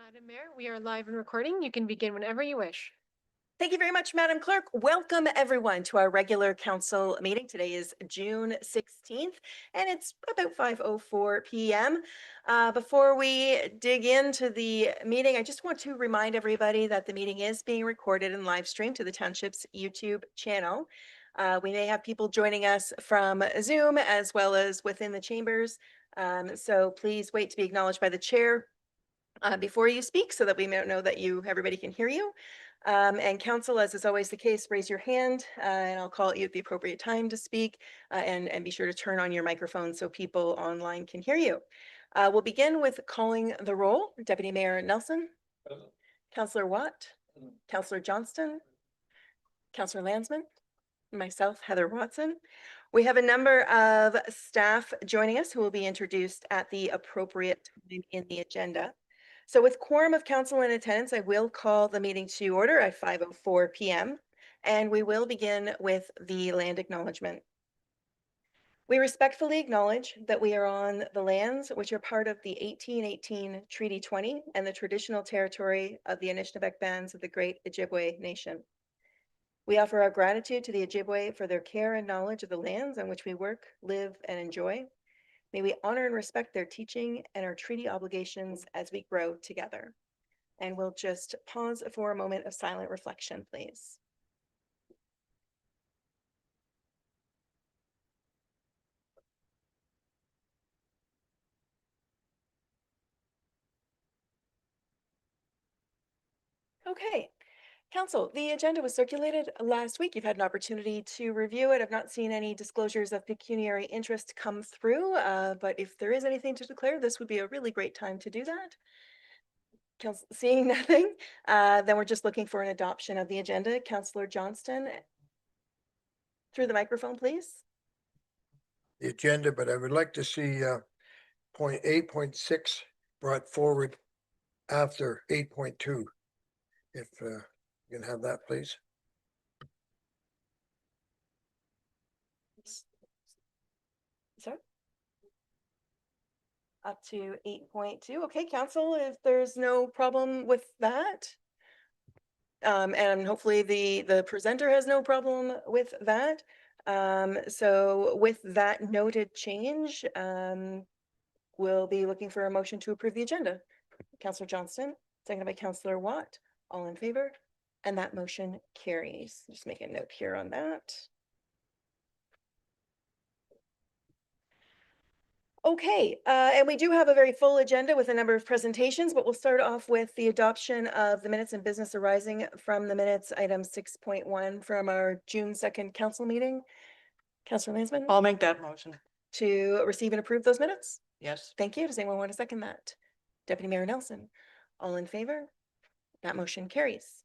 Madam Mayor, we are live and recording. You can begin whenever you wish. Thank you very much, Madam Clerk. Welcome everyone to our regular council meeting. Today is June 16th and it's about 5:04 p.m. Before we dig into the meeting, I just want to remind everybody that the meeting is being recorded and live streamed to the Township's YouTube channel. We may have people joining us from Zoom as well as within the chambers. So please wait to be acknowledged by the chair before you speak so that we may know that everybody can hear you. And council, as is always the case, raise your hand and I'll call you at the appropriate time to speak and be sure to turn on your microphone so people online can hear you. We'll begin with calling the roll. Deputy Mayor Nelson. Present. Councillor Watt. Present. Councillor Johnston. Councillor Landsman. Myself, Heather Watson. We have a number of staff joining us who will be introduced at the appropriate time in the agenda. So with quorum of council in attendance, I will call the meeting to order at 5:04 p.m. and we will begin with the land acknowledgement. We respectfully acknowledge that we are on the lands which are part of the 1818 Treaty 20 and the traditional territory of the Anishinaabe bands of the Great Ojibwe Nation. We offer our gratitude to the Ojibwe for their care and knowledge of the lands on which we work, live, and enjoy. May we honor and respect their teaching and our treaty obligations as we grow together. And we'll just pause for a moment of silent reflection, please. Okay, Council, the agenda was circulated last week. You've had an opportunity to review it. I've not seen any disclosures of pecuniary interest come through, but if there is anything to declare, this would be a really great time to do that. Seeing nothing, then we're just looking for an adoption of the agenda. Councillor Johnston, through the microphone, please. The agenda, but I would like to see point 8.6 brought forward after 8.2. If you can have that, please. Sorry. Up to 8.2. Okay, Council, if there's no problem with that. And hopefully the presenter has no problem with that. So with that noted change, we'll be looking for a motion to approve the agenda. Councillor Johnston, seconded by Councillor Watt. All in favor? And that motion carries. Just make a note here on that. Okay, and we do have a very full agenda with a number of presentations, but we'll start off with the adoption of the minutes and business arising from the minutes, item 6.1 from our June 2nd council meeting. Councillor Landsman? I'll make that motion. To receive and approve those minutes? Yes. Thank you. Does anyone want to second that? Deputy Mayor Nelson, all in favor? That motion carries.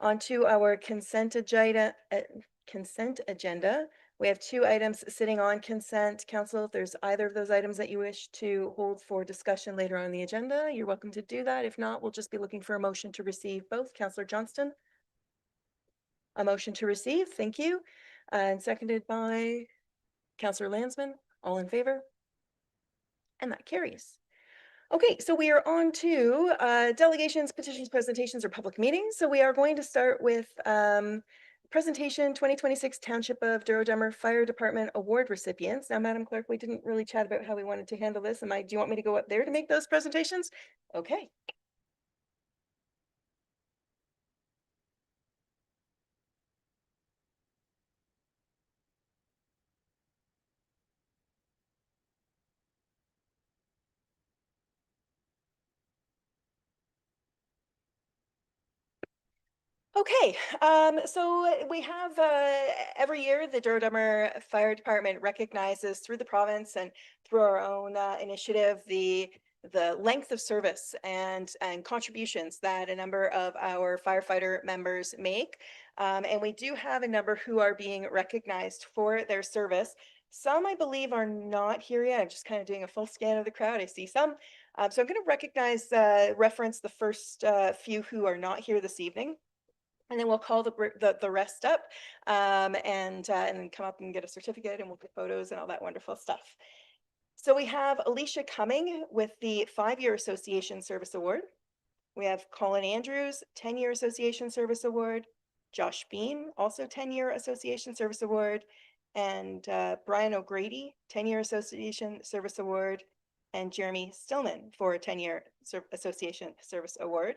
On to our consent agenda. We have two items sitting on consent. Council, if there's either of those items that you wish to hold for discussion later on the agenda, you're welcome to do that. If not, we'll just be looking for a motion to receive both. Councillor Johnston? A motion to receive, thank you. And seconded by Councillor Landsman. All in favor? And that carries. Okay, so we are on to delegations, petitions, presentations, or public meetings. So we are going to start with presentation 2026 Township of Douro-Dummer Fire Department Award recipients. Now, Madam Clerk, we didn't really chat about how we wanted to handle this. Do you want me to go up there to make those presentations? Okay. Okay, so we have every year the Douro-Dummer Fire Department recognizes through the province and through our own initiative the length of service and contributions that a number of our firefighter members make. And we do have a number who are being recognized for their service. Some, I believe, are not here yet. I'm just kind of doing a full scan of the crowd. I see some. So I'm going to reference the first few who are not here this evening. And then we'll call the rest up and then come up and get a certificate and we'll get photos and all that wonderful stuff. So we have Alicia Cumming with the 5-year Association Service Award. We have Colin Andrews, 10-year Association Service Award, Josh Beam, also 10-year Association Service Award, and Brian O'Grady, 10-year Association Service Award, and Jeremy Stillman for a 10-year Association Service Award.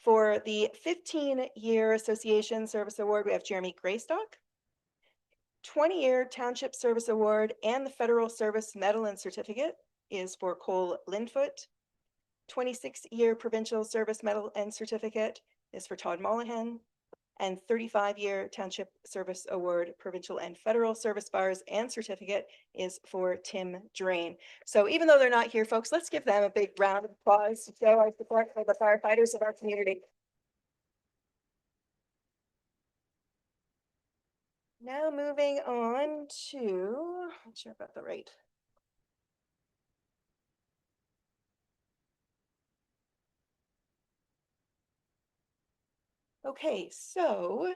For the 15-year Association Service Award, we have Jeremy Greystock, 20-year Township Service Award and the Federal Service Medal and Certificate is for Cole Lindfoot. 26-year Provincial Service Medal and Certificate is for Todd Mollahan. And 35-year Township Service Award, Provincial and Federal Service Bars and Certificate is for Tim Drain. So even though they're not here, folks, let's give them a big round of applause to show our support for the firefighters of our community. Now moving on to, not sure about the right. Okay, so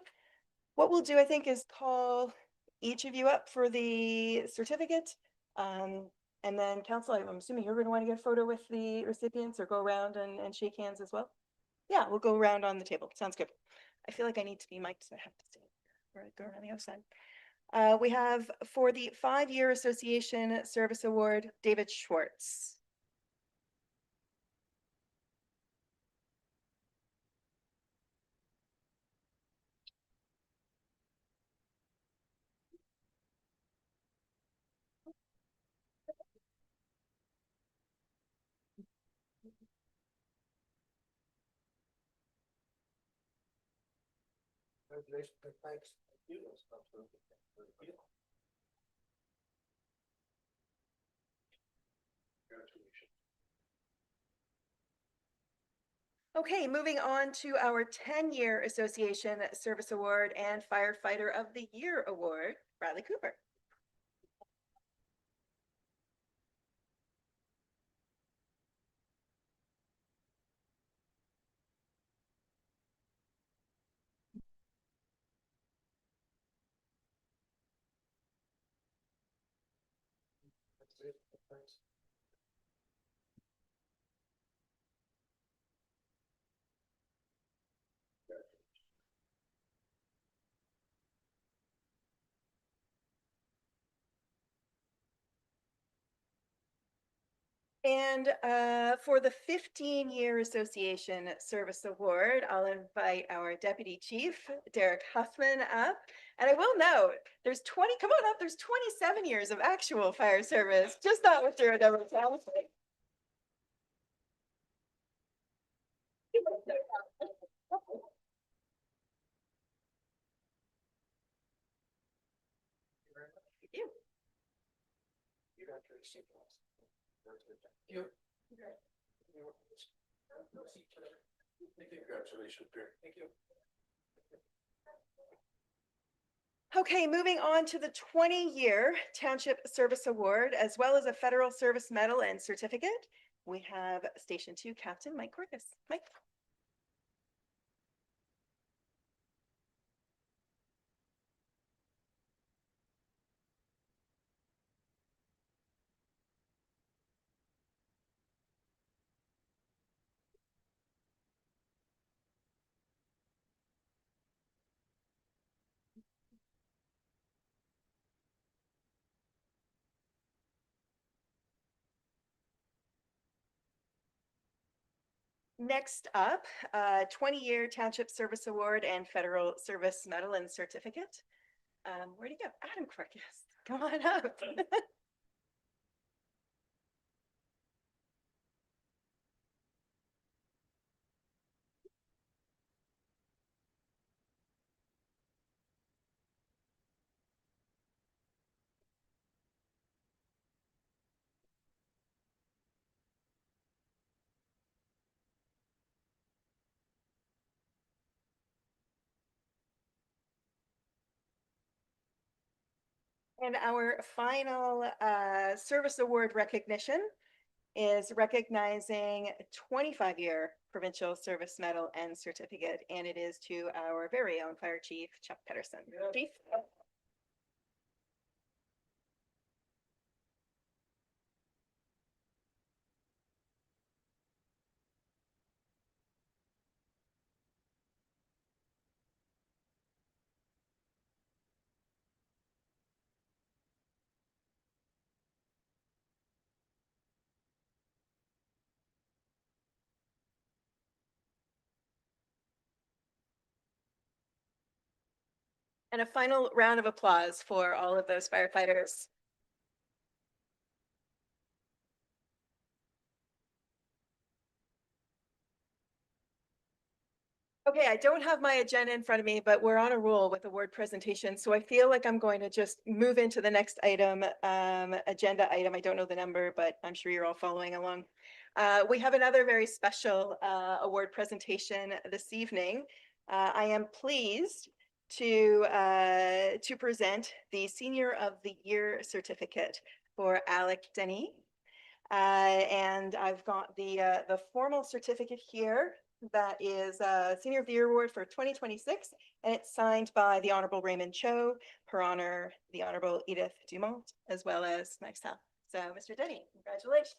what we'll do, I think, is call each of you up for the certificate. And then council, I'm assuming you're going to want to get a photo with the recipients or go around and shake hands as well. Yeah, we'll go around on the table. Sounds good. I feel like I need to be mic'd, so I have to stay or go around the outside. We have for the 5-year Association Service Award, David Schwartz. Congratulations, and thanks. Okay, moving on to our 10-year Association Service Award and Firefighter of the Year Award, Bradley Cooper. Thanks. And for the 15-year Association Service Award, I'll invite our Deputy Chief, Derek Huffman, up. And I will note, there's 20, come on up, there's 27 years of actual fire service, just not with Douro-Dummer Township. You. Congratulations, Pierre. Thank you. Okay, moving on to the 20-year Township Service Award, as well as a Federal Service Medal and Certificate. We have Station 2 Captain Mike Corcus. Mike. Next up, 20-year Township Service Award and Federal Service Medal and Certificate. Where'd he go? Adam Corcus, come on up. And our final service award recognition is recognizing 25-year Provincial Service Medal and Certificate, and it is to our very own Fire Chief, Chuck Pedersen. Chief. And a final round of applause for all of those firefighters. Okay, I don't have my agenda in front of me, but we're on a roll with award presentation. So I feel like I'm going to just move into the next item, agenda item. I don't know the number, but I'm sure you're all following along. We have another very special award presentation this evening. I am pleased to present the Senior of the Year certificate for Alec Denny. And I've got the formal certificate here that is Senior of the Year Award for 2026, and it's signed by the Honorable Raymond Cho, Her Honor, the Honorable Edith Dumont, as well as myself. So, Mr. Denny, congratulations.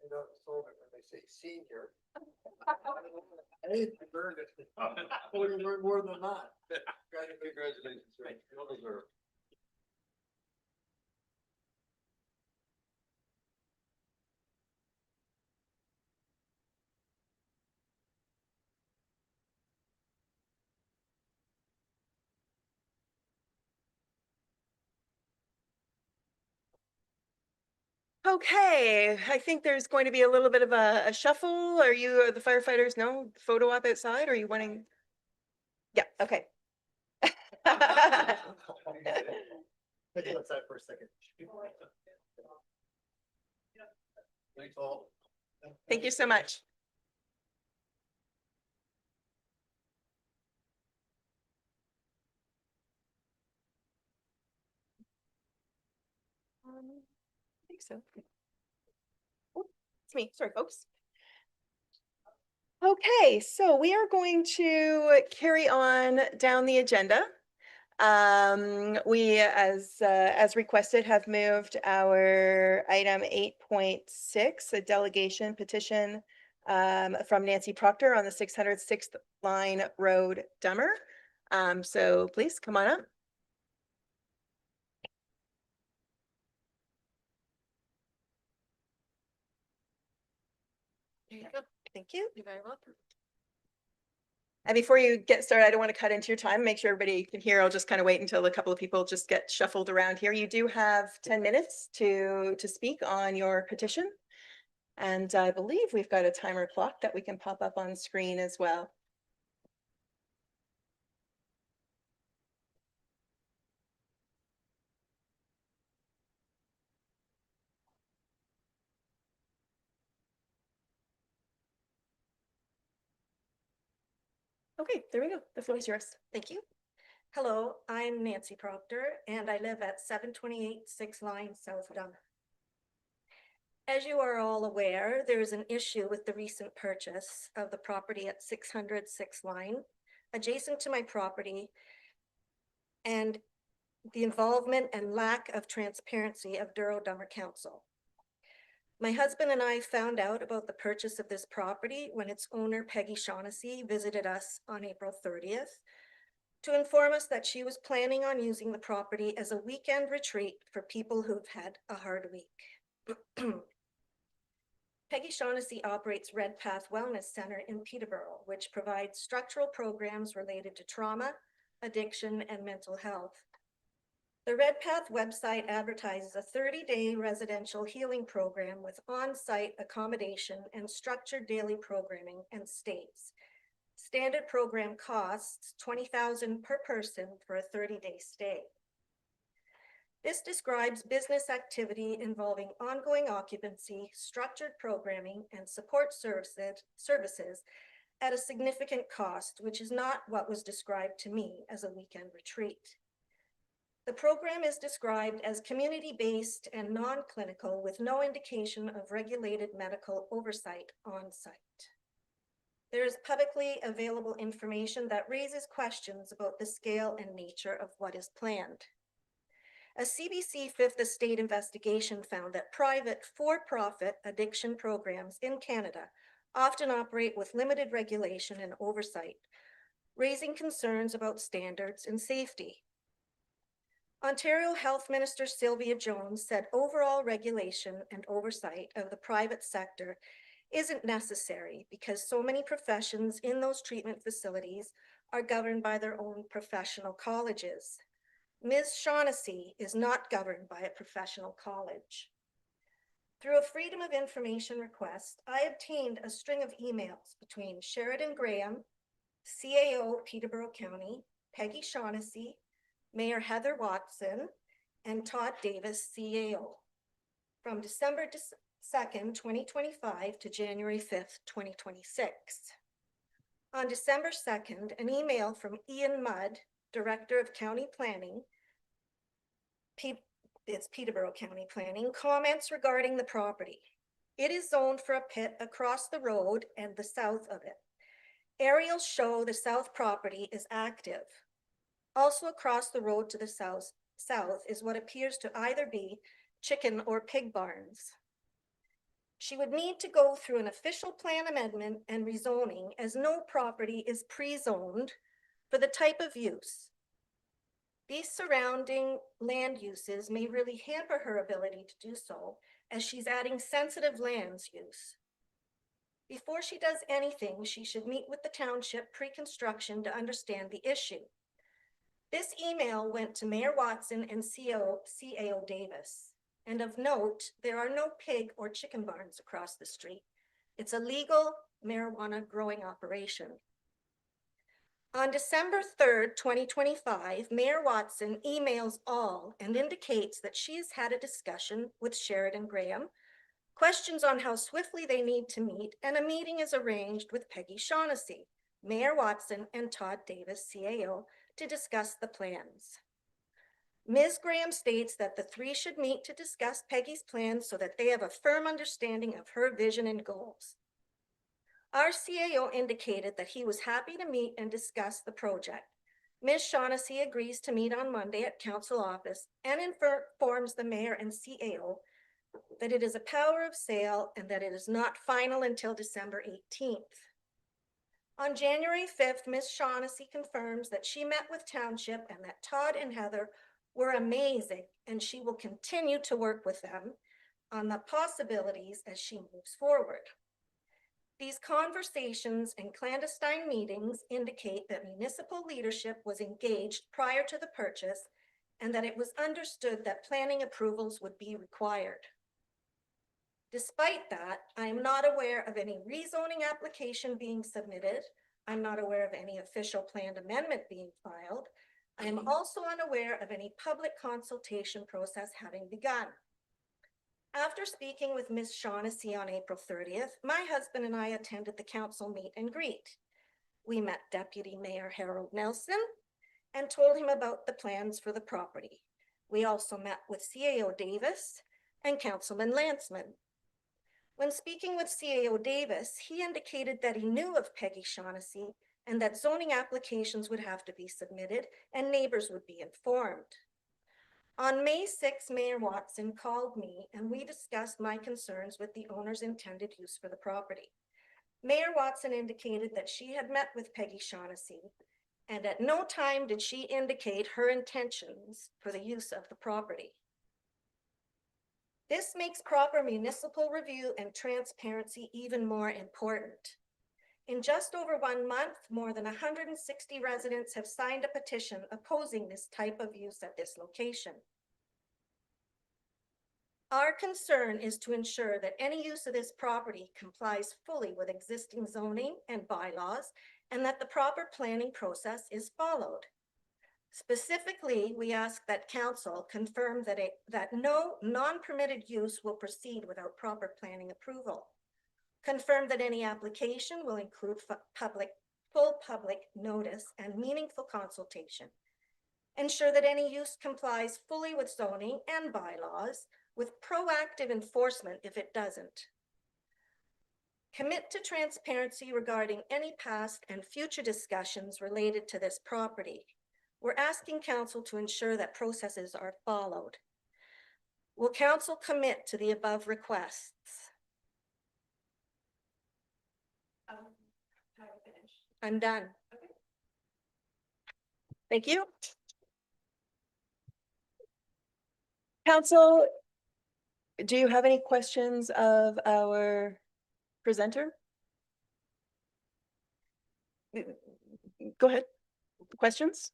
You know, sold it when they say senior. I hate to burn it. We learn more than that. Congratulations. Well deserved. Okay, I think there's going to be a little bit of a shuffle. Are you the firefighters? No photo op outside? Or are you wanting? Yeah, okay. Take it outside for a second. Thanks all. Thank you so much. I think so. Oh, it's me. Sorry, folks. Okay, so we are going to carry on down the agenda. We, as requested, have moved our item 8.6, a delegation petition from Nancy Proctor on the 606th Line Road, Dummer. So please come on up. There you go. Thank you. You're very welcome. And before you get started, I don't want to cut into your time. Make sure everybody can hear. I'll just kind of wait until a couple of people just get shuffled around here. You do have 10 minutes to speak on your petition. And I believe we've got a timer clock that we can pop up on screen as well. Okay, there we go. The floor is yours. Thank you. Hello, I'm Nancy Proctor, and I live at 728 6 Line, South Dummer. As you are all aware, there is an issue with the recent purchase of the property at 600 6 Line, adjacent to my property, and the involvement and lack of transparency of Douro-Dummer Council. My husband and I found out about the purchase of this property when its owner, Peggy Shaughnessy, visited us on April 30th to inform us that she was planning on using the property as a weekend retreat for people who've had a hard week. Peggy Shaughnessy operates Red Path Wellness Center in Peterborough, which provides structural programs related to trauma, addiction, and mental health. The Red Path website advertises a 30-day residential healing program with on-site accommodation and structured daily programming, and states standard program costs $20,000 per person for a 30-day stay. This describes business activity involving ongoing occupancy, structured programming, and support services at a significant cost, which is not what was described to me as a weekend retreat. The program is described as community-based and non-clinical with no indication of regulated medical oversight on site. There is publicly available information that raises questions about the scale and nature of what is planned. A CBC Fifth Estate investigation found that private for-profit addiction programs in Canada often operate with limited regulation and oversight, raising concerns about standards and safety. Ontario Health Minister Sylvia Jones said overall regulation and oversight of the private sector isn't necessary because so many professions in those treatment facilities are governed by their own professional colleges. Ms. Shaughnessy is not governed by a professional college. Through a Freedom of Information request, I obtained a string of emails between Sheridan Graham, CAO Peterborough County, Peggy Shaughnessy, Mayor Heather Watson, and Todd Davis, CAO, from December 2nd, 2025 to January 5th, 2026. On December 2nd, an email from Ian Mudd, Director of County Planning, it's Peterborough County Planning, comments regarding the property. It is zoned for a pit across the road and the south of it. Aerials show the south property is active. Also across the road to the south is what appears to either be chicken or pig barns. She would need to go through an official plan amendment and rezoning as no property is pre-zoned for the type of use. These surrounding land uses may really hamper her ability to do so, as she's adding sensitive lands use. Before she does anything, she should meet with the township pre-construction to understand the issue. This email went to Mayor Watson and CAO Davis. And of note, there are no pig or chicken barns across the street. It's a legal marijuana growing operation. On December 3rd, 2025, Mayor Watson emails all and indicates that she has had a discussion with Sheridan Graham, questions on how swiftly they need to meet, and a meeting is arranged with Peggy Shaughnessy, Mayor Watson, and Todd Davis, CAO, to discuss the plans. Ms. Graham states that the three should meet to discuss Peggy's plans so that they have a firm understanding of her vision and goals. Our CAO indicated that he was happy to meet and discuss the project. Ms. Shaughnessy agrees to meet on Monday at council office and informs the mayor and CAO that it is a power of sale and that it is not final until December 18th. On January 5th, Ms. Shaughnessy confirms that she met with Township and that Todd and Heather were amazing, and she will continue to work with them on the possibilities as she moves forward. These conversations and clandestine meetings indicate that municipal leadership was engaged prior to the purchase and that it was understood that planning approvals would be required. Despite that, I am not aware of any rezoning application being submitted. I'm not aware of any official planned amendment being filed. I am also unaware of any public consultation process having begun. After speaking with Ms. Shaughnessy on April 30th, my husband and I attended the council meet and greet. We met Deputy Mayor Harold Nelson and told him about the plans for the property. We also met with CAO Davis and Councilman Lanceman. When speaking with CAO Davis, he indicated that he knew of Peggy Shaughnessy and that zoning applications would have to be submitted and neighbors would be informed. On May 6, Mayor Watson called me and we discussed my concerns with the owner's intended use for the property. Mayor Watson indicated that she had met with Peggy Shaughnessy and at no time did she indicate her intentions for the use of the property. This makes proper municipal review and transparency even more important. In just over 1 month, more than 160 residents have signed a petition opposing this type of use at this location. Our concern is to ensure that any use of this property complies fully with existing zoning and bylaws and that the proper planning process is followed. Specifically, we ask that council confirm that no non-permitted use will proceed without proper planning approval. Confirm that any application will include full public notice and meaningful consultation. Ensure that any use complies fully with zoning and bylaws with proactive enforcement if it doesn't. Commit to transparency regarding any past and future discussions related to this property. We're asking council to ensure that processes are followed. Will council commit to the above requests? I'm done. Thank you. Council, do you have any questions of our presenter? Go ahead. Questions?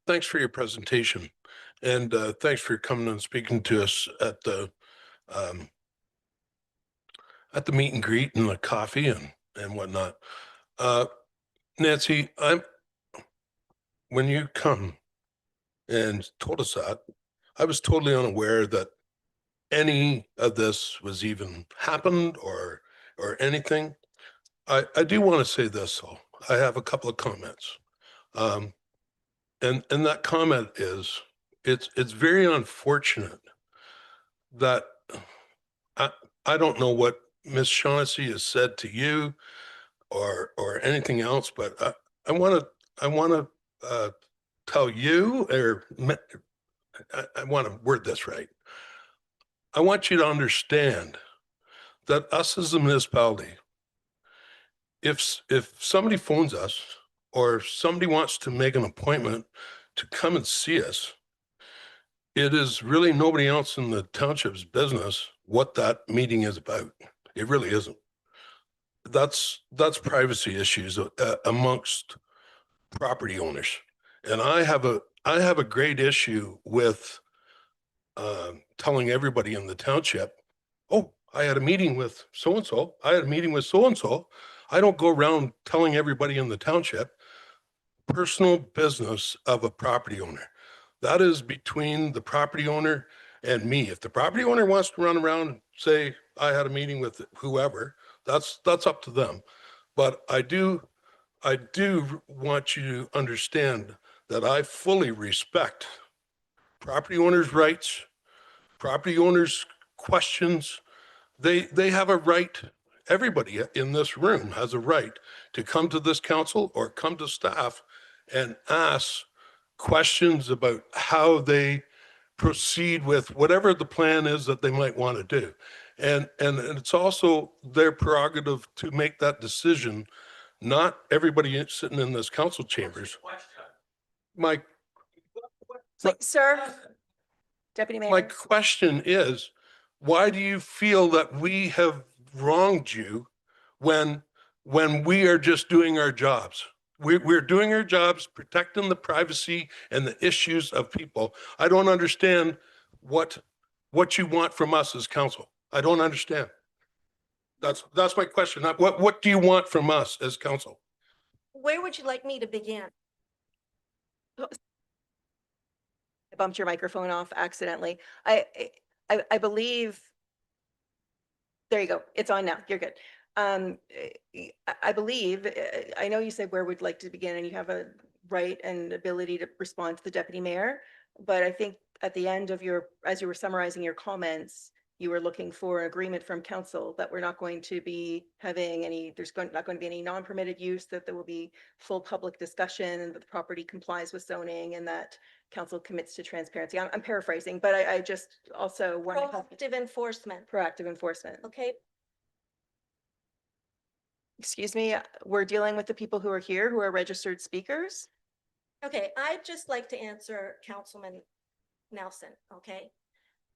Thanks for your presentation, and thanks for coming and speaking to us um, at the meet and greet and the coffee and whatnot. Nancy, when you come and told us that, I was totally unaware that any of this was even happened or anything. I do want to say this though. I have a couple of comments. And that comment is it's very unfortunate that I don't know what Miss Shaughnessy has said to you or anything else, but I want to tell you, or I want to word this right. I want you to understand that us as a municipality, if somebody phones us or somebody wants to make an appointment to come and see us, it is really nobody else in the township's business what that meeting is about. It really isn't. That's privacy issues amongst property owners, and I have a great issue with telling everybody in the township, "Oh, I had a meeting with so and so. I had a meeting with so and so." I don't go around telling everybody in the township personal business of a property owner. That is between the property owner and me. If the property owner wants to run around and say, I had a meeting with whoever, that's up to them. But I do want you to understand that I fully respect property owners' rights, property owners' questions. They have a right. Everybody in this room has a right to come to this council or come to staff and ask questions about how they proceed with whatever the plan is that they might want to do. And it's also their prerogative to make that decision, not everybody sitting in this council chambers. My Sir, Deputy Mayor. My question is, why do you feel that we have wronged you when we are just doing our jobs? We're doing our jobs, protecting the privacy and the issues of people. I don't understand what you want from us as council. I don't understand. That's my question. What do you want from us as council? Where would you like me to begin? I bumped your microphone off accidentally. I believe. There you go. It's on now. You're good. I believe, I know you said where we'd like to begin and you have a right and ability to respond to the deputy mayor. But I think at the end of as you were summarizing your comments, you were looking for agreement from council that we're not going to be having any, not going to be any non-permitted use, that there will be full public discussion and that the property complies with zoning and that council commits to transparency. I'm paraphrasing, but I just also want to help. Proactive enforcement, Proactive enforcement. okay? Excuse me, we're dealing with the people who are here who are registered speakers. Okay, I'd just like to answer Councilman Nelson, okay?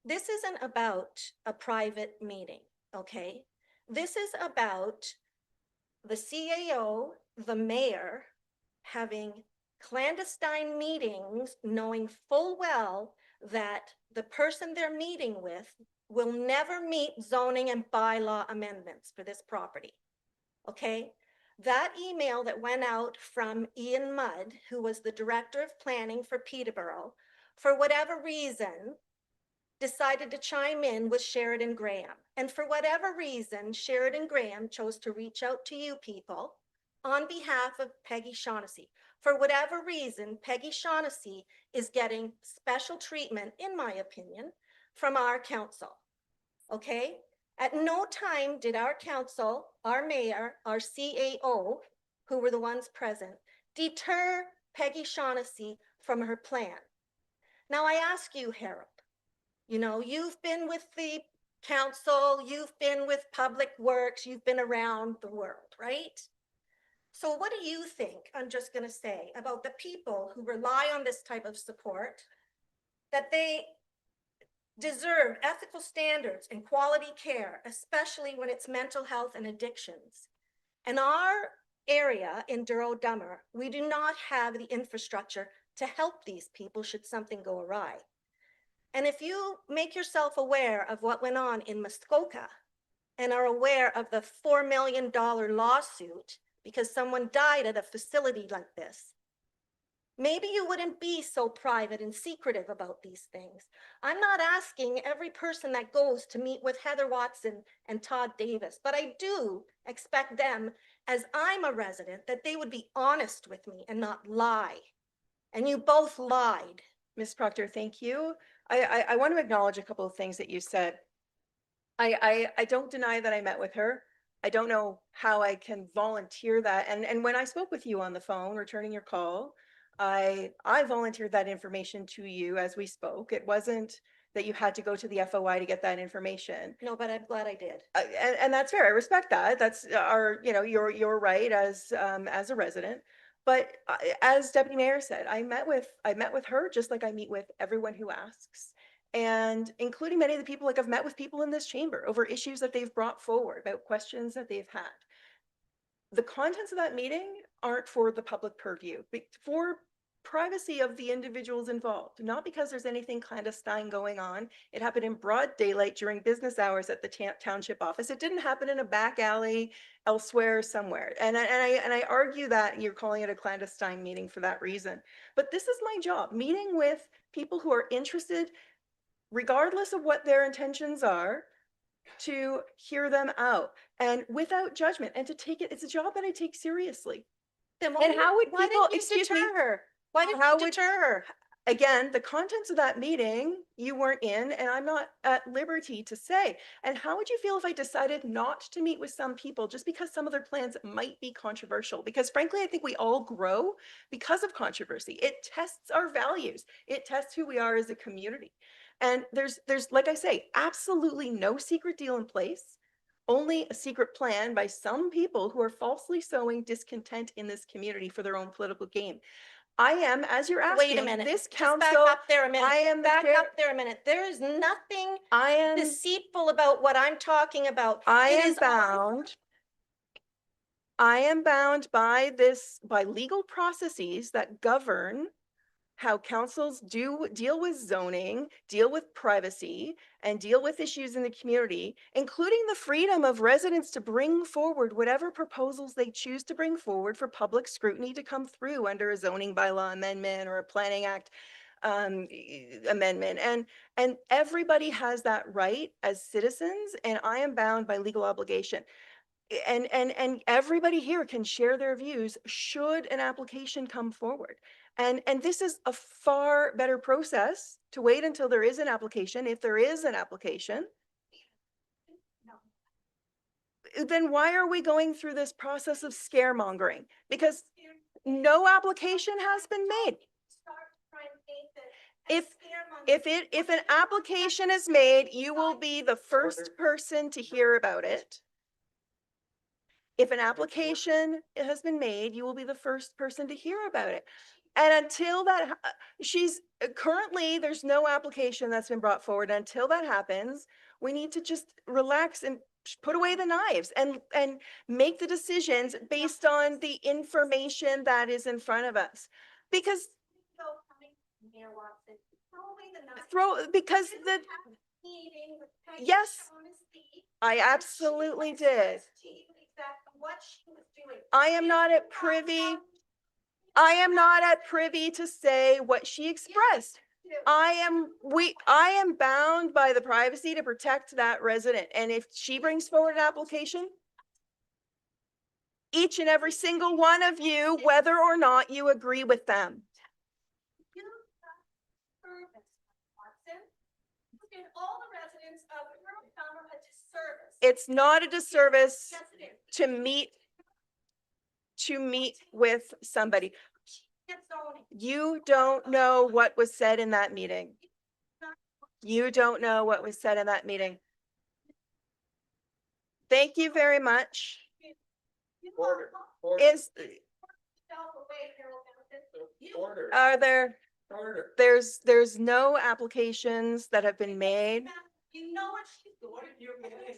This isn't about a private meeting, okay? This is about the CAO, the mayor, having clandestine meetings, knowing full well that the person they're meeting with will never meet zoning and bylaw amendments for this property. Okay, that email that went out from Ian Mudd, who was the director of planning for Peterborough, for whatever reason, decided to chime in with Sheridan Graham. And for whatever reason, Sheridan Graham chose to reach out to you people on behalf of Peggy Shaughnessy. For whatever reason, Peggy Shaughnessy is getting special treatment, in my opinion, from our council. Okay? At no time did our council, our mayor, our CAO, who were the ones present, deter Peggy Shaughnessy from her plan. Now I ask you, Harold, you know, you've been with the council, you've been with Public Works, you've been around the world, right? So what do you think, I'm just gonna say, about the people who rely on this type of support, that they deserve ethical standards and quality care, especially when it's mental health and addictions? In our area in Douro-Dummer, we do not have the infrastructure to help these people should something go awry. And if you make yourself aware of what went on in Muskoka and are aware of the $4 million lawsuit because someone died at a facility like this, maybe you wouldn't be so private and secretive about these things. I'm not asking every person that goes to meet with Heather Watson and Todd Davis, but I do expect them, as I'm a resident, that they would be honest with me and not lie. And you both lied. Ms. Proctor, thank you. I want to acknowledge a couple of things that you said. I don't deny that I met with her. I don't know how I can volunteer that. And when I spoke with you on the phone, returning your call, I volunteered that information to you as we spoke. It wasn't that you had to go to the FOI to get that information. No, but I'm glad I did. And that's fair. I respect that. That's our, your right as a resident. But as Deputy Mayor said, I met with her just like I meet with everyone who asks, and including many of the people, like I've met with people in this chamber over issues that they've brought forward, about questions that they've had. The contents of that meeting aren't for the public purview, but for privacy of the individuals involved, not because there's anything clandestine going on. It happened in broad daylight during business hours at the township office. It didn't happen in a back alley elsewhere somewhere. And I argue that you're calling it a clandestine meeting for that reason. But this is my job, meeting with people who are interested, regardless of what their intentions are, to hear them out and without judgment, and to take it. It's a job that I take seriously. Then And how would why people, didn't you excuse me, deter her? Why didn't how you would- deter her? again, the contents of that meeting, you weren't in, and I'm not at liberty to say. And how would you feel if I decided not to meet with some people just because some of their plans might be controversial? Because frankly, I think we all grow because of controversy. It tests our values. It tests who we are as a community. And there's, like I say, absolutely no secret deal in place, only a secret plan by some people who are falsely sowing discontent in this community for their own political gain. I am, as you're asking, Wait a minute. this Just council. back up there a minute. I am the Back chair. up there a minute. There is nothing I am, deceitful about what I'm talking about. I It am is all- bound. I am bound by this, by legal processes that govern how councils deal with zoning, deal with privacy, and deal with issues in the community, including the freedom of residents to bring forward whatever proposals they choose to bring forward for public scrutiny to come through under a zoning bylaw amendment or a planning act amendment. And everybody has that right as citizens, and I am bound by legal obligation. And everybody here can share their views should an application come forward. And this is a far better process to wait until there is an application. If there is an application, then why are we going through this process of scaremongering? Because no application has been made. If an application is made, you will be the first person to hear about it. If an application has been made, you will be the first person to hear about it. And until that, she's currently, there's no application that's been brought forward. Until that happens, we need to just relax and put away the knives and make the decisions based on the information that is in front of us. Because yes, I absolutely did. I am not at privy to say what she expressed. I am bound by the privacy to protect that resident. And if she brings forward an application, each and every single one of you, whether or not you agree with them. All the residents of Douro-Dummer a disservice. It's not a disservice Yes, it is. to meet with somebody. It's zoning. You don't know what was said in that meeting. You don't know what was said in that meeting. Thank you very much. Order. Is, Order. are there, Order. there's no applications that have been made? You know what she's doing? You're getting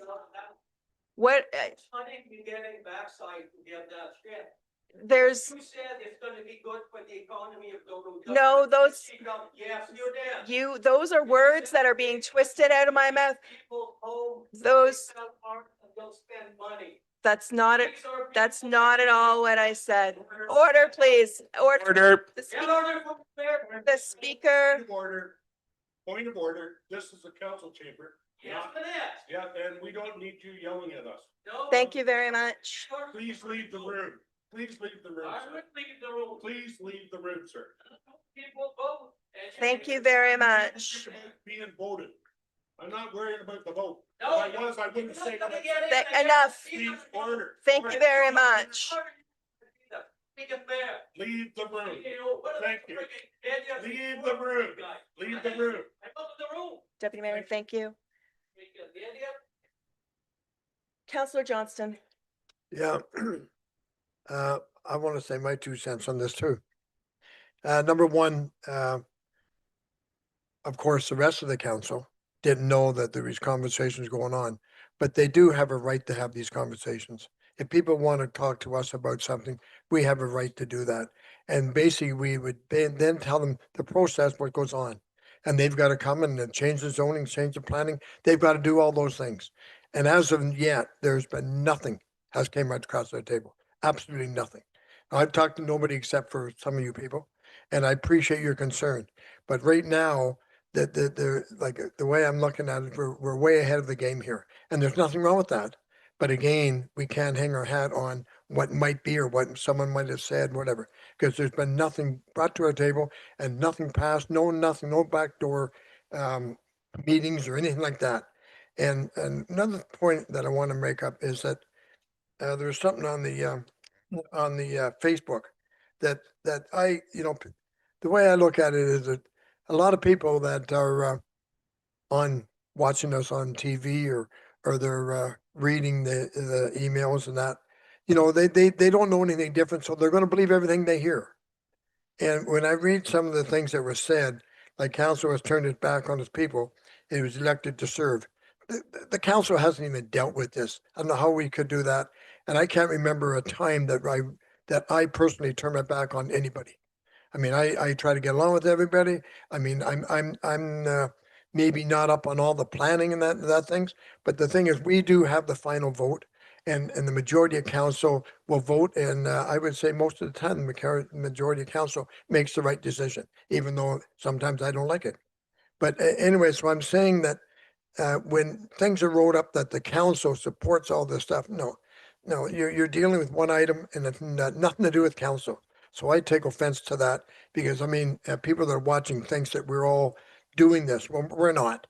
What, hunting, you're getting backside to get that strip. there's, You said it's gonna be good for the economy of Douro-Dummer. No, those- Yes, you did. those are words that are being twisted out of my mouth. People home. Those- they sell art and they'll spend money. That's not it. These are That's people- not at all what I said. Order, please. Order. Order. The Get speaker, order from there. the speaker. Order. Point of order. This is the council chamber. Yes, it is. Yeah, and we don't need you yelling at us. No. Thank you very much. Please leave the room. Please leave the room, I sir. would leave the room. Please leave the room, sir. People vote. and Thank you very much. It's about being voted. I'm not worried about the vote. No. If I was, I wouldn't say that. Enough. Please order. Thank you very much. Speaking there. Leave the room. Thank you. Leave Leave the room. Leave the room. I go to the room. Deputy Mayor, thank you. Because the idiot. Councillor Johnston. Yeah. I want to say my 2 cents on this too. Number one, of course, the rest of the council didn't know that there was conversations going on, but they do have a right to have these conversations. If people want to talk to us about something, we have a right to do that. And basically, we would then tell them the process, what goes on. And they've got to come and then change the zoning, change the planning. They've got to do all those things. And as of yet, there's been nothing has came right across their table. Absolutely nothing. I've talked to nobody except for some of you people, and I appreciate your concern. But right now, the way I'm looking at it, we're way ahead of the game here, and there's nothing wrong with that. But again, we can't hang our hat on what might be or what someone might have said, whatever, because there's been nothing brought to our table and nothing passed, nothing, no backdoor meetings or anything like that. And another point that I want to make up is that there's something on the Facebook that I, the way I look at it is that a lot of people that are on watching us on TV or they're reading the emails and that, they don't know anything different, so they're going to believe everything they hear. And when I read some of the things that were said, like council has turned his back on his people, he was elected to serve. The council hasn't even dealt with this. I don't know how we could do that. And I can't remember a time that I personally turned my back on anybody. I mean, I try to get along with everybody. I mean, I'm maybe not up on all the planning and that things, but the thing is, we do have the final vote, and the majority of council will vote. And I would say most of the time, the majority of council makes the right decision, even though sometimes I don't like it. But anyway, so I'm saying that when things are wrote up that the council supports all this stuff, no, you're dealing with one item and it's nothing to do with council. So I take offense to that because I mean, people that are watching thinks that we're all doing this. Well, we're not.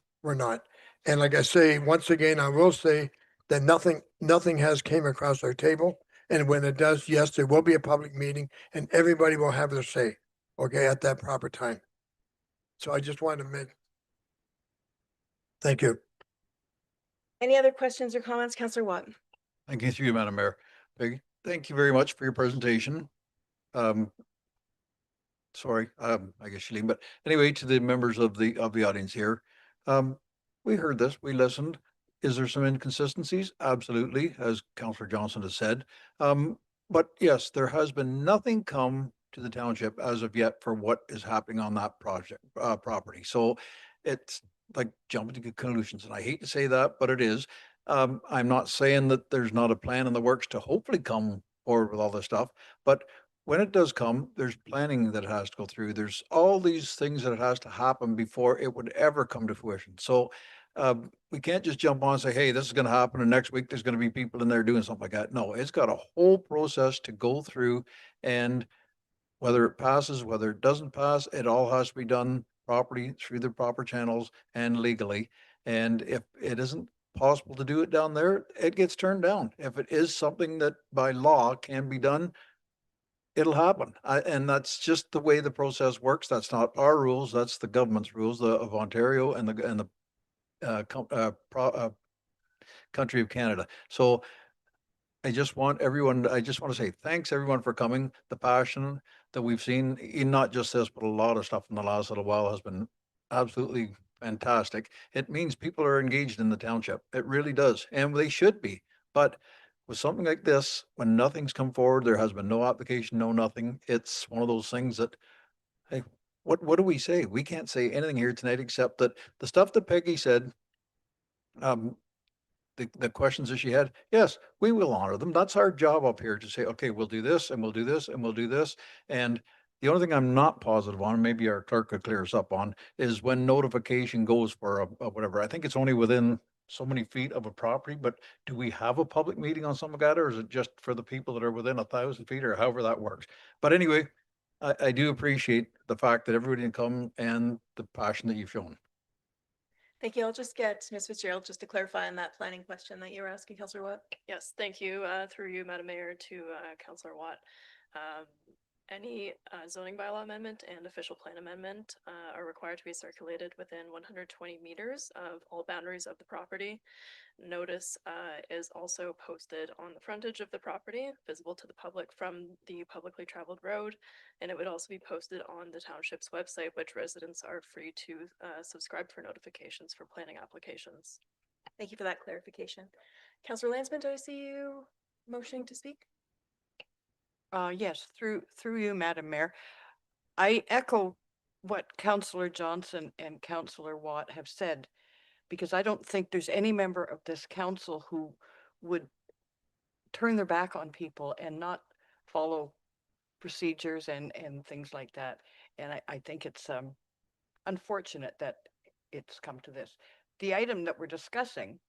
And like I say, once again, I will say that nothing has came across our table. And when it does, yes, there will be a public meeting and everybody will have their say, okay, at that proper time. So I just wanted to make. Thank you. Any other questions or comments? Councillor Watt. Thank you, through you, Madam Mayor. Thank you very much for your presentation. Sorry, I guess you leave, but anyway, to the members of the audience here. We heard this, we listened. Is there some inconsistencies? Absolutely, as Councillor Johnson has said. But yes, there has been nothing come to the township as of yet for what is happening on that project, property. So it's like jumping to conclusions, and I hate to say that, but it is. I'm not saying that there's not a plan in the works to hopefully come forward with all this stuff, but when it does come, there's planning that has to go through. There's all these things that has to happen before it would ever come to fruition. So we can't just jump on and say, hey, this is going to happen, and next week there's going to be people in there doing something like that. No, it's got a whole process to go through, and whether it passes, whether it doesn't pass, it all has to be done properly through the proper channels and legally. And if it isn't possible to do it down there, it gets turned down. If it is something that by law can be done, it'll happen. And that's just the way the process works. That's not our rules. That's the government's rules of Ontario and the country of Canada. So I just want to say thanks everyone for coming. The passion that we've seen in not just this, but a lot of stuff in the last little while has been absolutely fantastic. It means people are engaged in the township. It really does. And they should be. But with something like this, when nothing's come forward, there has been no application, no nothing. It's one of those things that, hey, what do we say? We can't say anything here tonight except that the stuff that Peggy said, um, the questions that she had, yes, we will honor them. That's our job up here to say, okay, we'll do this and we'll do this and we'll do this. And the only thing I'm not positive on, maybe our clerk could clear us up on, is when notification goes for a whatever. I think it's only within so many feet of a property, but do we have a public meeting on some of that, or is it just for the people that are within 1,000 feet, or however that works? But anyway, I do appreciate the fact that everybody can come and the passion that you've shown. Thank you. I'll just get Ms. Fitzgerald just to clarify on that planning question that you were asking, Councillor Watt. Yes, thank you, through you, Madam Mayor, to Councillor Watt. Any zoning bylaw amendment and official plan amendment are required to be circulated within 120 meters of all boundaries of the property. Notice is also posted on the frontage of the property, visible to the public from the publicly traveled road, and it would also be posted on the township's website, which residents are free to subscribe for notifications for planning applications. Thank you for that clarification. Councillor Landsman, do I see you motioning to speak? Yes, through you, Madam Mayor. I echo what Councillor Johnson and Councillor Watt have said, because I don't think there's any member of this council who would turn their back on people and not follow procedures and things like that. And I think it's unfortunate that it's come to this. The item that we're discussing,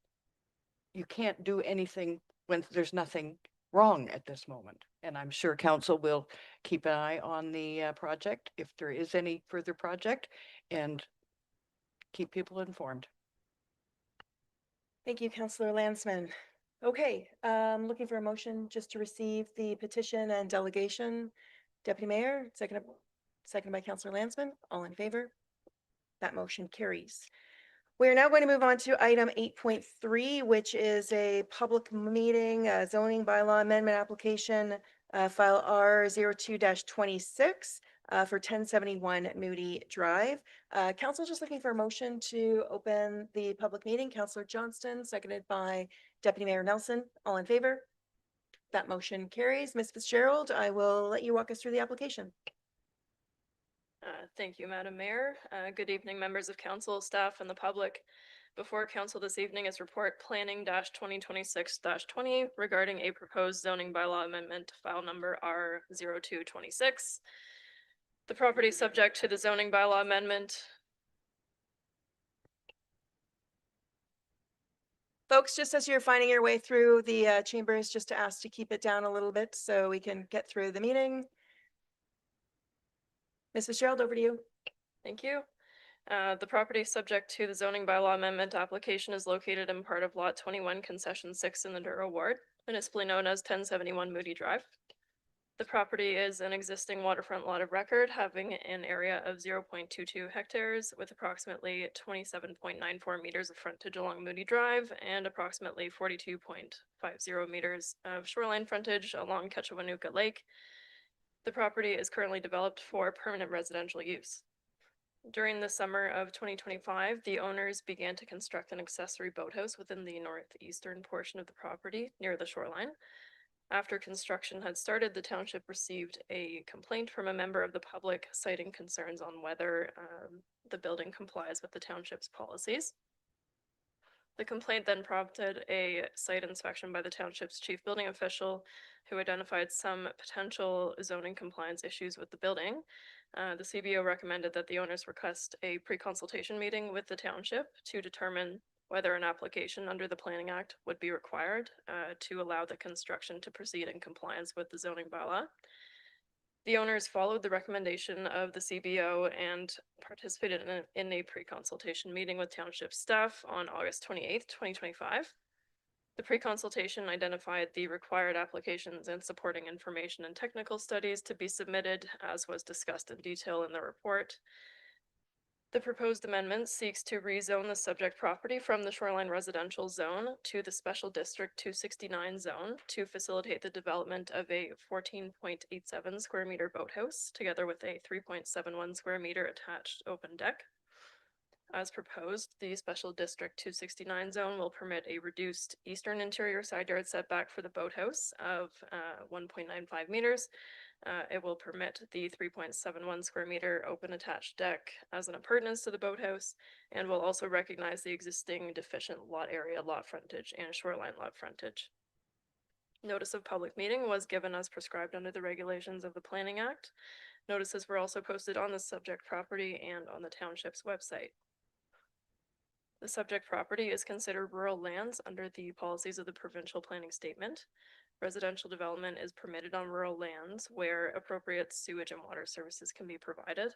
you can't do anything when there's nothing wrong at this moment. And I'm sure council will keep an eye on the project if there is any further project and keep people informed. Thank you, Councillor Landsman. Okay, looking for a motion just to receive the petition and delegation. Deputy Mayor, seconded by Councillor Landsman. All in favor? That motion carries. We are now going to move on to item 8.3, which is a public meeting zoning bylaw amendment application, file R02-26 for 1071 Moody Drive. Council just looking for a motion to open the public meeting. Councillor Johnston, seconded by Deputy Mayor Nelson. All in favor? That motion carries. Ms. Fitzgerald, I will let you walk us through the application. Thank you, Madam Mayor. Good evening, members of council, staff, and the public. Before council this evening is report planning-2026-20 regarding a proposed zoning bylaw amendment, file number R0226. The property subject to the zoning bylaw amendment. Folks, just as you're finding your way through the chambers, just to ask to keep it down a little bit so we can get through the meeting. Ms. Fitzgerald, over to you. Thank you. The property subject to the zoning bylaw amendment application is located in part of Lot 21, Concession 6 in the Douro Ward, municipally known as 1071 Moody Drive. The property is an existing waterfront lot of record having an area of 0.22 hectares with approximately 27.94 meters of frontage along Moody Drive and approximately 42.50 meters of shoreline frontage along Ketchawanuka Lake. The property is currently developed for permanent residential use. During the summer of 2025, the owners began to construct an accessory boathouse within the northeastern portion of the property near the shoreline. After construction had started, the township received a complaint from a member of the public citing concerns on whether the building complies with the township's policies. The complaint then prompted a site inspection by the township's chief building official, who identified some potential zoning compliance issues with the building. The CBO recommended that the owners request a pre-consultation meeting with the township to determine whether an application under the Planning Act would be required to allow the construction to proceed in compliance with the zoning bylaw. The owners followed the recommendation of the CBO and participated in a pre-consultation meeting with township staff on August 28th, 2025. The pre-consultation identified the required applications and supporting information and technical studies to be submitted, as was discussed in detail in the report. The proposed amendment seeks to rezone the subject property from the shoreline residential zone to the special district 269 zone to facilitate the development of a 14.87 square meter boathouse together with a 3.71 square meter attached open deck. As proposed, the special district 269 zone will permit a reduced eastern interior side yard setback for the boathouse of 1.95 meters. It will permit the 3.71 square meter open attached deck as an appurtenance to the boathouse and will also recognize the existing deficient lot area, lot frontage, and shoreline lot frontage. Notice of public meeting was given as prescribed under the regulations of the Planning Act. Notices were also posted on the subject property and on the township's website. The subject property is considered rural lands under the policies of the provincial planning statement. Residential development is permitted on rural lands where appropriate sewage and water services can be provided.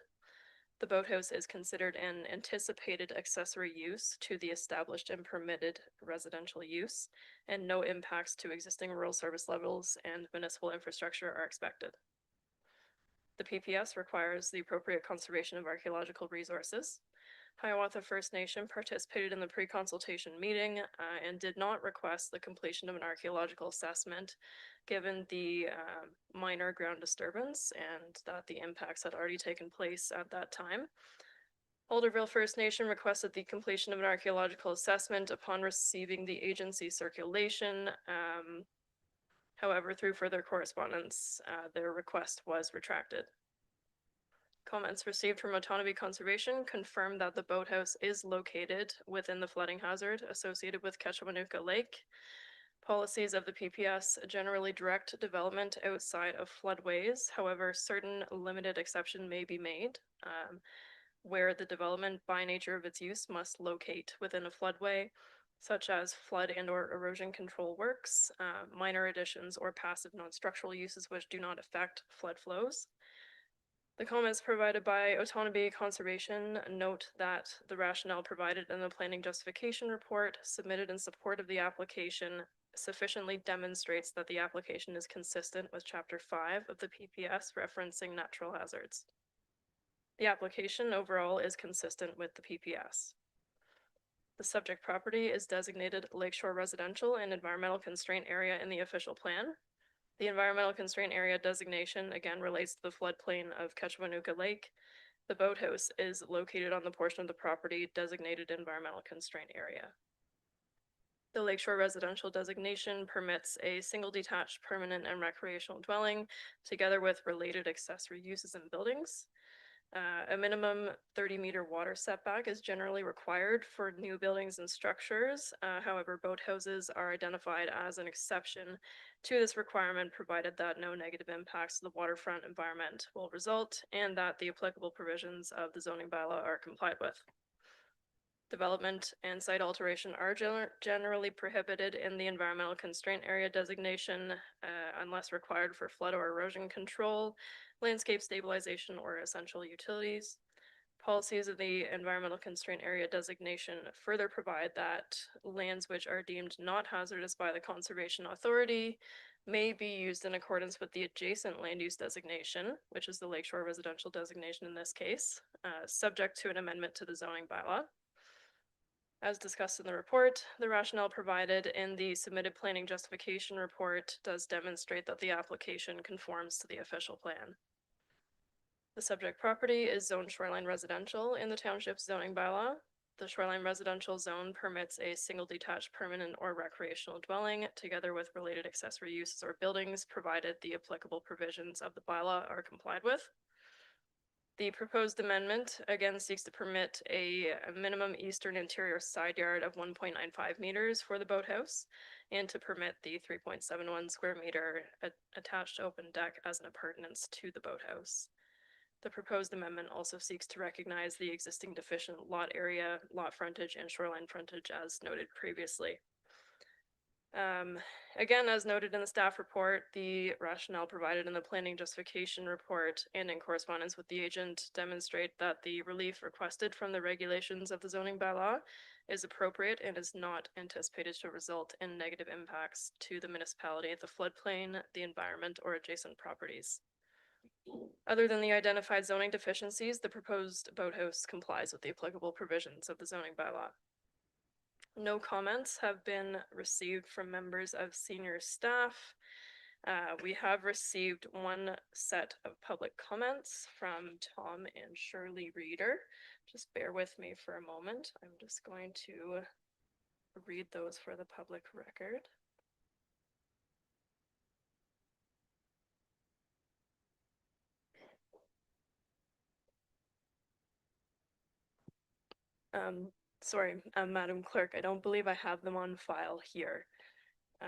The boathouse is considered an anticipated accessory use to the established and permitted residential use, and no impacts to existing rural service levels and municipal infrastructure are expected. The PPS requires the appropriate conservation of archaeological resources. Hiawatha First Nation participated in the pre-consultation meeting and did not request the completion of an archaeological assessment given the minor ground disturbance and that the impacts had already taken place at that time. Alderville First Nation requested the completion of an archaeological assessment upon receiving the agency circulation. However, through further correspondence, their request was retracted. Comments received from Otonabee Conservation confirmed that the boathouse is located within the flooding hazard associated with Ketchiwanuka Lake. Policies of the PPS generally direct development outside of floodways. However, certain limited exception may be made where the development by nature of its use must locate within a floodway, such as flood and or erosion control works, minor additions or passive non-structural uses which do not affect flood flows. The comments provided by Otonabee Conservation note that the rationale provided in the planning justification report submitted in support of the application sufficiently demonstrates that the application is consistent with Chapter 5 of the PPS referencing natural hazards. The application overall is consistent with the PPS. The subject property is designated Lakeshore Residential and Environmental Constraint Area in the official plan. The environmental constraint area designation again relates to the floodplain of Ketchiwanuka Lake. The boathouse is located on the portion of the property designated environmental constraint area. The Lakeshore Residential designation permits a single detached permanent and recreational dwelling together with related accessory uses and buildings. A minimum 30-meter water setback is generally required for new buildings and structures. However, boathouses are identified as an exception to this requirement, provided that no negative impacts to the waterfront environment will result and that the applicable provisions of the zoning bylaw are complied with. Development and site alteration are generally prohibited in the environmental constraint area designation unless required for flood or erosion control, landscape stabilization, or essential utilities. Policies of the environmental constraint area designation further provide that lands which are deemed not hazardous by the Conservation Authority may be used in accordance with the adjacent land use designation, which is the Lakeshore Residential designation in this case, subject to an amendment to the zoning bylaw. As discussed in the report, the rationale provided in the submitted planning justification report does demonstrate that the application conforms to the official plan. The subject property is zoned shoreline residential in the township's zoning bylaw. The shoreline residential zone permits a single detached permanent or recreational dwelling together with related accessory uses or buildings, provided the applicable provisions of the bylaw are complied with. The proposed amendment again seeks to permit a minimum eastern interior side yard of 1.95 meters for the boathouse and to permit the 3.71 square meter attached open deck as an appurtenance to the boathouse. The proposed amendment also seeks to recognize the existing deficient lot area, lot frontage, and shoreline frontage as noted previously. Again, as noted in the staff report, the rationale provided in the planning justification report and in correspondence with the agent demonstrate that the relief requested from the regulations of the zoning bylaw is appropriate and is not anticipated to result in negative impacts to the municipality, the floodplain, the environment, or adjacent properties. Other than the identified zoning deficiencies, the proposed boathouse complies with the applicable provisions of the zoning bylaw. No comments have been received from members of senior staff. We have received one set of public comments from Tom and Shirley Reeder. Just bear with me for a moment. I'm just going to read those for the public record. Sorry, Madam Clerk, I don't believe I have them on file here. I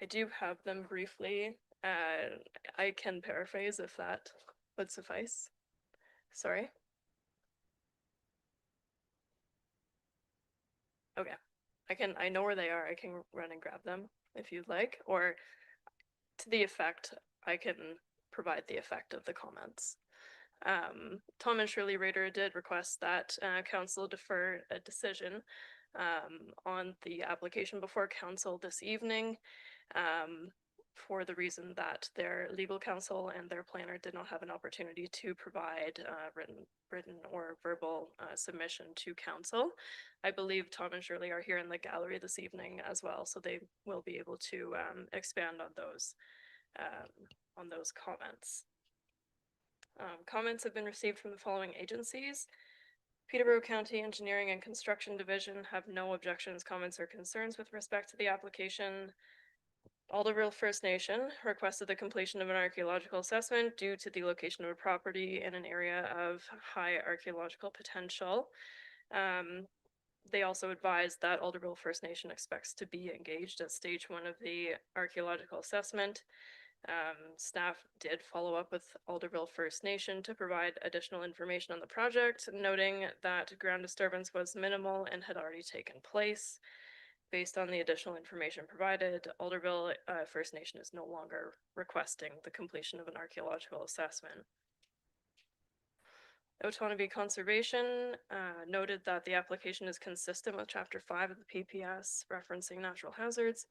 do have them briefly. I can paraphrase if that would suffice. Sorry. Okay, I know where they are. I can run and grab them if you'd like, or to the effect, I can provide the effect of the comments. Tom and Shirley Rader did request that council defer a decision on the application before council this evening, for the reason that their legal counsel and their planner did not have an opportunity to provide written or verbal submission to council. I believe Tom and Shirley are here in the gallery this evening as well, so they will be able to expand on those comments. Comments have been received from the following agencies. Peterborough County Engineering and Construction Division have no objections, comments, or concerns with respect to the application. Alderville First Nation requested the completion of an archaeological assessment due to the location of a property in an area of high archaeological potential. They also advised that Alderville First Nation expects to be engaged at stage 1 of the archaeological assessment. Staff did follow up with Alderville First Nation to provide additional information on the project, noting that ground disturbance was minimal and had already taken place. Based on the additional information provided, Alderville First Nation is no longer requesting the completion of an archaeological assessment. Otonabee Conservation noted that the application is consistent with Chapter 5 of the PPS referencing natural hazards.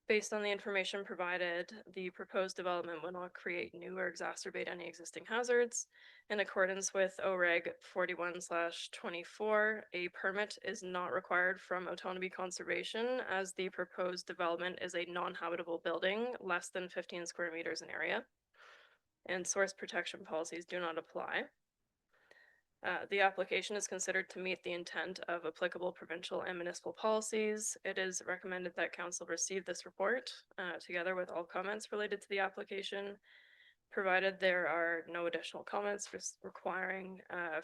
Based on the information provided, the proposed development will not create new or exacerbate any existing hazards. In accordance with OREG 41/24, a permit is not required from Otonabee Conservation as the proposed development is a non-habitable building less than 15 square meters in area, and source protection policies do not apply. The application is considered to meet the intent of applicable provincial and municipal policies. It is recommended that council receive this report together with all comments related to the application. Provided there are no additional comments requiring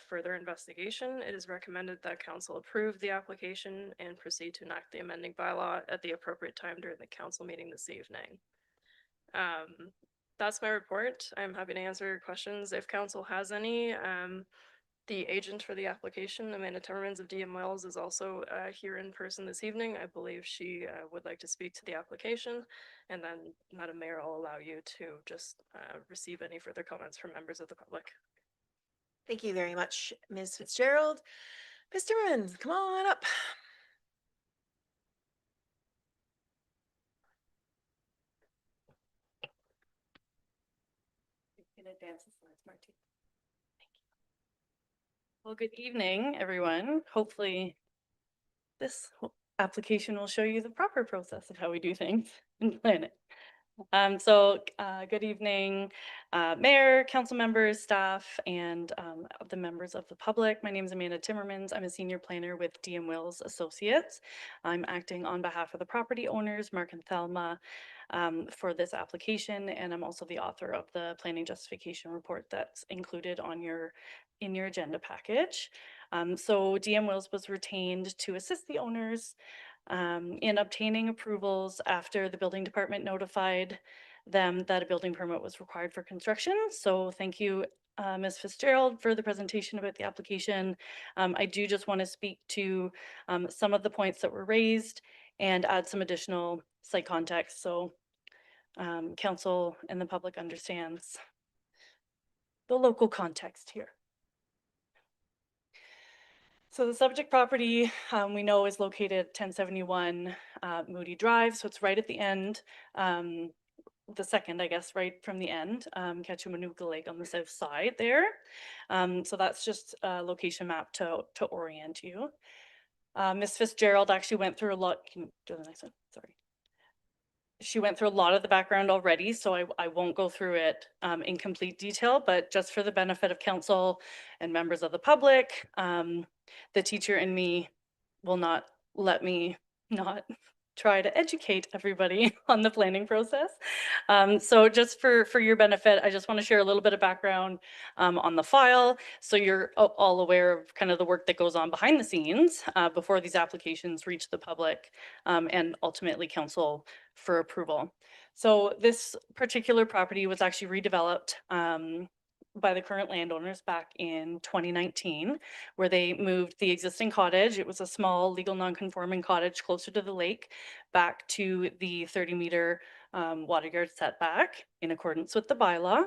further investigation, it is recommended that council approve the application and proceed to enact the amending bylaw at the appropriate time during the council meeting this evening. That's my report. I'm happy to answer questions if council has any. The agent for the application, Amanda Timmermans of DM Wells, is also here in person this evening. I believe she would like to speak to the application, and then Madam Mayor, I'll allow you to just receive any further comments from members of the public. Thank you very much, Ms. Fitzgerald. Ms. Timmermans, come on up. You can advance the slides, Marty. Well, good evening, everyone. Hopefully this application will show you the proper process of how we do things and plan it. Good evening, Mayor, council members, staff, and the members of the public. My name is Amanda Timmermans. I'm a senior planner with DM Wills Associates. I'm acting on behalf of the property owners, Mark and Thelma, for this application, and I'm also the author of the planning justification report that's included on in your agenda package. So DM Wills was retained to assist the owners in obtaining approvals after the building department notified them that a building permit was required for construction. So thank you, Ms. Fitzgerald, for the presentation about the application. I do just want to speak to some of the points that were raised and add some additional site context so council and the public understands the local context here. So the subject property, we know is located 1071 Moody Drive, so it's right at the end, the second, I guess, right from the end, Ketchimanuka Lake on the south side there. So that's just a location map to orient you. Ms. Fitzgerald actually went through a lot, can you do the next one? Sorry. She went through a lot of the background already, so I won't go through it in complete detail, but just for the benefit of council and members of the public, the teacher in me will not let me not try to educate everybody on the planning process. So just for your benefit, I just want to share a little bit of background on the file, so you're all aware of kind of the work that goes on behind the scenes before these applications reach the public and ultimately council for approval. So this particular property was actually redeveloped by the current landowners back in 2019, where they moved the existing cottage. It was a small legal non-conforming cottage closer to the lake, back to the 30-meter water yard setback in accordance with the bylaw.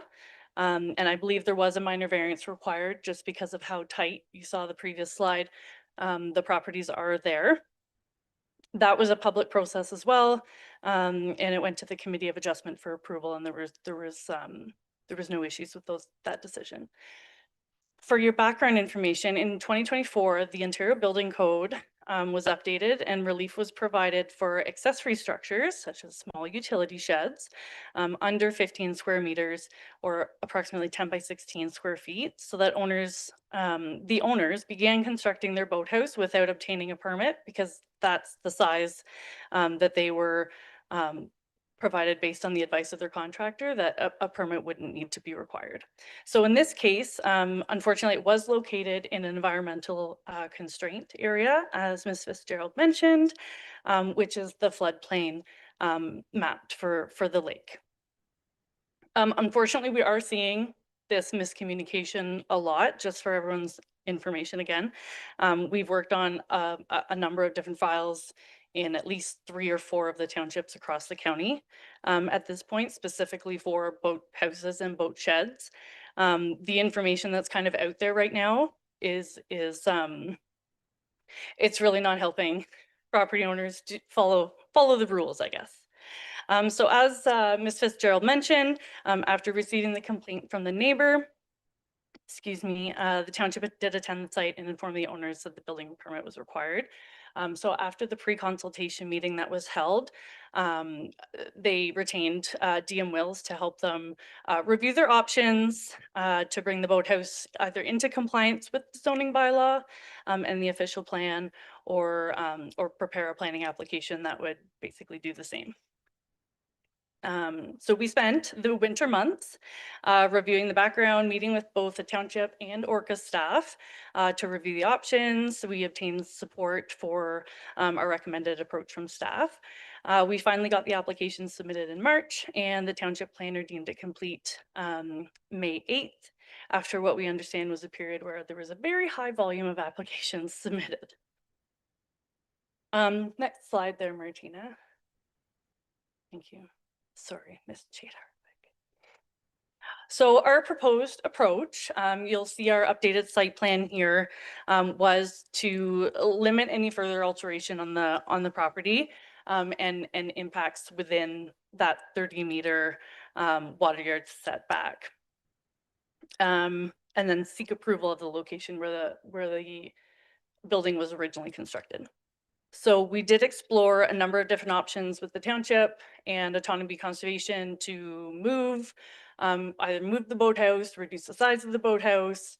And I believe there was a minor variance required just because of how tight, you saw the previous slide, the properties are there. That was a public process as well, and it went to the Committee of Adjustment for approval, and there was no issues with that decision. For your background information, in 2024, the Ontario Building Code was updated and relief was provided for accessory structures such as small utility sheds under 15 square meters or approximately 10 by 16 square feet, so that the owners began constructing their boathouse without obtaining a permit, because that's the size that they were provided based on the advice of their contractor, that a permit wouldn't need to be required. So in this case, unfortunately, it was located in an environmental constraint area, as Ms. Fitzgerald mentioned, which is the floodplain mapped for the lake. Unfortunately, we are seeing this miscommunication a lot, just for everyone's information again. We've worked on a number of different files in at least 3 or 4 of the townships across the county at this point, specifically for boat houses and boat sheds. The information that's kind of out there right now is it's really not helping property owners to follow the rules, I guess. So as Ms. Fitzgerald mentioned, after receiving the complaint from the neighbor, the township did attend the site and inform the owners that the building permit was required. So after the pre-consultation meeting that was held, they retained DM Wills to help them review their options to bring the boathouse either into compliance with the zoning bylaw and the official plan, or prepare a planning application that would basically do the same. So we spent the winter months reviewing the background, meeting with both the township and Orca staff to review the options. We obtained support for our recommended approach from staff. We finally got the application submitted in March, and the township planner deemed it complete May 8th, after what we understand was a period where there was a very high volume of applications submitted. Next slide there, Martina. Thank you. Sorry, Ms. Chadar. So our proposed approach, you'll see our updated site plan here, was to limit any further alteration on the property and impacts within that 30-meter water yard setback. And then seek approval of the location where the building was originally constructed. So we did explore a number of different options with the township and Autonomy Conservation to either move the boathouse, reduce the size of the boathouse,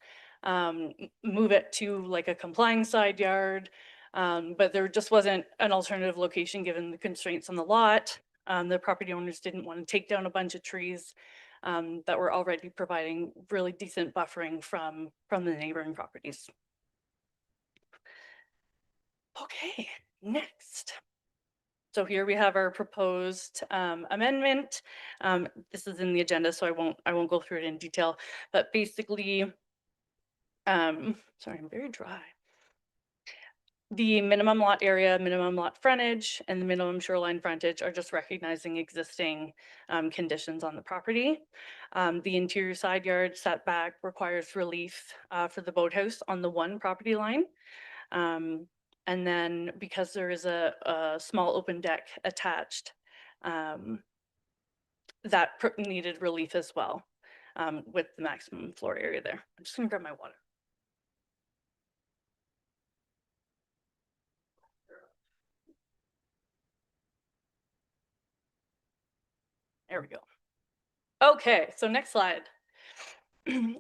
move it to like a complying side yard. But there just wasn't an alternative location given the constraints on the lot. The property owners didn't want to take down a bunch of trees that were already providing really decent buffering from the neighboring properties. Okay, next. So here we have our proposed amendment. This is in the agenda, so I won't go through it in detail, but basically, sorry, I'm very dry. The minimum lot area, minimum lot frontage, and the minimum shoreline frontage are just recognizing existing conditions on the property. The interior side yard setback requires relief for the boathouse on the one property line. And then because there is a small open deck attached, that needed relief as well, with the maximum floor area there. I'm just gonna grab my water. There we go. Okay, so next slide.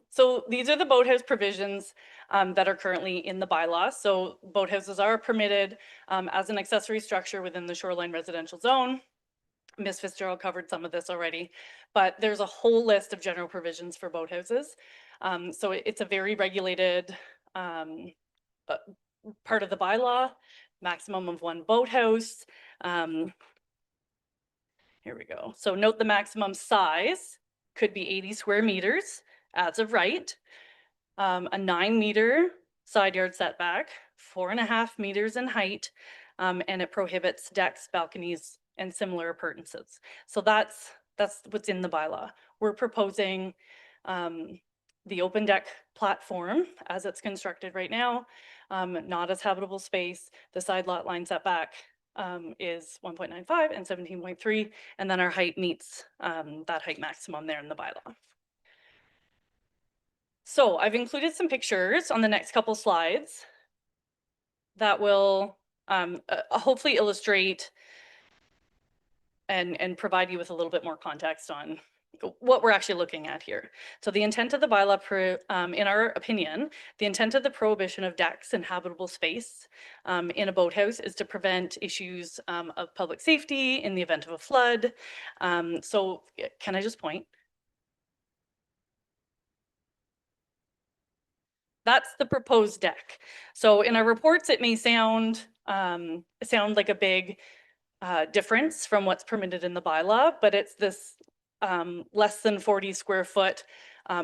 So these are the boathouse provisions that are currently in the bylaw. So boathouses are permitted as an accessory structure within the shoreline residential zone. Ms. Fitzgerald covered some of this already, but there's a whole list of general provisions for boathouses. So it's a very regulated part of the bylaw, maximum of 1 boathouse. Here we go. So note the maximum size could be 80 square meters as of right. A 9-meter side yard setback, 4.5 meters in height, and it prohibits decks, balconies, and similar appurtenances. So that's what's in the bylaw. We're proposing the open deck platform as it's constructed right now, not as habitable space. The side lot line setback is 1.95 and 17.3, and then our height meets that height maximum there in the bylaw. So I've included some pictures on the next couple slides that will hopefully illustrate and provide you with a little bit more context on what we're actually looking at here. So the intent of the bylaw, in our opinion, the intent of the prohibition of decks and habitable space in a boathouse is to prevent issues of public safety in the event of a flood. So can I just point? That's the proposed deck. So in our reports, it may sound like a big difference from what's permitted in the bylaw, but it's this less than 40 square foot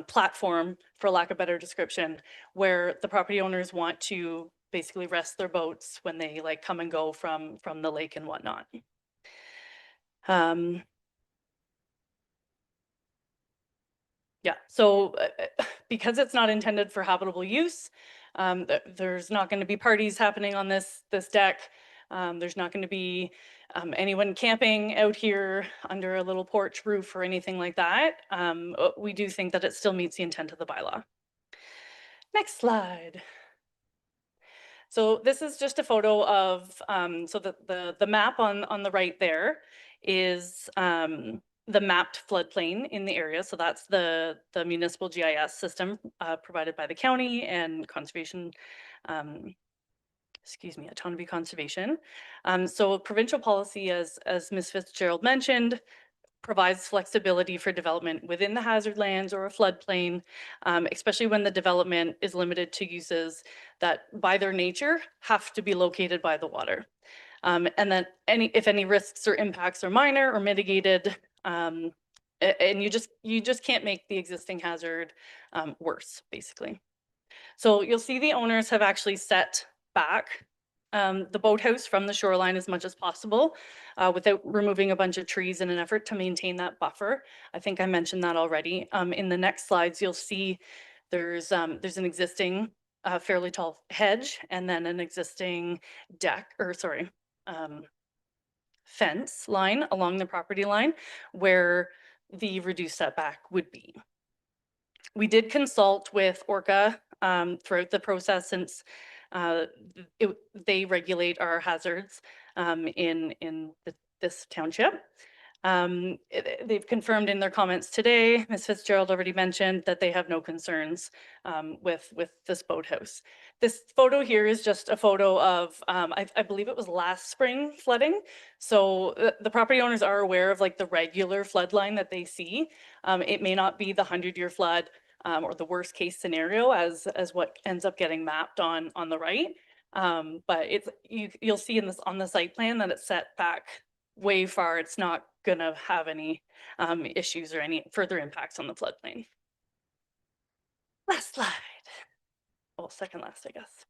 platform, for lack of a better description, where the property owners want to basically rest their boats when they like come and go from the lake and whatnot. Yeah, so because it's not intended for habitable use, there's not going to be parties happening on this deck. There's not going to be anyone camping out here under a little porch roof or anything like that. We do think that it still meets the intent of the bylaw. Next slide. So this is just a photo of, so the map on the right there is the mapped floodplain in the area. So that's the municipal GIS system provided by the county and conservation, autonomy conservation. So provincial policy, as Ms. Fitzgerald mentioned, provides flexibility for development within the hazard lands or a floodplain, especially when the development is limited to uses that by their nature have to be located by the water. And then if any risks or impacts are minor or mitigated, and you just can't make the existing hazard worse, basically. So you'll see the owners have actually set back the boathouse from the shoreline as much as possible without removing a bunch of trees in an effort to maintain that buffer. I think I mentioned that already. In the next slides, you'll see there's an existing fairly tall hedge and then an existing fence line along the property line where the reduced setback would be. We did consult with Orca throughout the process since they regulate our hazards in this township. They've confirmed in their comments today, Ms. Fitzgerald already mentioned that they have no concerns with this boathouse. This photo here is just a photo of, I believe it was last spring flooding. So the property owners are aware of like the regular flood line that they see. It may not be the 100-year flood or the worst case scenario as what ends up getting mapped on the right. But you'll see on the site plan that it's set back way far. It's not gonna have any issues or any further impacts on the floodplain. Last slide. Oh, second last, I guess.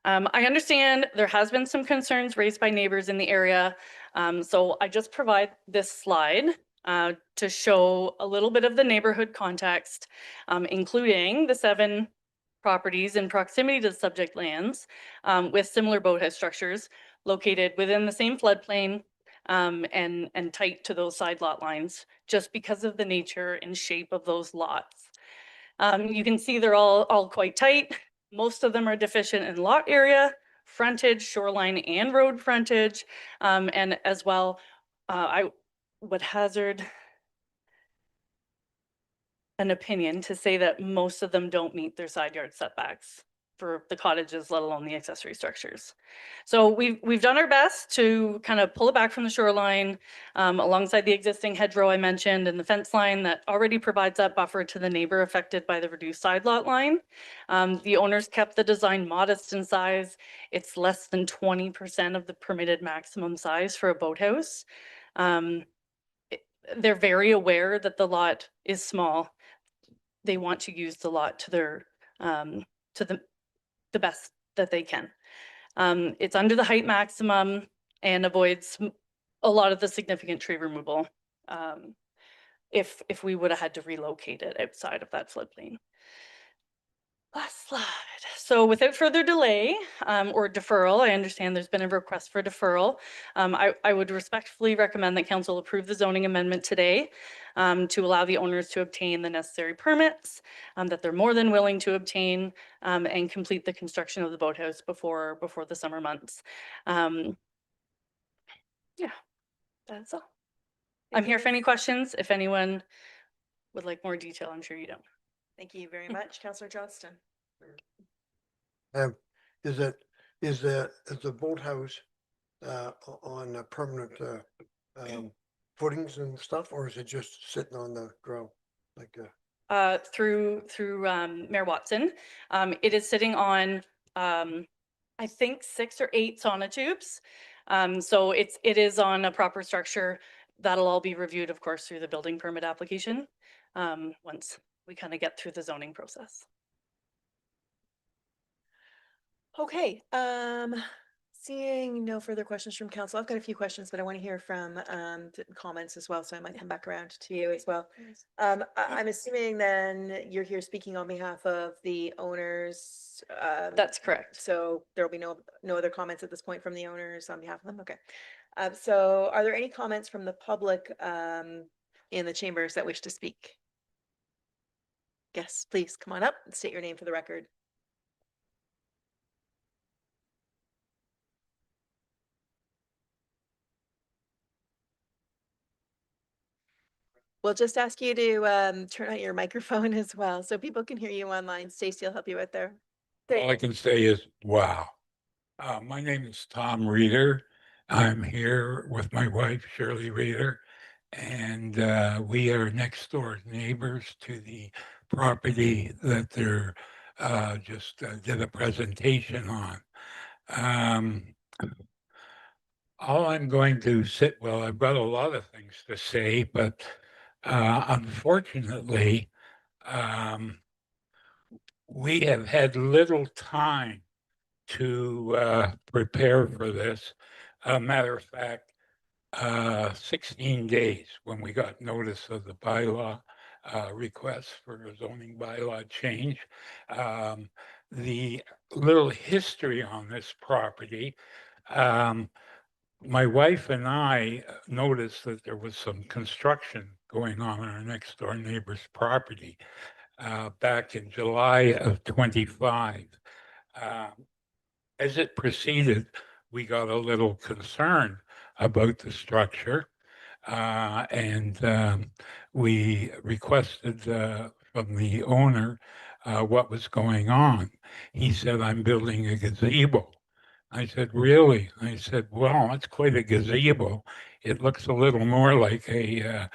I understand there has been some concerns raised by neighbors in the area. So I just provide this slide to show a little bit of the neighborhood context, including the 7 properties in proximity to the subject lands with similar boathouse structures located within the same floodplain and tight to those side lot lines, just because of the nature and shape of those lots. You can see they're all quite tight. Most of them are deficient in lot area, frontage, shoreline, and road frontage. And as well, I would hazard an opinion to say that most of them don't meet their side yard setbacks for the cottages, let alone the accessory structures. So we've done our best to kind of pull it back from the shoreline alongside the existing hedgerow I mentioned and the fence line that already provides that buffer to the neighbor affected by the reduced side lot line. The owners kept the design modest in size. It's less than 20% of the permitted maximum size for a boathouse. They're very aware that the lot is small. They want to use the lot to their to the best that they can. It's under the height maximum and avoids a lot of the significant tree removal if we would have had to relocate it outside of that floodplain. Last slide. So without further delay or deferral, I understand there's been a request for deferral. I would respectfully recommend that council approve the zoning amendment today to allow the owners to obtain the necessary permits that they're more than willing to obtain and complete the construction of the boathouse before the summer months. Yeah, that's all. I'm here for any questions. If anyone would like more detail, I'm sure you don't. Thank you very much, Councillor Johnston. Is the boathouse on a permanent footings and stuff, or is it just sitting on the ground like Through Mayor Watson, it is sitting on I think 6 or 8 sonotubes. So it is on a proper structure. That'll all be reviewed, of course, through the building permit application once we kind of get through the zoning process. Okay, seeing no further questions from council, I've got a few questions, but I want to hear from comments as well, so I might come back around to you as well. I'm assuming then you're here speaking on behalf of the owners. That's correct. So there will be no other comments at this point from the owners on behalf of them. Okay. So are there any comments from the public in the chambers that wish to speak? Yes, please come on up and state your name for the record. We'll just ask you to turn on your microphone as well, so people can hear you online. Stacy will help you out there. All I can say is, wow. My name is Tom Reeder. I'm here with my wife, Shirley Reeder, and we are next door neighbors to the property that they're just did a presentation on. All I'm going to say, well, I've got a lot of things to say, but unfortunately, we have had little time to prepare for this. Matter of fact, 16 days when we got notice of the bylaw request for a zoning bylaw change. The little history on this property, my wife and I noticed that there was some construction going on our next door neighbor's property back in July of 25. As it proceeded, we got a little concerned about the structure, and we requested from the owner what was going on. He said, "I'm building a gazebo." I said, "Really?" I said, "Well, it's quite a gazebo. It looks a little more like a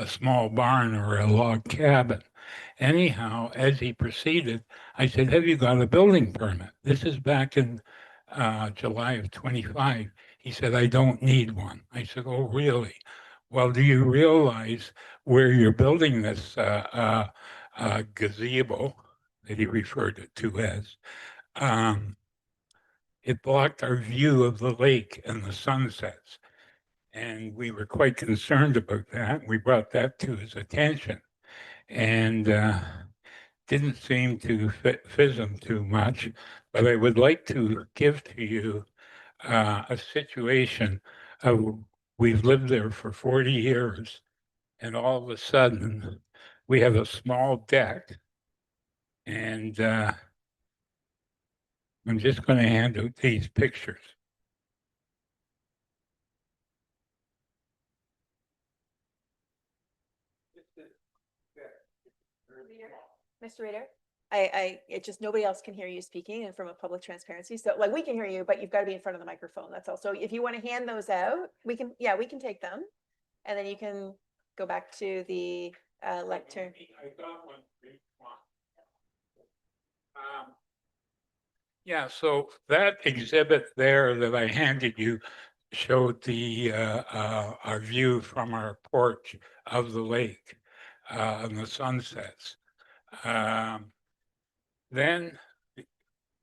small barn or a log cabin." Anyhow, as he proceeded, I said, "Have you got a building permit?" This is back in July of 25. He said, "I don't need one." I said, "Oh, really? Well, do you realize where you're building this gazebo that he referred it to as? It blocked our view of the lake and the sunsets. And we were quite concerned about that. We brought that to his attention. And didn't seem to fizz them too much, but I would like to give to you a situation of we've lived there for 40 years, and all of a sudden we have a small deck, and I'm just going to hand out these pictures. Mr. Reader? It just, nobody else can hear you speaking and from a public transparency. So like we can hear you, but you've got to be in front of the microphone. That's all. So if you want to hand those out, we can take them. And then you can go back to the lectern. I got one. Yeah, so that exhibit there that I handed you showed the our view from our porch of the lake and the sunsets. Then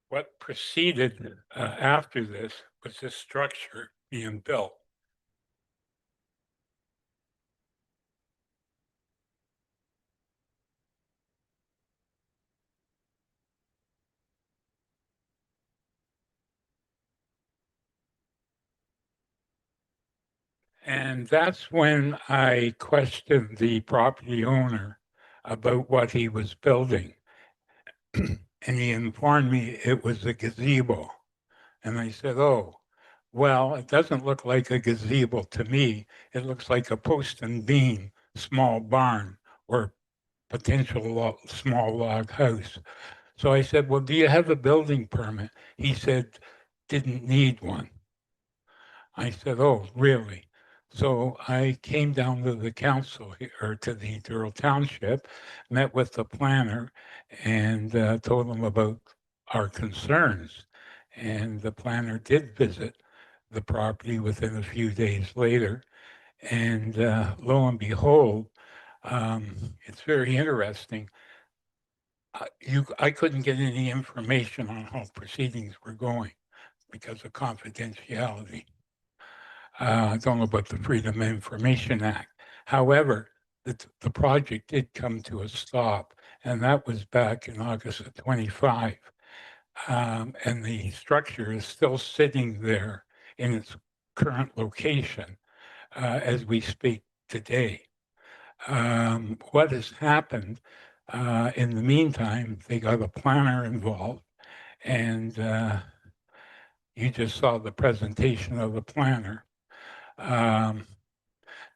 what proceeded after this was this structure being built. And that's when I questioned the property owner about what he was building. And he informed me it was a gazebo. And I said, oh, well, it doesn't look like a gazebo to me. It looks like a post and beam, small barn, or potential small log house. So I said, well, do you have a building permit? He said, didn't need one. I said, oh, really? So I came down to the council or to the Douro Township, met with the planner and told them about our concerns. And the planner did visit the property within a few days later. And lo and behold, it's very interesting. I couldn't get any information on how proceedings were going because of confidentiality. I don't know about the Freedom of Information Act. However, the project did come to a stop, and that was back in August of 25. And the structure is still sitting there in its current location as we speak today. What has happened in the meantime, they got a planner involved, and you just saw the presentation of the planner.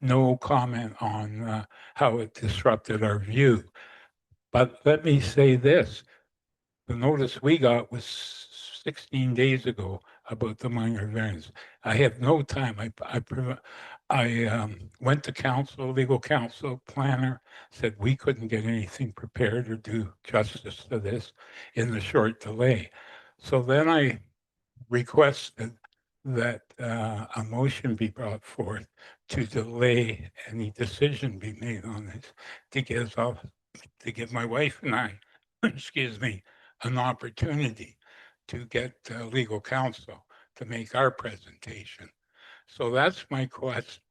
No comment on how it disrupted our view. But let me say this, the notice we got was 16 days ago about the minor variance. I had no time. I went to council, legal counsel, planner, said we couldn't get anything prepared or do justice to this in the short delay. So then I requested that a motion be brought forth to delay any decision be made on this to give my wife and I, excuse me, an opportunity to get legal counsel to make our presentation. So that's my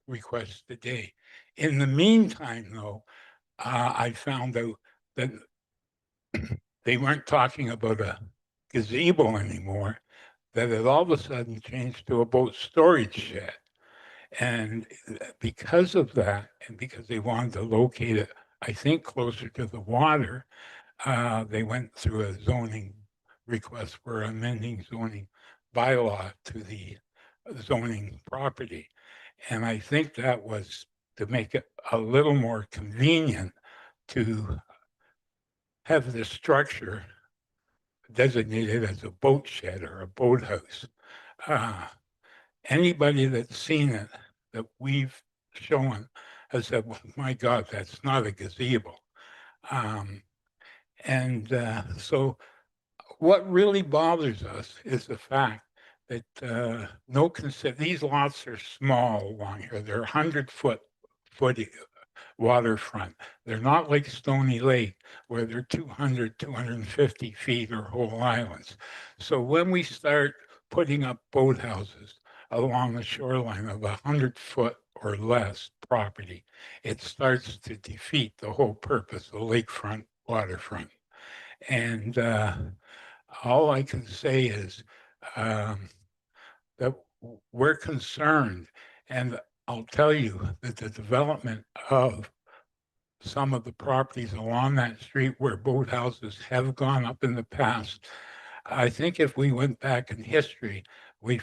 request today. In the meantime, though, I found out that they weren't talking about a gazebo anymore, that it all of a sudden changed to a boat storage shed. And because of that, and because they wanted to locate it, I think, closer to the water, they went through a zoning request for amending zoning bylaw to the zoning property. And I think that was to make it a little more convenient to have this structure designated as a boat shed or a boathouse. Anybody that's seen it that we've shown has said, well, my God, that's not a gazebo. So what really bothers us is the fact that these lots are small along here. They're 100-foot waterfront. They're not like Stony Lake where they're 200, 250 feet or whole islands. So when we start putting up boathouses along the shoreline of 100-foot or less property, it starts to defeat the whole purpose of lakefront waterfront. And all I can say is that we're concerned. And I'll tell you that the development of some of the properties along that street where boathouses have gone up in the past, I think if we went back in history, we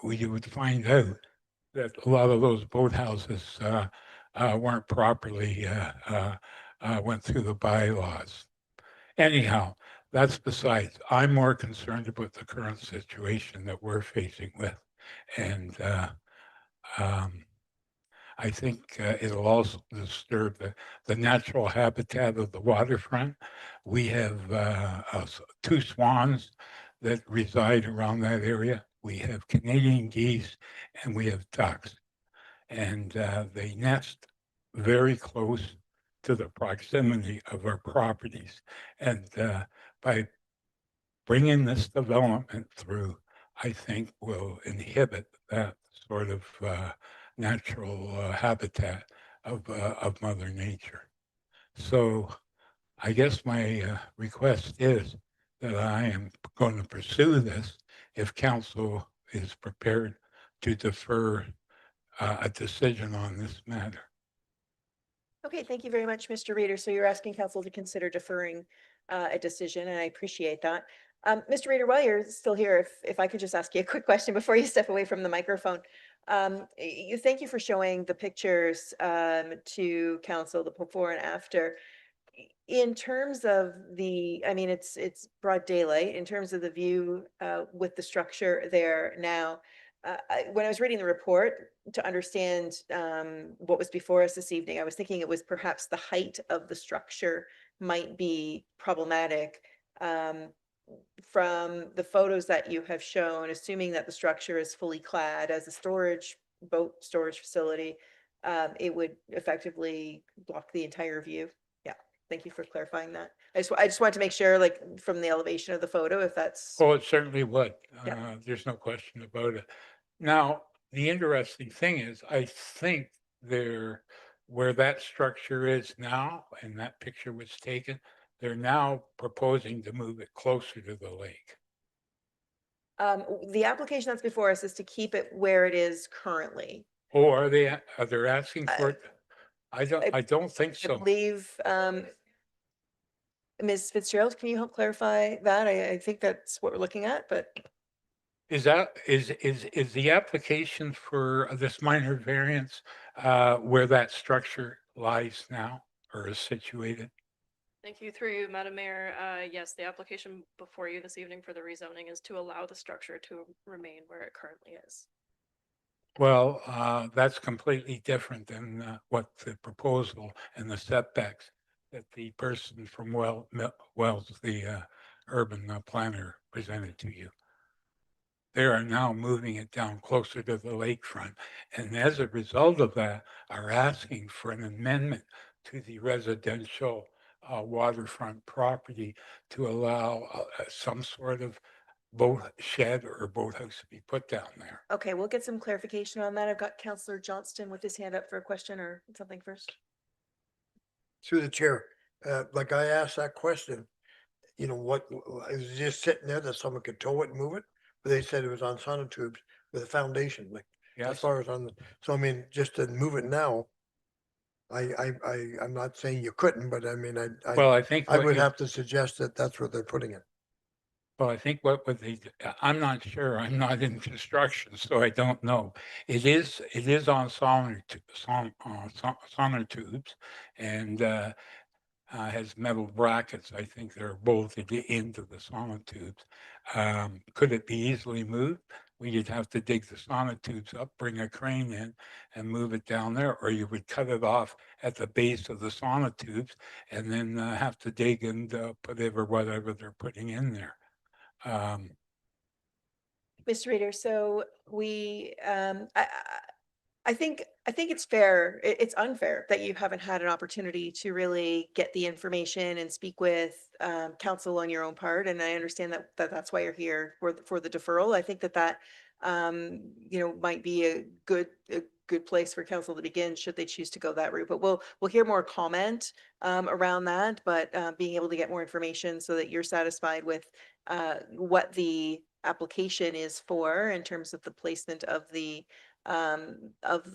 would find out that a lot of those boathouses weren't properly went through the bylaws. Anyhow, that's besides. I'm more concerned about the current situation that we're facing with, and I think it'll also disturb the natural habitat of the waterfront. We have two swans that reside around that area. We have Canadian geese and we have ducks. And they nest very close to the proximity of our properties. And by bringing this development through, I think will inhibit that sort of natural habitat of Mother Nature. So I guess my request is that I am going to pursue this if council is prepared to defer a decision on this matter. Okay, thank you very much, Mr. Reader. So you're asking council to consider deferring a decision, and I appreciate that. Mr. Reader, while you're still here, if I could just ask you a quick question before you step away from the microphone. Thank you for showing the pictures to council, the before and after. In terms of the, I mean, it's broad daylight, in terms of the view with the structure there now. When I was reading the report to understand what was before us this evening, I was thinking it was perhaps the height of the structure might be problematic. From the photos that you have shown, assuming that the structure is fully clad as a boat storage facility, it would effectively block the entire view. Yeah, thank you for clarifying that. I just wanted to make sure, like, from the elevation of the photo, if that's. Oh, it certainly would. Yeah. There's no question about it. Now, the interesting thing is, I think where that structure is now, and that picture was taken, they're now proposing to move it closer to the lake. The application that's before us is to keep it where it is currently. Or are they asking for it? I don't think I so. believe, Ms. Fitzgerald, can you help clarify that? I think that's what we're looking at, but. Is the application for this minor variance where that structure lies now or is situated? Thank you. Through you, Madam Mayor. Yes, the application before you this evening for the rezoning is to allow the structure to remain where it currently is. Well, that's completely different than what the proposal and the setbacks that the person from Wells, the urban planner, presented to you. They are now moving it down closer to the lakefront. And as a result of that, are asking for an amendment to the residential waterfront property to allow some sort of boat shed or boathouse to be put down there. Okay, we'll get some clarification on that. I've got Councillor Johnston with his hand up for a question or something first. Through the chair, like I asked that question, you know, what, it was just sitting there that someone could tow it and move it? But they said it was on sonotubes with a foundation, like, as Yes, far as on the, so I mean, just to move it now. I'm not saying you couldn't, but I mean, well, I think I what would you- have to suggest that that's where they're putting it. Well, I think what they, I'm not sure. I'm not in construction, so I don't know. It is on sonotubes and has metal brackets. I think they're bolted into the sonotubes. Could it be easily moved? Well, you'd have to dig the sonotubes up, bring a crane in and move it down there, or you would cut it off at the base of the sonotubes and then have to dig and put whatever they're putting in there. Mr. Reader, so we, I think it's fair. It's unfair that you haven't had an opportunity to really get the information and speak with council on your own part. And I understand that that's why you're here for the deferral. I think that you know, might be a good good place for council to begin, should they choose to go that route. But we'll hear more comment around that, but being able to get more information so that you're satisfied with what the application is for in terms of the placement of the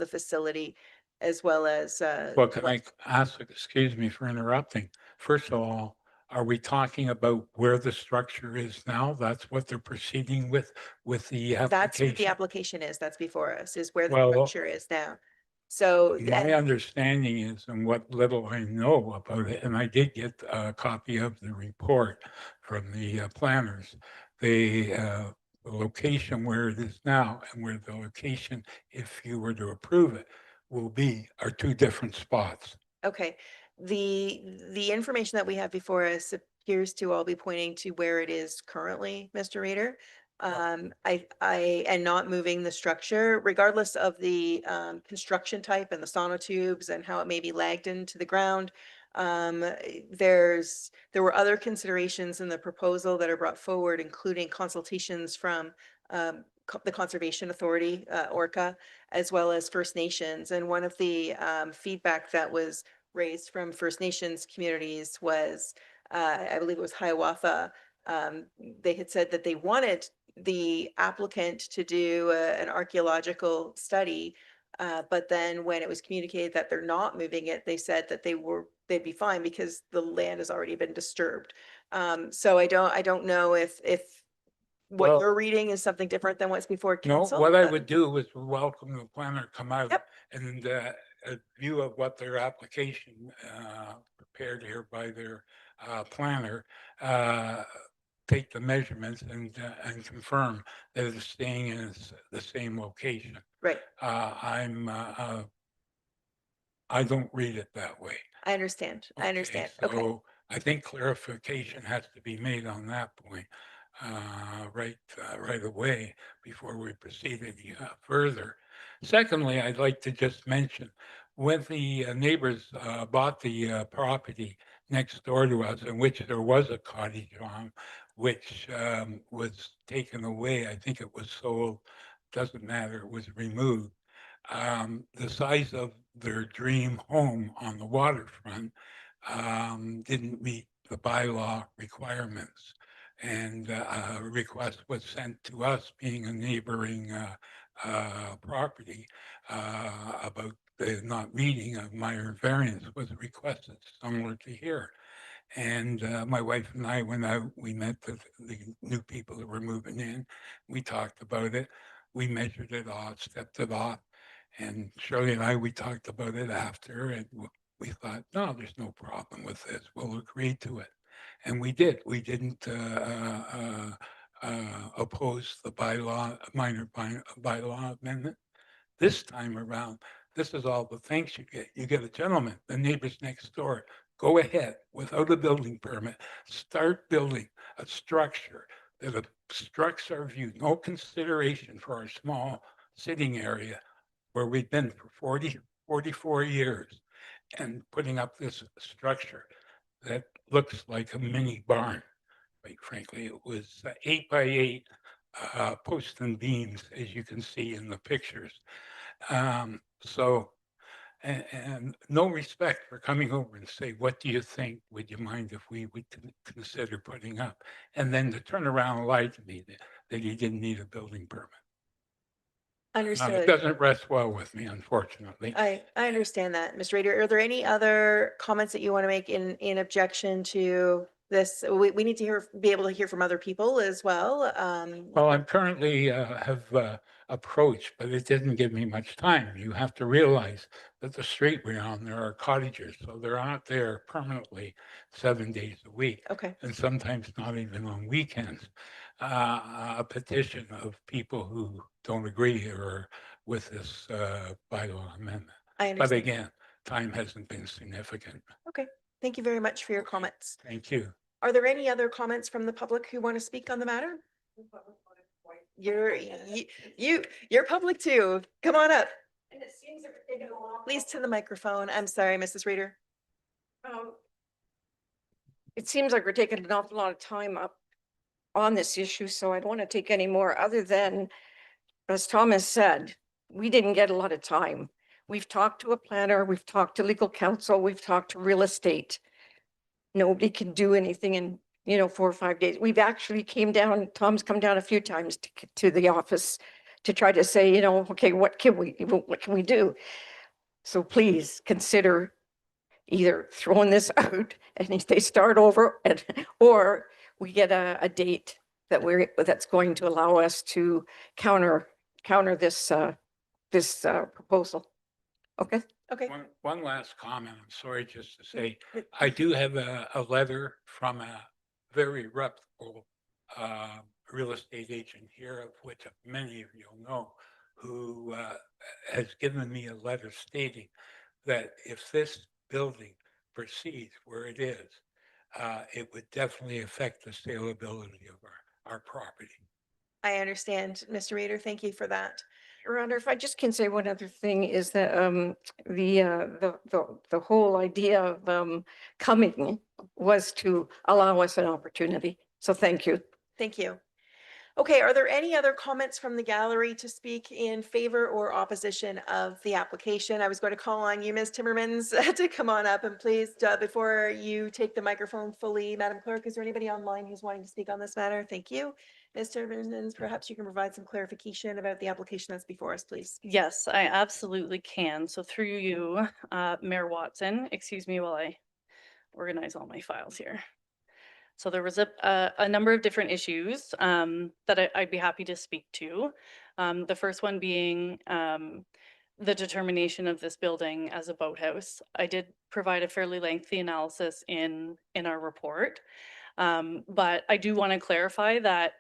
facility, as well as Well, can what- I ask, excuse me for interrupting. First of all, are we talking about where the structure is now? That's what they're proceeding with the that's what the application? application is, that's before us, is where the Well, structure is now. So, my and understanding is, and what little I know about it, and I did get a copy of the report from the planners. The location where it is now and where the location, if you were to approve it, will be are two different spots. okay, the information that we have before us appears to all be pointing to where it is currently, Mr. Reader. And not moving the structure, regardless of the construction type and the sonotubes and how it may be lagged into the ground. There were other considerations in the proposal that are brought forward, including consultations from the Conservation Authority, Orca, as well as First Nations. And one of the feedback that was raised from First Nations communities was, I believe it was Hiawatha. They had said that they wanted the applicant to do an archaeological study. But then when it was communicated that they're not moving it, they said that they'd be fine because the land has already been disturbed. So I don't know if what Well- you're reading is something different than what's before No, council. what I but- would do is welcome the planner to come out Yep. and a view of what their application prepared here by their planner, take the measurements and confirm that it's staying in the same location. Right, I don't read it that way. I understand, I understand. Okay, So I think clarification has to be made on that point right away before we proceed any further. Secondly, I'd like to just mention, when the neighbors bought the property next door to us, in which there was a cottage on, which was taken away, I think it was sold, doesn't matter, it was removed. The size of their dream home on the waterfront didn't meet the bylaw requirements. And a request was sent to us, being a neighboring property, about the not meeting of minor variance was requested, similar to here. And my wife and I went out, we met the new people that were moving in. We talked about it. We measured it off, stepped it off. And Shirley and I, we talked about it after, and we thought, no, there's no problem with this. We'll agree to it. And we did. We didn't oppose the minor bylaw amendment. This time around, this is all the thanks you get. You get a gentleman, the neighbors next door, go ahead without a building permit, start building a structure that obstructs our view, no consideration for our small sitting area where we've been for 44 years, and putting up this structure that looks like a mini barn. Quite frankly, it was 8x8 posts and beams, as you can see in the pictures. And no respect for coming over and say, what do you think? Would you mind if we would consider putting up? And then to turn around and lie to me that he didn't need a building permit. It understood. doesn't rest well with me, unfortunately. I understand that, Mr. Rader. Are there any other comments that you want to make in objection to this? We need to be able to hear from other people as well. Well, I'm currently have approached, but it didn't give me much time. You have to realize that the street we're on, there are cottagers, so they're not there permanently 7 days a week, Okay, and sometimes not even on weekends. A petition of people who don't agree or with this bylaw amendment. I But understand. again, time hasn't been significant. Okay, thank you very much for your comments. Thank you. Are there any other comments from the public who want to speak on the matter? You're public too. Come on up. And it seems that we're taking a long. Please to the microphone. I'm sorry, Mrs. Reader. It seems like we're taking an awful lot of time up on this issue, so I don't want to take any more other than, as Thomas said, we didn't get a lot of time. We've talked to a planner, we've talked to legal counsel, we've talked to real estate. Nobody can do anything in, 4 or 5 days. We've actually came down, Tom's come down a few times to the office to try to say, okay, what can we do? So please consider either throwing this out and if they start over or we get a date that's going to allow us to counter this proposal. Okay? Okay. One last comment. I'm sorry just to say, I do have a letter from a very reputable real estate agent here, of which many of you know, who has given me a letter stating that if this building proceeds where it is, it would definitely affect the saleability of our property. I understand, Mr. Reader. Thank you for that. Rhonda, if I just can say one other thing is that the whole idea of coming was to allow us an opportunity. So thank you. Thank you. Okay, are there any other comments from the gallery to speak in favor or opposition of the application? I was going to call on you, Ms. Timmermans, to come on up, and please, before you take the microphone fully, Madam Clerk, is there anybody online who's wanting to speak on this matter? Thank you. Ms. Timmermans, perhaps you can provide some clarification about the application that's before us, please. Yes, I absolutely can. So through you, Mayor Watson, excuse me while I organize all my files here. So there was a number of different issues that I'd be happy to speak to. The first one being the determination of this building as a boathouse. I did provide a fairly lengthy analysis in our report, but I do want to clarify that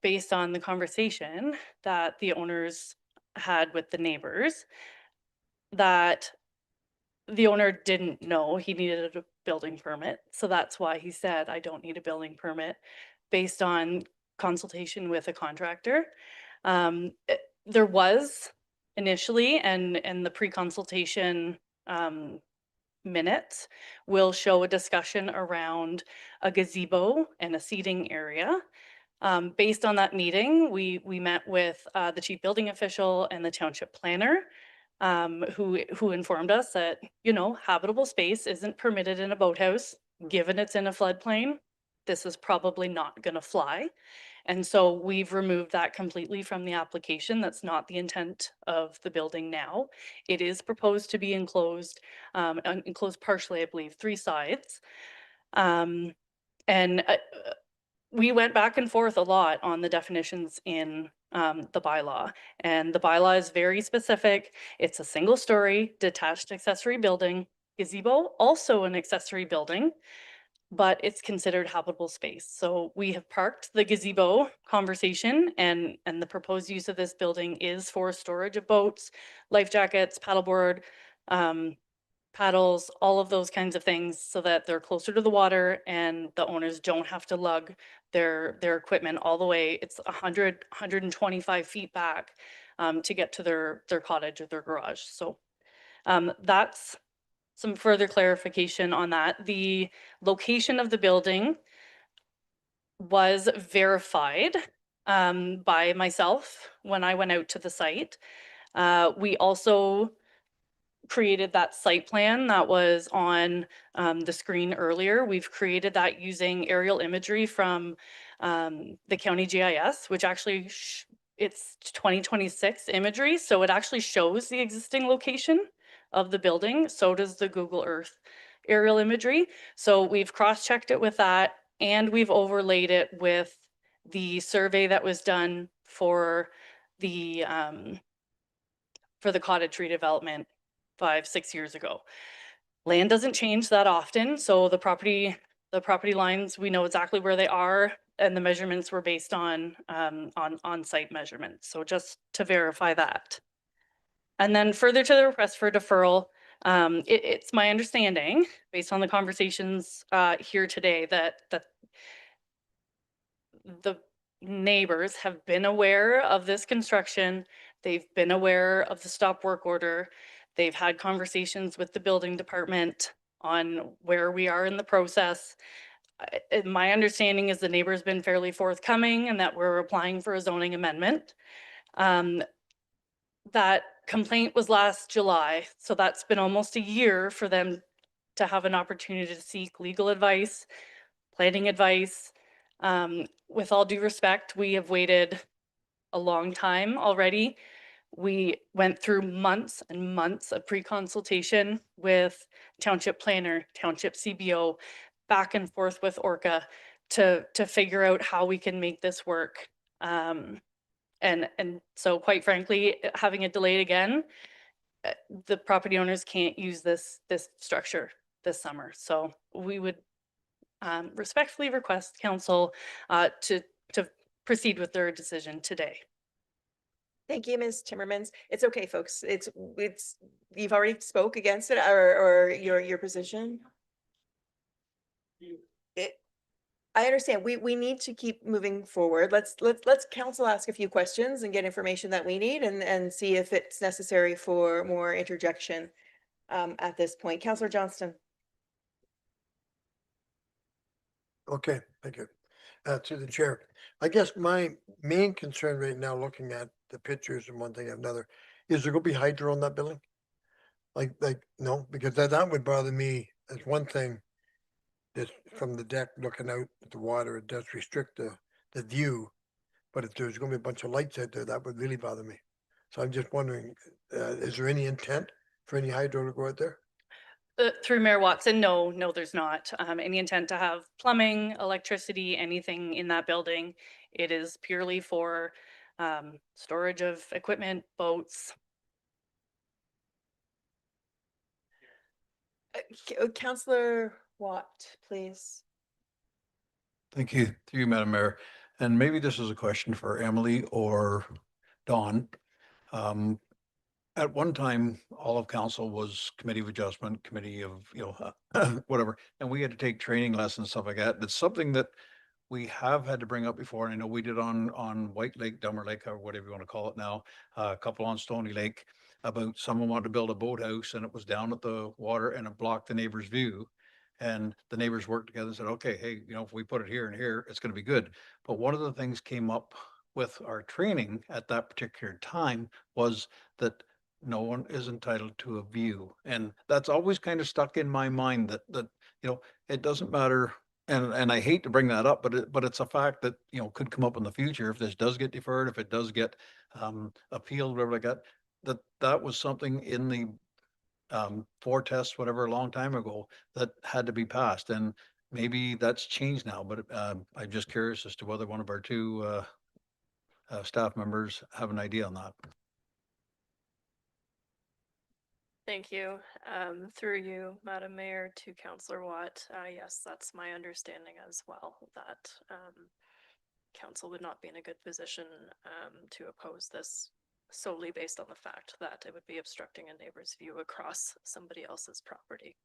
based on the conversation that the owners had with the neighbors, that the owner didn't know he needed a building permit. So that's why he said, I don't need a building permit, based on consultation with a contractor. There was initially, and the pre-consultation minutes will show a discussion around a gazebo and a seating area. Based on that meeting, we met with the chief building official and the township planner, who informed us that, habitable space isn't permitted in a boathouse, given it's in a floodplain. This is probably not going to fly. And so we've removed that completely from the application. That's not the intent of the building now. It is proposed to be enclosed, enclosed partially, I believe, 3 sides. And we went back and forth a lot on the definitions in the bylaw, and the bylaw is very specific. It's a single story detached accessory building. Gazebo, also an accessory building, but it's considered habitable space. So we have parked the gazebo conversation, and the proposed use of this building is for storage of boats, life jackets, paddleboard, paddles, all of those kinds of things, so that they're closer to the water and the owners don't have to lug their equipment all the way. It's 125 feet back to get to their cottage or their garage. So that's some further clarification on that. The location of the building was verified by myself when I went out to the site. We also created that site plan that was on the screen earlier. We've created that using aerial imagery from the county GIS, which actually it's 2026 imagery. So it actually shows the existing location of the building. So does the Google Earth aerial imagery. So we've cross-checked it with that, and we've overlaid it with the survey that was done for the cottage redevelopment 5-6 years ago. Land doesn't change that often, so the property lines, we know exactly where they are, and the measurements were based on on-site measurements. So just to verify that. And then further to the request for deferral, it's my understanding, based on the conversations here today, that the neighbors have been aware of this construction. They've been aware of the stop work order. They've had conversations with the building department on where we are in the process. My understanding is the neighbor's been fairly forthcoming and that we're applying for a zoning amendment. that complaint was last July, so that's been almost a year for them to have an opportunity to seek legal advice, planning advice. With all due respect, we have waited a long time already. We went through months and months of pre-consultation with township planner, township CBO, back and forth with Orca to figure out how we can make this work. And so quite frankly, having it delayed again, the property owners can't use this structure this summer. So we would respectfully request council to proceed with their decision today. Thank you, Ms. Timmermans. It's okay, folks. You've already spoke against it or your position. I understand. We need to keep moving forward. Let's council ask a few questions and get information that we need and see if it's necessary for more interjection at this point. Councillor Johnston. Okay, thank you. To the chair, I guess my main concern right now, looking at the pictures and one thing and another, is there gonna be hydro in that building? Like, no, because that would bother me as one thing. Just from the deck looking out at the water, it does restrict the view. But if there's gonna be a bunch of lights out there, that would really bother me. So I'm just wondering, is there any intent for any hydro to go out there? Through Mayor Watson, no, there's not any intent to have plumbing, electricity, anything in that building. It is purely for storage of equipment, boats. Councillor Watt, please. Thank you, through you, Madam Mayor. And maybe this is a question for Emily or Dawn. At one time, all of council was committee of adjustment, committee of, whatever, and we had to take training lessons, stuff like that. It's something that we have had to bring up before, and I know we did on White Lake, Dummer Lake, or whatever you want to call it now, a couple on Stony Lake, about someone wanted to build a boathouse and it was down at the water and it blocked the neighbor's view. And the neighbors worked together and said, okay, hey, if we put it here and here, it's going to be good. But one of the things came up with our training at that particular time was that no one is entitled to a view. And that's always kind of stuck in my mind that it doesn't matter. And I hate to bring that up, but it's a fact that, could come up in the future if this does get deferred, if it does get appealed, whatever like that, that was something in the for tests, whatever, a long time ago that had to be passed. And maybe that's changed now, but I'm just curious as to whether one of our two staff members have an idea on that. Thank you. Through you, Madam Mayor, to Councillor Watt. Yes, that's my understanding as well, that council would not be in a good position to oppose this solely based on the fact that it would be obstructing a neighbor's view across somebody else's property.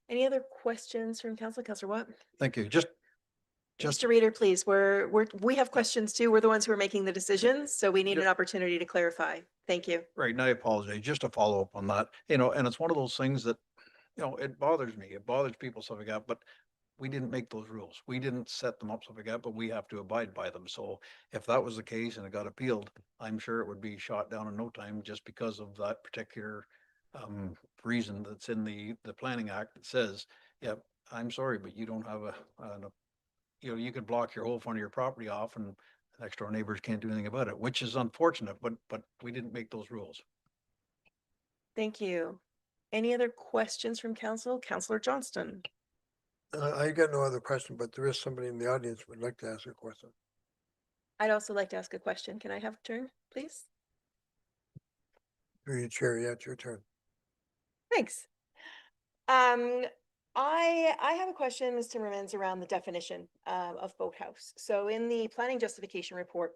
Any other questions from council? Councillor Watt? Thank you. Just Mr. Reader, please. We have questions too. We're the ones who are making the decisions, so we need an opportunity to clarify. Thank you. right, and I apologize, just to follow up on that, and it's one of those things that, it bothers me, it bothers people, stuff like that, but we didn't make those rules. We didn't set them up, stuff like that, but we have to abide by them. So if that was the case and it got appealed, I'm sure it would be shot down in no time just because of that particular reason that's in the Planning Act that says, yeah, I'm sorry, but you don't have you could block your whole front of your property off and next door neighbors can't do anything about it, which is unfortunate, but we didn't make those rules. Thank you. Any other questions from council? Councillor Johnston. I got no other question, but there is somebody in the audience who would like to ask a question. I'd also like to ask a question. Can I have a turn, please? Through your chair, yeah, it's your turn. Thanks. I have a question, Ms. Timmermans, around the definition of boathouse. So in the planning justification report,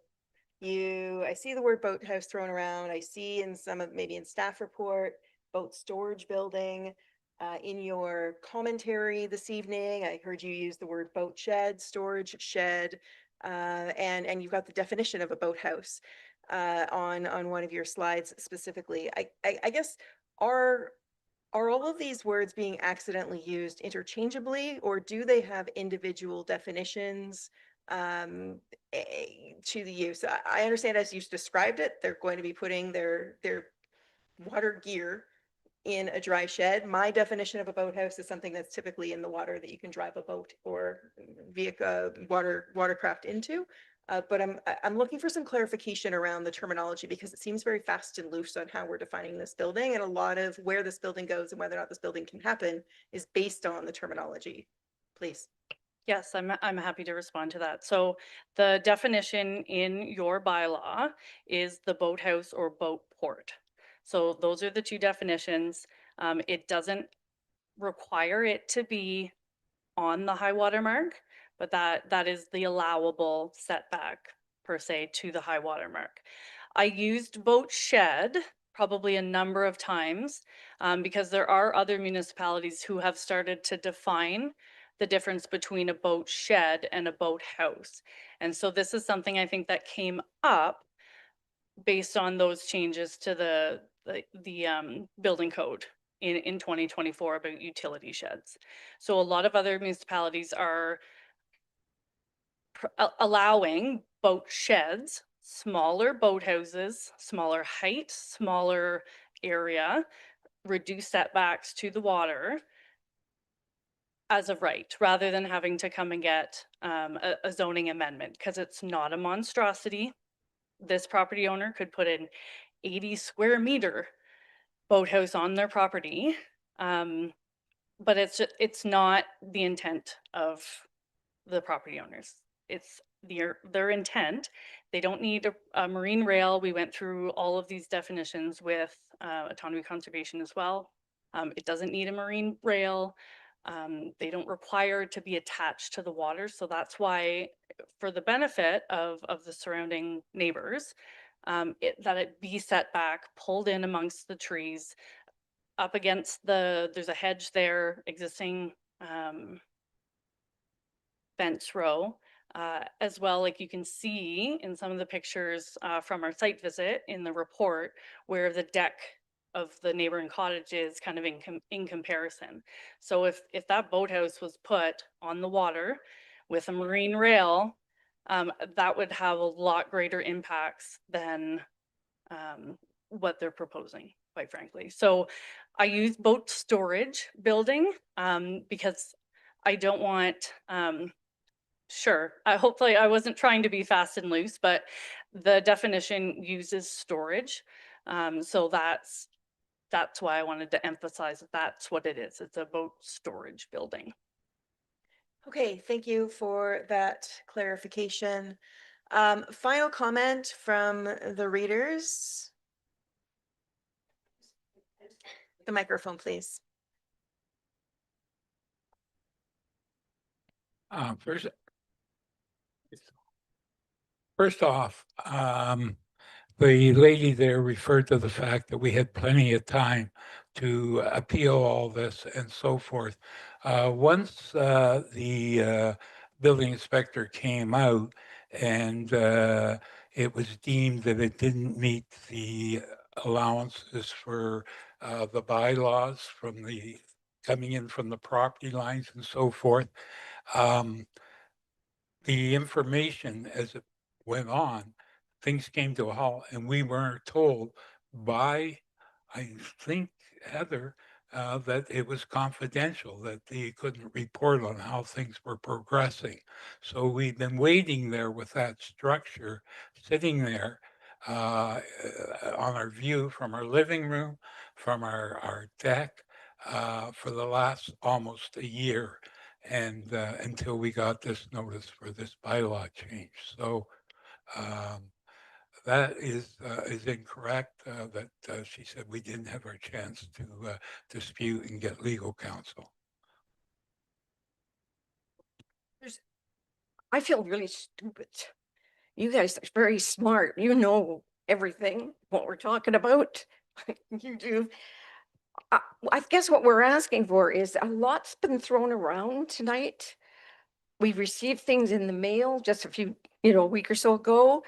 I see the word boathouse thrown around. I see in maybe in staff report, boat storage building. In your commentary this evening, I heard you use the word boat shed, storage shed, and you've got the definition of a boathouse on one of your slides specifically. I guess are all of these words being accidentally used interchangeably, or do they have individual definitions? to the use. I understand as you described it, they're going to be putting their water gear in a dry shed. My definition of a boathouse is something that's typically in the water that you can drive a boat or vehicle, watercraft into. But I'm looking for some clarification around the terminology because it seems very fast and loose on how we're defining this building, and a lot of where this building goes and whether or not this building can happen is based on the terminology. Please. Yes, I'm happy to respond to that. So the definition in your bylaw is the boathouse or boat port. So those are the two definitions. It doesn't require it to be on the high water mark, but that is the allowable setback per se to the high water mark. I used boat shed probably a number of times because there are other municipalities who have started to define the difference between a boat shed and a boat house. And so this is something I think that came up based on those changes to the building code in 2024 about utility sheds. So a lot of other municipalities are allowing boat sheds, smaller boathouses, smaller height, smaller area, reduced setbacks to the water as of right, rather than having to come and get a zoning amendment, because it's not a monstrosity. This property owner could put an 80 square meter boathouse on their property. But it's not the intent of the property owners. It's their intent. They don't need a marine rail. We went through all of these definitions with autonomy conservation as well. It doesn't need a marine rail. They don't require it to be attached to the water. So that's why, for the benefit of the surrounding neighbors, that it be set back, pulled in amongst the trees, up against there's a hedge there, existing fence row, as well. Like you can see in some of the pictures from our site visit in the report, where the deck of the neighboring cottage is kind of in comparison. So if that boathouse was put on the water with a marine rail, that would have a lot greater impacts than what they're proposing, quite frankly. So I use boat storage building because I don't want, hopefully I wasn't trying to be fast and loose, but the definition uses storage. So that's why I wanted to emphasize that that's what it is. It's a boat storage building. Okay, thank you for that clarification. Final comment from the readers. The microphone, please. First off, the lady there referred to the fact that we had plenty of time to appeal all this and so forth. Once the building inspector came out and it was deemed that it didn't meet the allowances for the bylaws from the coming in from the property lines and so forth, the information as it went on, things came to a halt, and we weren't told by, I think, Heather, that it was confidential, that they couldn't report on how things were progressing. So we've been waiting there with that structure, sitting there on our view from our living room, from our deck, for the last almost a year. And until we got this notice for this bylaw change. So that is incorrect, that she said we didn't have our chance to dispute and get legal counsel. I feel really stupid. You guys are very smart. You know everything, what we're talking about. You do. I guess what we're asking for is, a lot's been thrown around tonight. We've received things in the mail just a few, a week or so ago.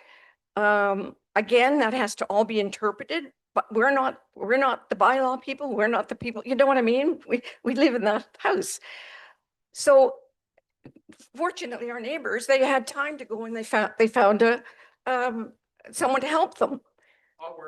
Again, that has to all be interpreted, but we're not the bylaw people. We're not the people, you know what I mean? We live in that house. So fortunately, our neighbors, they had time to go and they found someone to help them.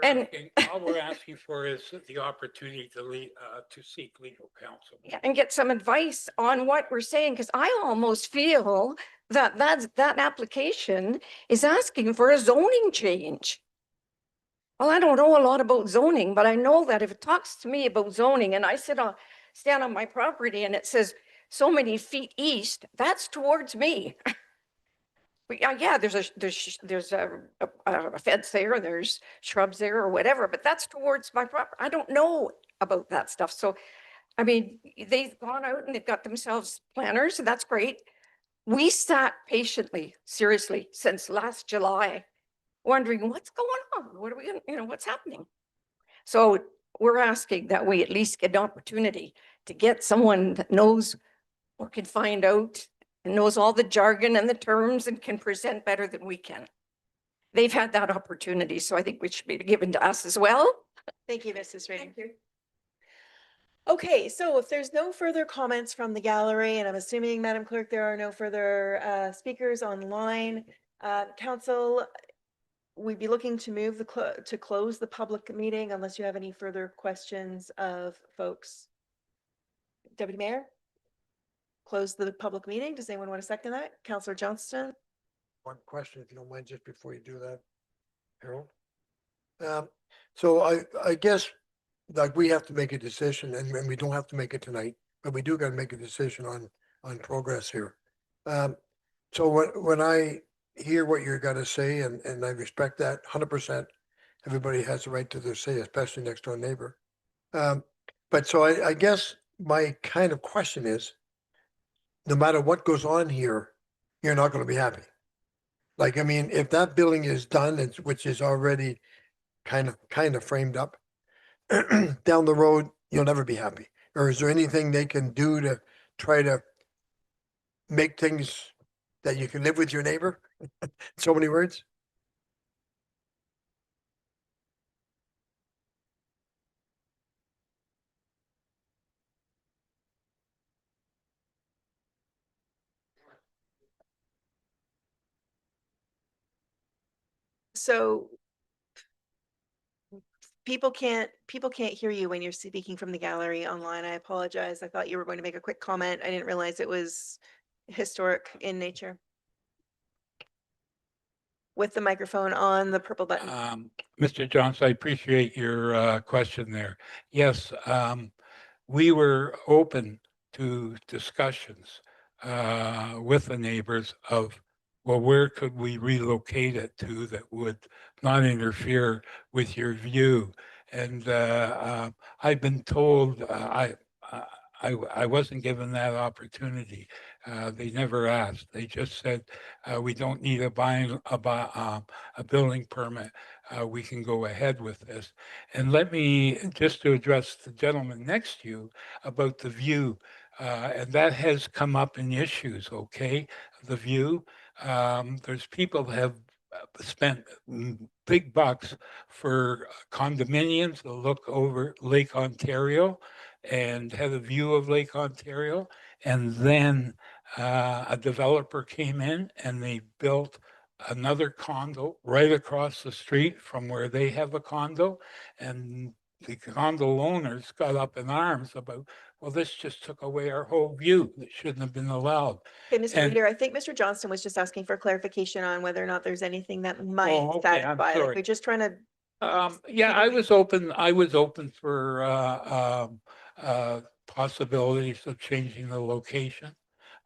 And- All we're asking for is the opportunity to seek legal counsel. Yeah, and get some advice on what we're saying, because I almost feel that that application is asking for a zoning change. Well, I don't know a lot about zoning, but I know that if it talks to me about zoning and I stand on my property and it says so many feet east, that's towards me. Yeah, there's a fence there, there's shrubs there or whatever, but that's towards my property. I don't know about that stuff. So, I mean, they've gone out and they've got themselves planners, and that's great. We sat patiently, seriously, since last July, wondering what's going on? What are we gonna, what's happening? So we're asking that we at least get an opportunity to get someone that knows or can find out and knows all the jargon and the terms and can present better than we can. They've had that opportunity, so I think we should be given to us as well. Thank you, Mrs. Rader. Okay, so if there's no further comments from the gallery, and I'm assuming, Madam Clerk, there are no further speakers online, council, we'd be looking to move to close the public meeting unless you have any further questions of folks. Deputy Mayor? Close the public meeting. Does anyone want to second that? Councillor Johnston? One question, if you don't mind, just before you do that, Harold. So I guess like we have to make a decision, and we don't have to make it tonight, but we do got to make a decision on progress here. So when I hear what you're gonna say, and I respect that 100%, everybody has the right to their say, especially next door neighbor. But so I guess my kind of question is, no matter what goes on here, you're not going to be happy. Like, I mean, if that building is done, which is already kind of framed up, down the road, you'll never be happy. Or is there anything they can do to try to make things that you can live with your neighbor? So many words. So people can't hear you when you're speaking from the gallery online. I apologize. I thought you were going to make a quick comment. I didn't realize it was historic in nature. With the microphone on the purple button. Mr. Johnson, I appreciate your question there. Yes, we were open to discussions with the neighbors of, well, where could we relocate it to that would not interfere with your view? And I've been told I wasn't given that opportunity. They never asked. They just said, we don't need a building permit. We can go ahead with this. And let me, just to address the gentleman next to you about the view, and that has come up in issues, okay? The view, there's people that have spent big bucks for condominiums that look over Lake Ontario and had a view of Lake Ontario. And then a developer came in and they built another condo right across the street from where they have a condo. And the condo owners got up in arms about, well, this just took away our whole view. It shouldn't have been allowed. Okay, Mr. And- Reader, I think Mr. Johnston was just asking for clarification on whether or not there's anything that might Oh, okay, I'm satisfy. Like, sorry. we're just trying to, Yeah, I was open for possibilities of changing the location.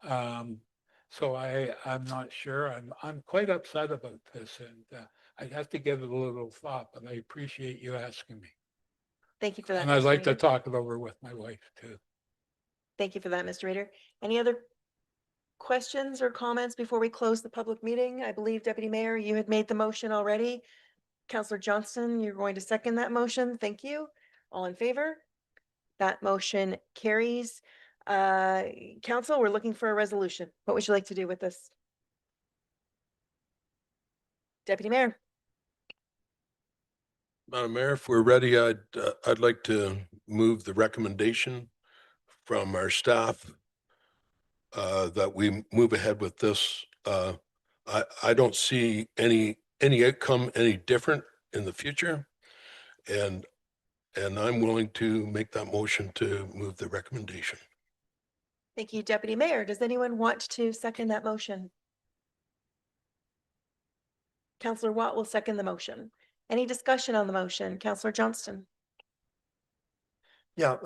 So I'm not sure. I'm quite upset about this, and I'd have to give it a little thought, but I appreciate you asking me. thank you for that. And I'd Mr. like to Reader. talk it over with my wife too. Thank you for that, Mr. Reader. Any other questions or comments before we close the public meeting? I believe, Deputy Mayor, you had made the motion already. Councillor Johnston, you're going to second that motion. Thank you. All in favor? That motion carries. Council, we're looking for a resolution. What would you like to do with this? Deputy Mayor? Madam Mayor, if we're ready, I'd like to move the recommendation from our staff that we move ahead with this. I don't see any outcome any different in the future. And I'm willing to make that motion to move the recommendation. Thank you, Deputy Mayor. Does anyone want to second that motion? Councillor Watt will second the motion. Any discussion on the motion? Councillor Johnston? Yeah,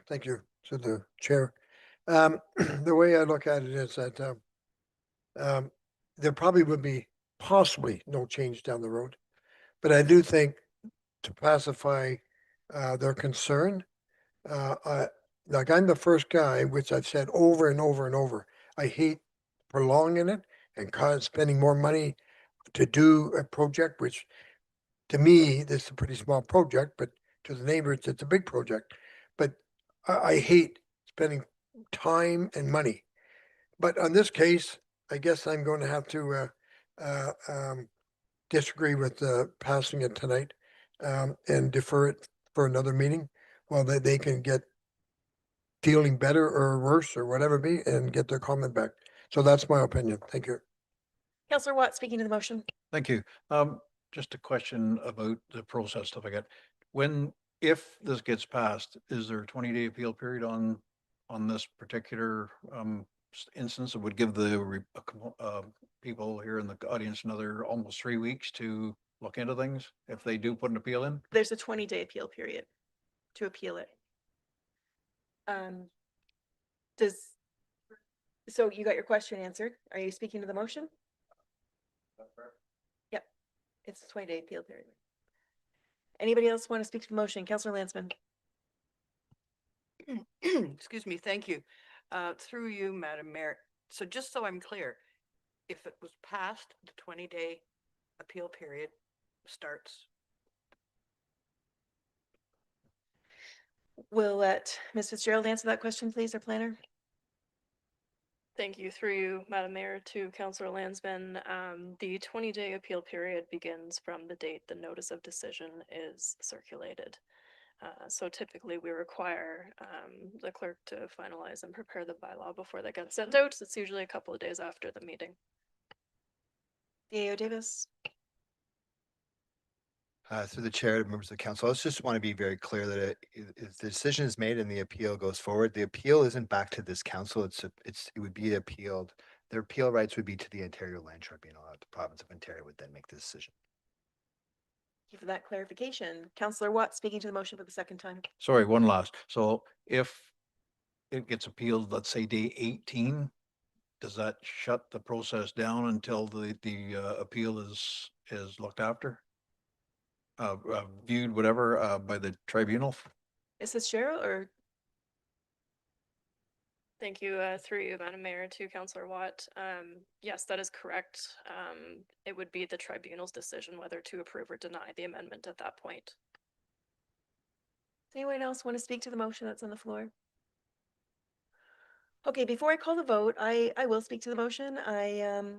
thank you to the chair. The way I look at it is that there probably would be possibly no change down the road. But I do think to pacify their concern, like I'm the first guy, which I've said over and over and over, I hate prolonging it and spending more money to do a project, which to me, this is a pretty small project, but to the neighbors, it's a big project. But I hate spending time and money. But on this case, I guess I'm going to have to disagree with passing it tonight and defer it for another meeting while they can get feeling better or worse or whatever it be and get their comment back. So that's my opinion. Thank you. Councillor Watt speaking to the motion. Thank you. Just a question about the process stuff again. If this gets passed, is there a 20-day appeal period on this particular instance? It would give the people here in the audience another almost 3 weeks to look into things if they do put an appeal in. There's a 20-day appeal period to appeal it. So you got your question answered. Are you speaking to the motion? Yep, it's a 20-day appeal period. Anybody else want to speak to the motion? Councillor Landsman? Excuse me, thank you. Through you, Madam Mayor. So just so I'm clear, if it was passed, the 20-day appeal period starts. We'll let Ms. Fitzgerald answer that question, please, our planner. Thank you. Through you, Madam Mayor, to Councillor Landsman. The 20-day appeal period begins from the date the notice of decision is circulated. So typically we require the clerk to finalize and prepare the bylaw before they get sent out. It's usually a couple of days after the meeting. DAO Davis? Through the chair, members of the council, I just want to be very clear that if the decision is made and the appeal goes forward, the appeal isn't back to this council. It would be appealed. Their appeal rights would be to the Ontario Land Tribunal. The province of Ontario would then make the decision. Thank you for that clarification. Councillor Watt speaking to the motion for the second time. Sorry, one last. So if it gets appealed, let's say day 18, does that shut the process down until the appeal is looked after? Viewed, whatever, by the tribunal? Is this Cheryl or? Thank you. Through you, Madam Mayor, to Councillor Watt. Yes, that is correct. It would be the tribunal's decision whether to approve or deny the amendment at that point. Does anyone else want to speak to the motion that's on the floor? Okay, before I call the vote, I will speak to the motion. I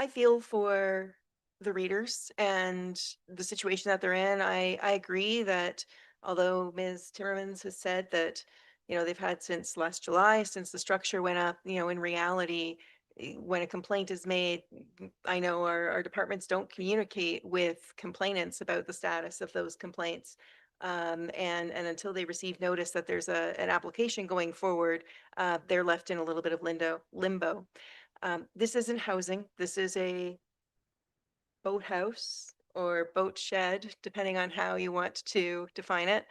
feel for the readers and the situation that they're in. I agree that although Ms. Timmermans has said that, they've had since last July, since the structure went up, in reality, when a complaint is made, I know our departments don't communicate with complainants about the status of those complaints. And until they receive notice that there's an application going forward, they're left in a little bit of limbo. This isn't housing. This is a boathouse or boat shed, depending on how you want to define it.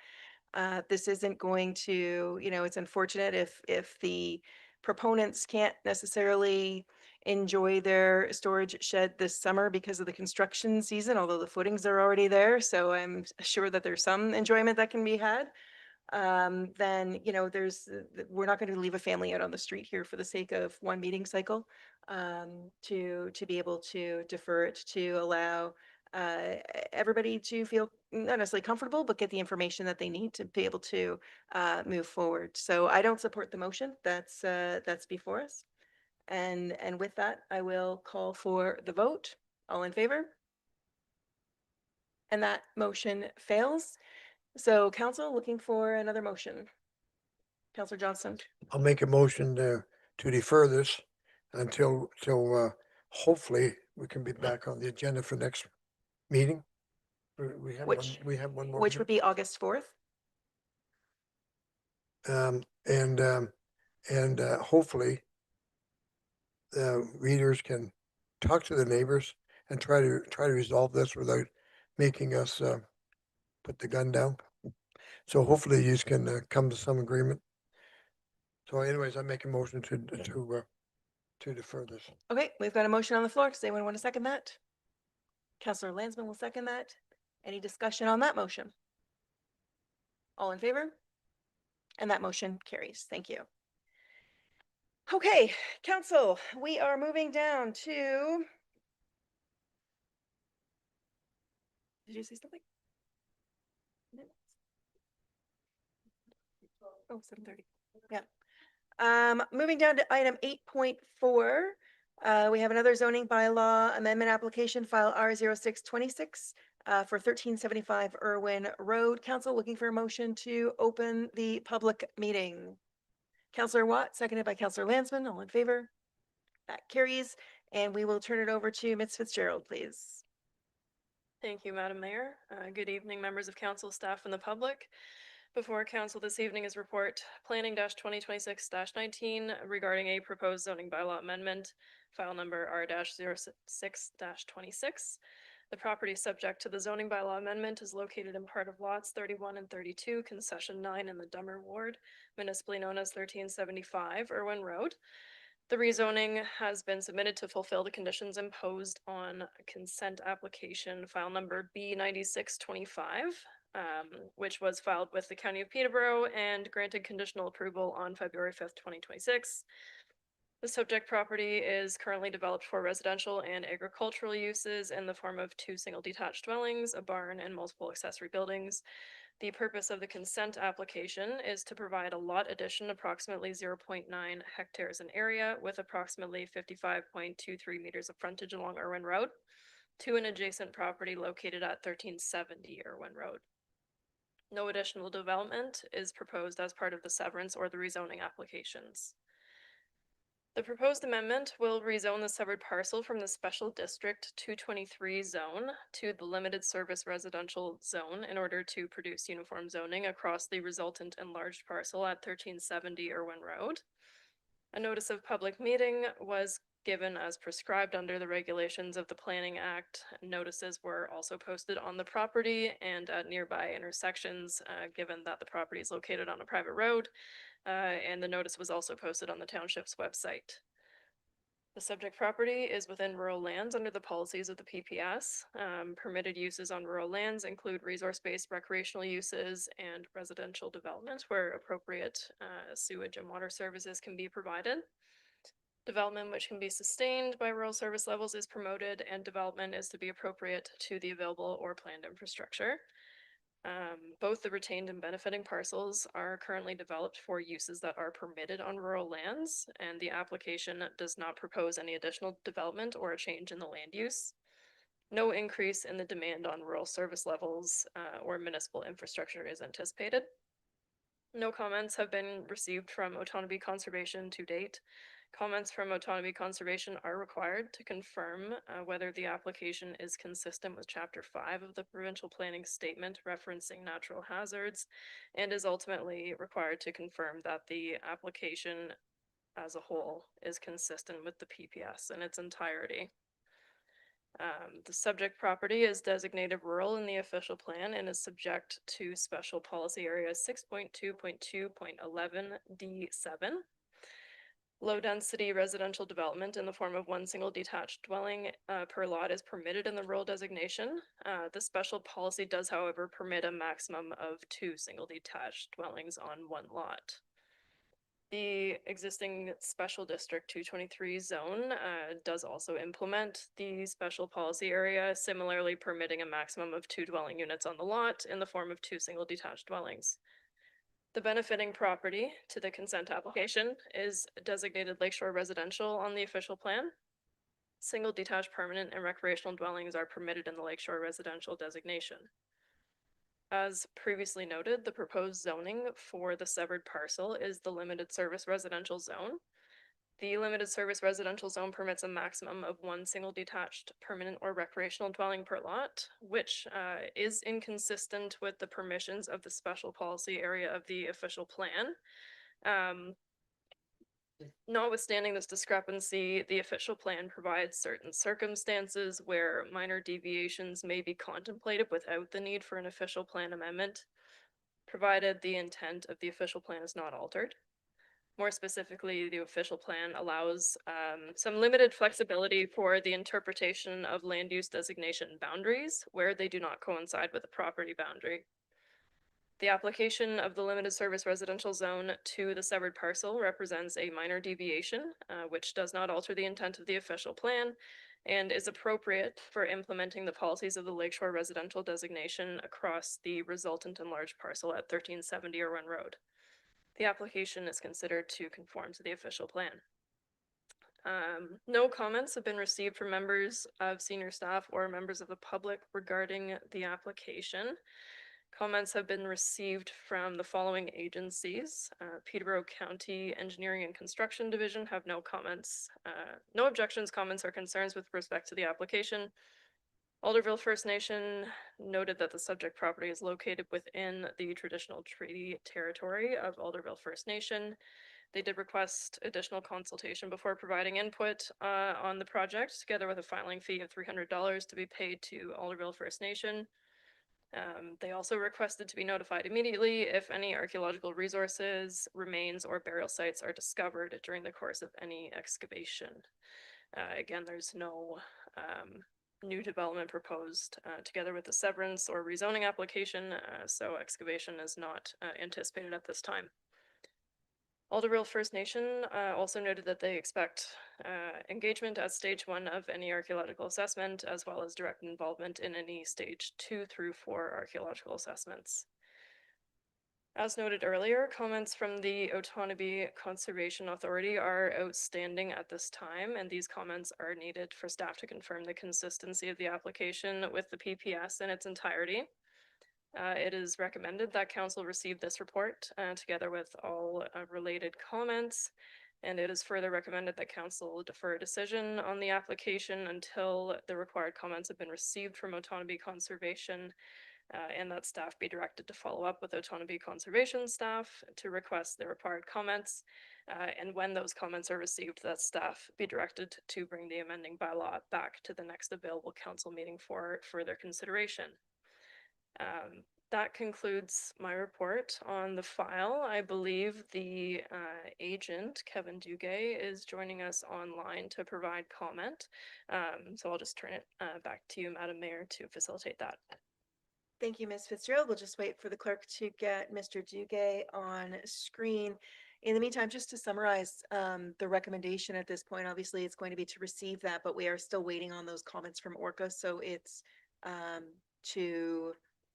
This isn't going to, it's unfortunate if the proponents can't necessarily enjoy their storage shed this summer because of the construction season, although the footings are already there. So I'm sure that there's some enjoyment that can be had. Then, we're not going to leave a family out on the street here for the sake of one meeting cycle. To be able to defer it, to allow everybody to feel not necessarily comfortable, but get the information that they need to be able to move forward. So I don't support the motion that's before us. And with that, I will call for the vote. All in favor? And that motion fails. So council, looking for another motion. Counselor Johnson. I'll make a motion to defer this till hopefully we can be back on the agenda for next meeting. We have one, Which- we have one more. Which would be August 4th. And hopefully the readers can talk to the neighbors and try to resolve this without making us put the gun down. So hopefully you can come to some agreement. So anyways, I make a motion to defer this. Okay, we've got a motion on the floor. Does anyone want to second that? Counselor Landsman will second that. Any discussion on that motion? All in favor? And that motion carries. Thank you. Okay, council, we are moving down to. Did you say something? Oh, 7:30. Yeah. Moving down to item 8.4. We have another zoning bylaw amendment application file R0626 for 1375 Irwin Road. Council looking for a motion to open the public meeting. Councillor Watt, seconded by Councillor Landsman. All in favor? That carries. And we will turn it over to Ms. Fitzgerald, please. Thank you, Madam Mayor. Good evening, members of council, staff, and the public. Before council this evening is report planning 2026-19 regarding a proposed zoning bylaw amendment, file number R-06-26. The property subject to the zoning bylaw amendment is located in part of lots 31 and 32, concession 9 in the Dummer Ward, municipally known as 1375 Irwin Road. The rezoning has been submitted to fulfill the conditions imposed on consent application file number B9625. Which was filed with the County of Peterborough and granted conditional approval on February 5th, 2026. The subject property is currently developed for residential and agricultural uses in the form of 2 single detached dwellings, a barn, and multiple accessory buildings. The purpose of the consent application is to provide a lot addition approximately 0.9 hectares in area with approximately 55.23 meters of frontage along Irwin Road to an adjacent property located at 1370 Irwin Road. No additional development is proposed as part of the severance or the rezoning applications. The proposed amendment will rezone the severed parcel from the Special District 223 zone to the Limited Service Residential Zone in order to produce uniform zoning across the resultant enlarged parcel at 1370 Irwin Road. A notice of public meeting was given as prescribed under the regulations of the Planning Act. Notices were also posted on the property and at nearby intersections, given that the property is located on a private road, and the notice was also posted on the township's website. The subject property is within rural lands under the policies of the PPS. Permitted uses on rural lands include resource-based recreational uses and residential development where appropriate sewage and water services can be provided. Development which can be sustained by rural service levels is promoted, and development is to be appropriate to the available or planned infrastructure. Both the retained and benefiting parcels are currently developed for uses that are permitted on rural lands, and the application does not propose any additional development or a change in the land use. No increase in the demand on rural service levels or municipal infrastructure is anticipated. No comments have been received from Autonomy Conservation to date. Comments from Autonomy Conservation are required to confirm whether the application is consistent with Chapter 5 of the Provincial Planning Statement referencing natural hazards, and is ultimately required to confirm that the application as a whole is consistent with the PPS in its entirety. The subject property is designated rural in the official plan and is subject to special policy area 6.2.2.11 D7. Low-density residential development in the form of 1 single detached dwelling per lot is permitted in the rural designation. The special policy does, however, permit a maximum of 2 single detached dwellings on 1 lot. The existing Special District 223 zone does also implement the special policy area, similarly permitting a maximum of 2 dwelling units on the lot in the form of 2 single detached dwellings. The benefiting property to the consent application is designated Lakeshore Residential on the official plan. Single detached permanent and recreational dwellings are permitted in the Lakeshore Residential designation. As previously noted, the proposed zoning for the severed parcel is the limited service residential zone. The limited service residential zone permits a maximum of one single detached permanent or recreational dwelling per lot, which is inconsistent with the permissions of the special policy area of the official plan. Notwithstanding this discrepancy, the official plan provides certain circumstances where minor deviations may be contemplated without the need for an official plan amendment, provided the intent of the official plan is not altered. More specifically, the official plan allows some limited flexibility for the interpretation of land use designation boundaries where they do not coincide with the property boundary. The application of the limited service residential zone to the severed parcel represents a minor deviation, which does not alter the intent of the official plan and is appropriate for implementing the policies of the Lakeshore residential designation across the resultant enlarged parcel at 1370 Irwin Road. The application is considered to conform to the official plan. No comments have been received from members of senior staff or members of the public regarding the application. Comments have been received from the following agencies. Peterborough County Engineering and Construction Division have no comments, no objections, comments, or concerns with respect to the application. Alderville First Nation noted that the subject property is located within the traditional treaty territory of Alderville First Nation. They did request additional consultation before providing input on the project, together with a filing fee of $300 to be paid to Alderville First Nation. They also requested to be notified immediately if any archaeological resources, remains, or burial sites are discovered during the course of any excavation. Again, there's no new development proposed together with the severance or rezoning application, so excavation is not anticipated at this time. Alderville First Nation also noted that they expect engagement at stage 1 of any archaeological assessment, as well as direct involvement in any stage 2 through 4 archaeological assessments. As noted earlier, comments from the Otonabee Conservation Authority are outstanding at this time, and these comments are needed for staff to confirm the consistency of the application with the PPS in its entirety. It is recommended that council receive this report together with all related comments, and it is further recommended that council defer a decision on the application until the required comments have been received from Otonabee Conservation, and that staff be directed to follow up with Otonabee Conservation staff to request the required comments, and when those comments are received, that staff be directed to bring the amending bylaw back to the next available council meeting for further consideration. That concludes my report on the file. I believe the agent, Kevin Dugay, is joining us online to provide comment. So I'll just turn it back to you, Madam Mayor, to facilitate that. Thank you, Ms. Fitzgerald. We'll just wait for the clerk to get Mr. Dugay on screen. In the meantime, just to summarize the recommendation at this point, obviously it's going to be to receive that, but we are still waiting on those comments from Orca. So it's to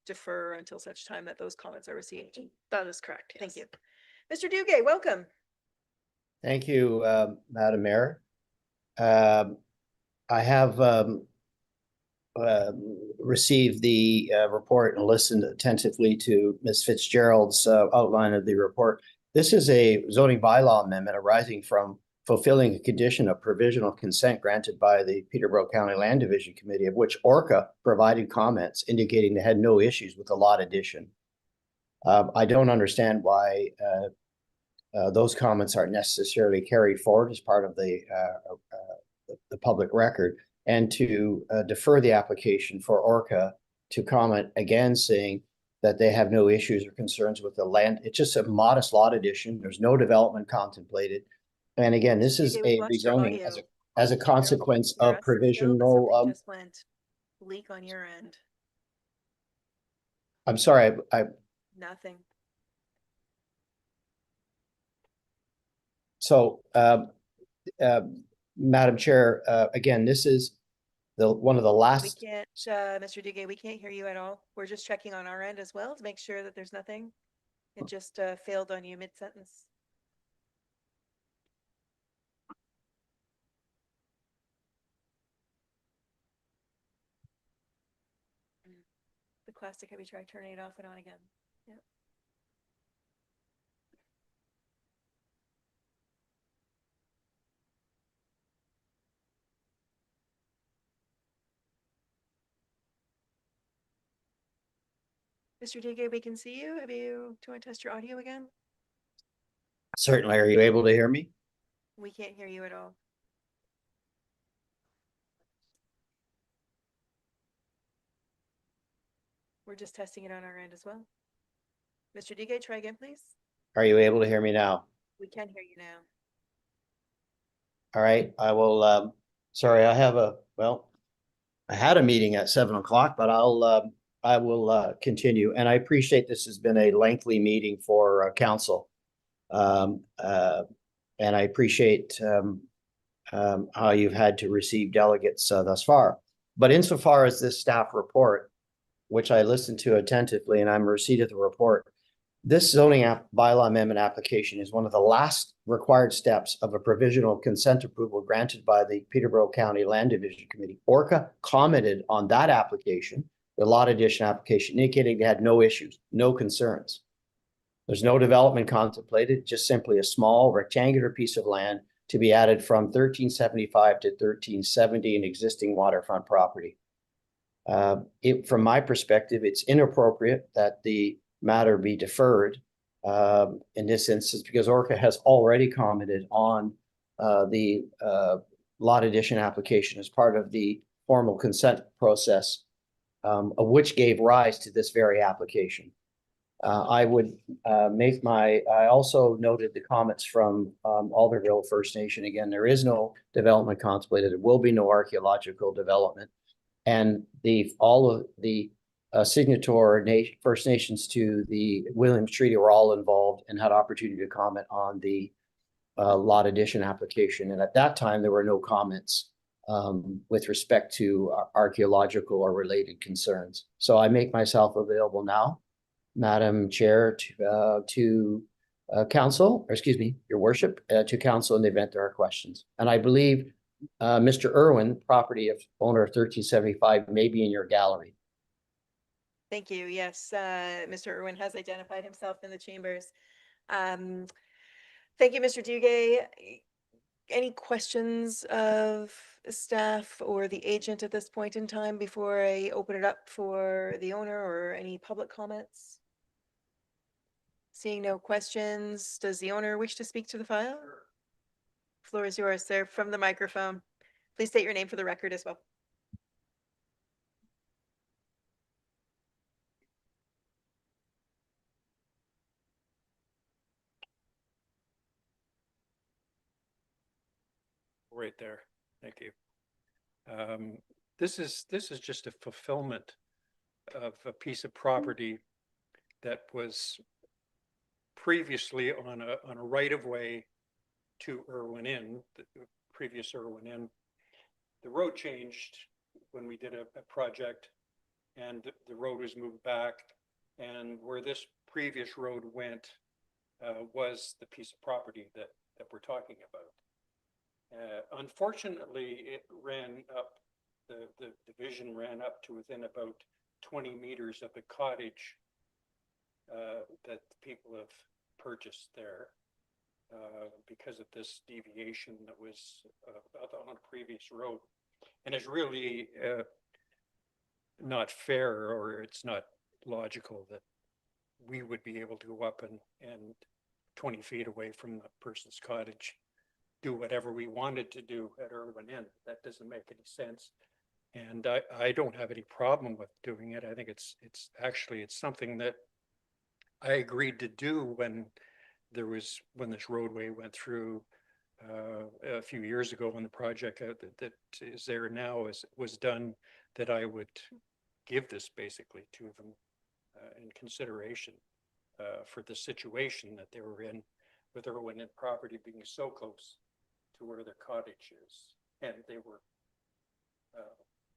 defer until such time that those comments are received. That is correct. Thank you. Yes. Mr. Dugay, welcome. Thank you, Madam Mayor. I have received the report and listened attentively to Ms. Fitzgerald's outline of the report. This is a zoning bylaw amendment arising from fulfilling a condition of provisional consent granted by the Peterborough County Land Division Committee, of which Orca provided comments indicating they had no issues with the lot addition. I don't understand why those comments aren't necessarily carried forward as part of the public record, and to defer the application for Orca to comment again, saying that they have no issues or concerns with the land. It's just a modest lot addition. There's no development contemplated. And again, this is Dugay, we've a lost your rezoning audio. as a consequence Hear of us still? provisional. Something just went bleak on your end. I'm sorry, Nothing. so Madam Chair, again, this is one of the We last. can't, Mr. Dugay, we can't hear you at all. We're just checking on our end as well to make sure that there's nothing. It just failed on you mid-sentence. The classic, have you tried turning it off and on again? Yeah. Mr. Digay, we can see you. Do you want to test your audio again? Certainly. Are you able to hear me? We can't hear you at all. We're just testing it on our end as well. Mr. Digay, try again, please. Are you able to hear me now? We can hear you now. All right, I will, sorry, I had a meeting at 7 o'clock, but I will continue. And I appreciate this has been a lengthy meeting for council. And I appreciate how you've had to receive delegates thus far. But insofar as this staff report, which I listened to attentively and I'm in receipt of the report, this zoning bylaw amendment application is one of the last required steps of a provisional consent approval granted by the Peterborough County Land Division Committee. Orca commented on that application, the lot addition application, indicating they had no issues, no concerns. There's no development contemplated, just simply a small rectangular piece of land to be added from 1375 to 1370 in existing waterfront property. From my perspective, it's inappropriate that the matter be deferred in this instance because Orca has already commented on the lot addition application as part of the formal consent process, of which gave rise to this very application. I also noted the comments from Alderville First Nation. Again, there is no development contemplated. There will be no archaeological development. And all of the signatory First Nations to the Williams Treaty were all involved and had opportunity to comment on the lot addition application. And at that time, there were no comments with respect to archaeological or related concerns. So I make myself available now, Madam Chair, to council, or excuse me, Your Worship, to council in the event there are questions. And I believe Mr. Irwin, property of owner of 1375, may be in your gallery. Thank you. Yes, Mr. Irwin has identified himself in the chambers. Thank you, Mr. Dugay. Any questions of staff or the agent at this point in time before I open it up for the owner or any public comments? Seeing no questions, does the owner wish to speak to the file? Floor is yours, sir, from the microphone. Please state your name for the record as well. Right there. Thank you. This is just a fulfillment of a piece of property that was previously on a right of way to Irwin Inn, the previous Irwin Inn. The road changed when we did a project, and the road was moved back, and where this previous road went was the piece of property that we're talking about. Unfortunately, it ran up, the division ran up to within about 20 meters of the cottage that people have purchased there because of this deviation that was on a previous road. And it's really not fair, or it's not logical that we would be able to go up and 20 feet away from the person's cottage do whatever we wanted to do at Irwin Inn. That doesn't make any sense. And I don't have any problem with doing it. I think it's something that I agreed to do when this roadway went through a few years ago, when the project that is there now was done, that I would give this basically to them in consideration for the situation that they were in, with Irwin Inn property being so close to where their cottage is. And they were,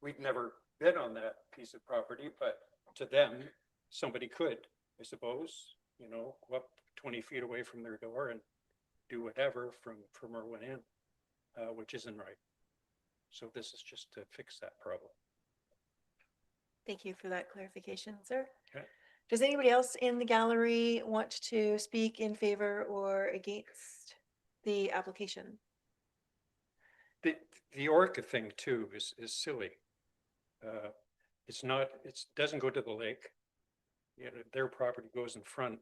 we'd never been on that piece of property, but to them, somebody could, I suppose, go up 20 feet away from their door and do whatever from Irwin Inn, which isn't right. So this is just to fix that problem. Thank you for that clarification, sir. Okay. Does anybody else in the gallery want to speak in favor or against the application? The Orca thing too is silly. It's not, doesn't go to the lake. You know, their property goes in front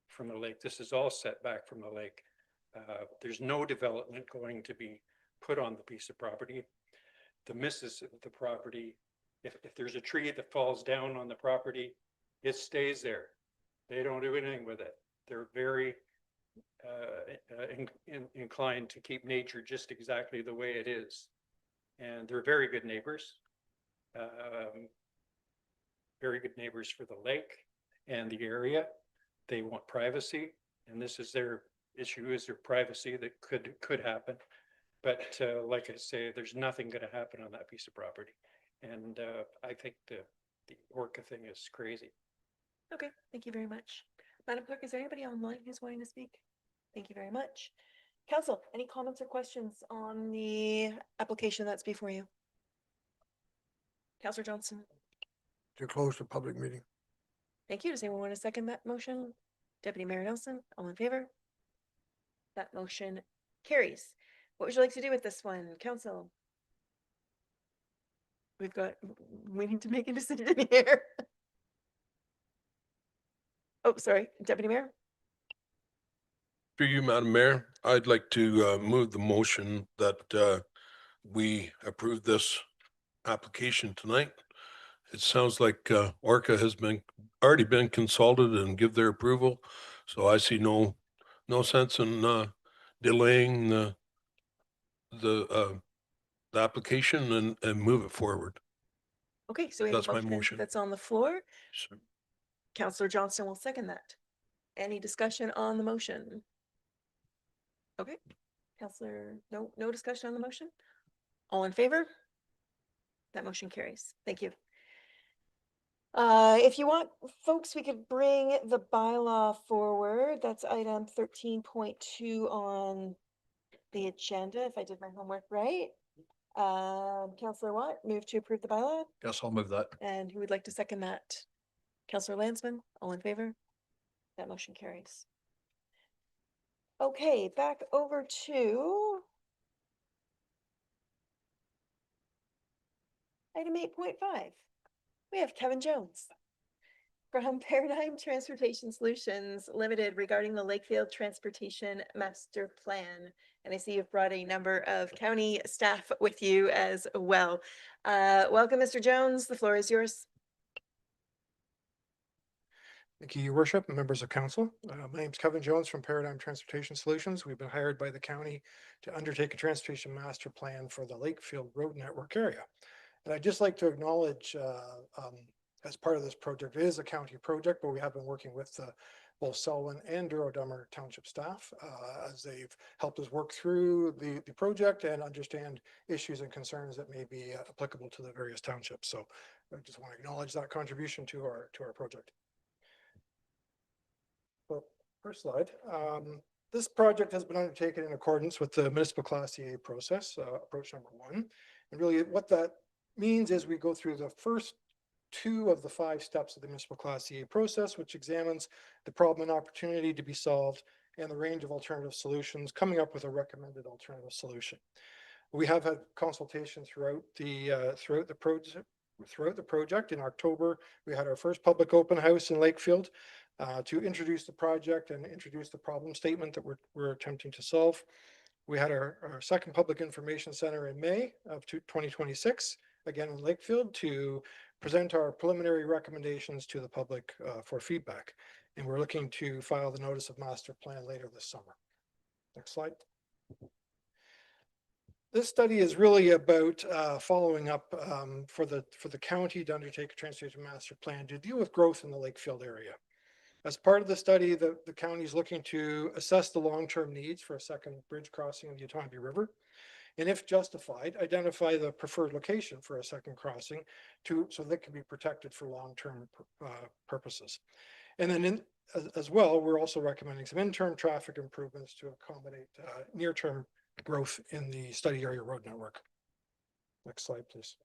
from the lake. This is all set back from the lake. There's no development going to be put on the piece of property. The missus of the property, if there's a tree that falls down on the property, it stays there. They don't do anything with it. They're very inclined to keep nature just exactly the way it is. And they're very good neighbors. Very good neighbors for the lake and the area. They want privacy, and this is their issue, is their privacy that could happen. But like I say, there's nothing going to happen on that piece of property. And I think the Orca thing is crazy. Okay, thank you very much. Madam Clerk, is there anybody online who's wanting to speak? Thank you very much. Council, any comments or questions on the application that's before you? Councillor Johnson, To close the public meeting. thank you. Does anyone want to second that motion? Deputy Mayor Nelson, all in favor? That motion carries. What would you like to do with this one, council? We need to make a decision here. Oh, sorry, Deputy Mayor? Through you, Madam Mayor, I'd like to move the motion that we approve this application tonight. It sounds like Orca has already been consulted and give their approval. So I see no sense in delaying the application and move it forward. Okay, so we have That's a my motion motion. that's on the floor. So, Councillor Johnston will second that. Any discussion on the motion? Okay, Councillor, no discussion on the motion? All in favor? That motion carries. Thank you. If you want, folks, we could bring the bylaw forward. That's item 13.2 on the agenda, if I did my homework right. Councillor Watt, move to approve the bylaw. Yes, I'll move that. And who would like to second that? Councillor Landsman, all in favor? That motion carries. Okay, back over to item 8.5. We have Kevin Jones from Paradigm Transportation Solutions Limited regarding the Lakefield Transportation Master Plan. And I see you've brought a number of county staff with you as well. Welcome, Mr. Jones. The floor is yours. Thank you, Your Worship, and members of council. My name is Kevin Jones from Paradigm Transportation Solutions. We've been hired by the county to undertake a transportation master plan for the Lakefield Road Network area. And I'd just like to acknowledge, as part of this project, it is a county project, but we have been working with both Selwyn and Douro-Dummer Township staff as they've helped us work through the project and understand issues and concerns that may be applicable to the various townships. So I just want to acknowledge that contribution to our project. So first slide. This project has been undertaken in accordance with the municipal class EA process, approach number 1. And really what that means is we go through the first 2 of the 5 steps of the municipal class EA process, which examines the problem and opportunity to be solved and the range of alternative solutions, coming up with a recommended alternative solution. We have had consultation throughout the project. In October, we had our first public open house in Lakefield to introduce the project and introduce the problem statement that we're attempting to solve. We had our second public information center in May of 2026, again in Lakefield, to present our preliminary recommendations to the public for feedback. And we're looking to file the notice of master plan later this summer. Next slide. This study is really about following up for the county to undertake a transportation master plan to deal with growth in the Lakefield area. As part of the study, the county is looking to assess the long-term needs for a second bridge crossing of the Otonabee River. And if justified, identify the preferred location for a second crossing so that can be protected for long-term purposes. And then as well, we're also recommending some interim traffic improvements to accommodate near-term growth in the study area road network. Next slide, please.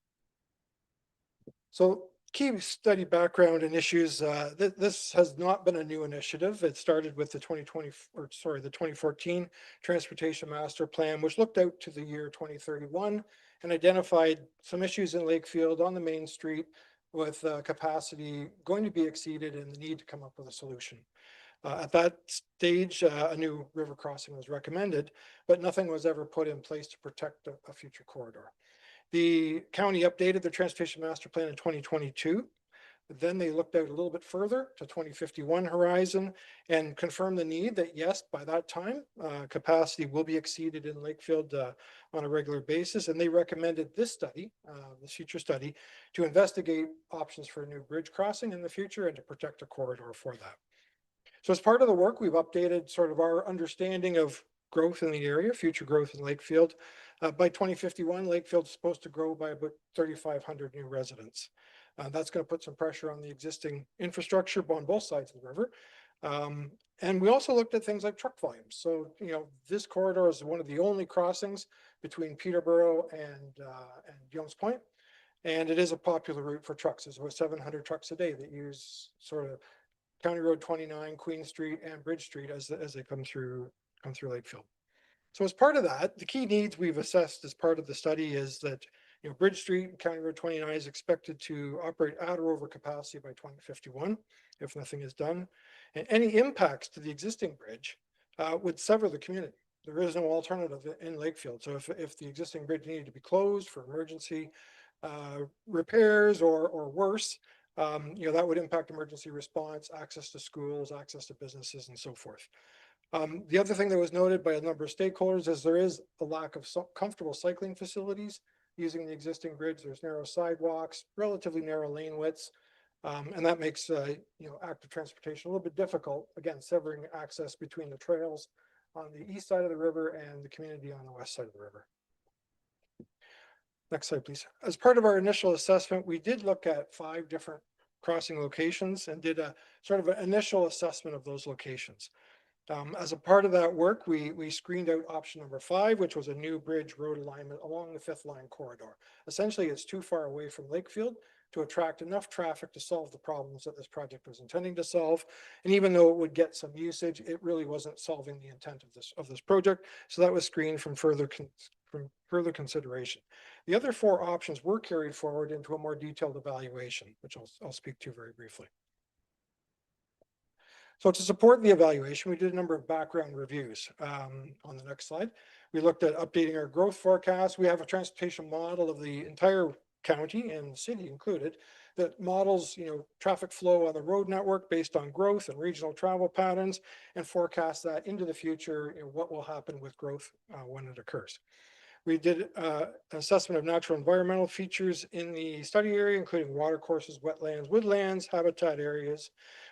So key study background and issues, this has not been a new initiative. It started with the 2014 Transportation Master Plan, which looked out to the year 2031 and identified some issues in Lakefield on the main street with capacity going to be exceeded and the need to come up with a solution. At that stage, a new river crossing was recommended, but nothing was ever put in place to protect a future corridor. The county updated the Transportation Master Plan in 2022. Then they looked out a little bit further to 2051 horizon and confirmed the need that yes, by that time, capacity will be exceeded in Lakefield on a regular basis. And they recommended this study, this future study, to investigate options for a new bridge crossing in the future and to protect a corridor for that. So as part of the work, we've updated sort of our understanding of growth in the area, future growth in Lakefield. By 2051, Lakefield's supposed to grow by about 3,500 new residents. That's going to put some pressure on the existing infrastructure on both sides of the river. And we also looked at things like truck volumes. So, you know, this corridor is one of the only crossings between Peterborough and Young's Point. And it is a popular route for trucks. There's about 700 trucks a day that use sort of County Road 29, Queen Street, and Bridge Street as they come through Lakefield. So as part of that, the key needs we've assessed as part of the study is that, you know, Bridge Street and County Road 29 is expected to operate at or over capacity by 2051 if nothing is done. And any impacts to the existing bridge would sever the community. There is no alternative in Lakefield. So if the existing bridge needed to be closed for emergency repairs or worse, you know, that would impact emergency response, access to schools, access to businesses, and so forth. The other thing that was noted by a number of stakeholders is there is a lack of comfortable cycling facilities using the existing bridge. There's narrow sidewalks, relatively narrow lane widths, and that makes you know, active transportation a little bit difficult. Again, severing access between the trails on the east side of the river and the community on the west side of the river. Next slide, please. As part of our initial assessment, we did look at 5 different crossing locations and did a sort of an initial assessment of those locations. As a part of that work, we screened out option number 5, which was a new bridge road alignment along the 5th line corridor. Essentially, it's too far away from Lakefield to attract enough traffic to solve the problems that this project was intending to solve. And even though it would get some usage, it really wasn't solving the intent of this project. So that was screened from further consideration. The other 4 options were carried forward into a more detailed evaluation, which I'll speak to very briefly. So to support the evaluation, we did a number of background reviews. On the next slide, we looked at updating our growth forecast. We have a transportation model of the entire county and the city included that models, you know, traffic flow on the road network based on growth and regional travel patterns and forecast that into the future, you know, what will happen with growth when it occurs. We did an assessment of natural environmental features in the study area, including watercourses, wetlands, woodlands, habitat areas.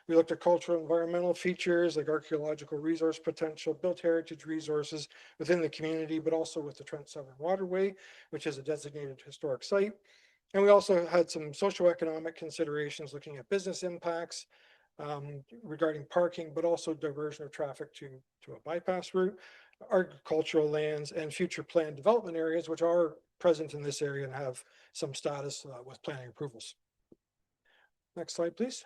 We looked at cultural environmental features like archaeological resource potential, built heritage resources within the community, but also with the Trent Severn Waterway, which is a designated historic site. And we also had some socioeconomic considerations looking at business impacts regarding parking, but also diversion of traffic to a bypass route, agricultural lands, and future planned development areas, which are present in this area and have some status with planning approvals. Next slide, please.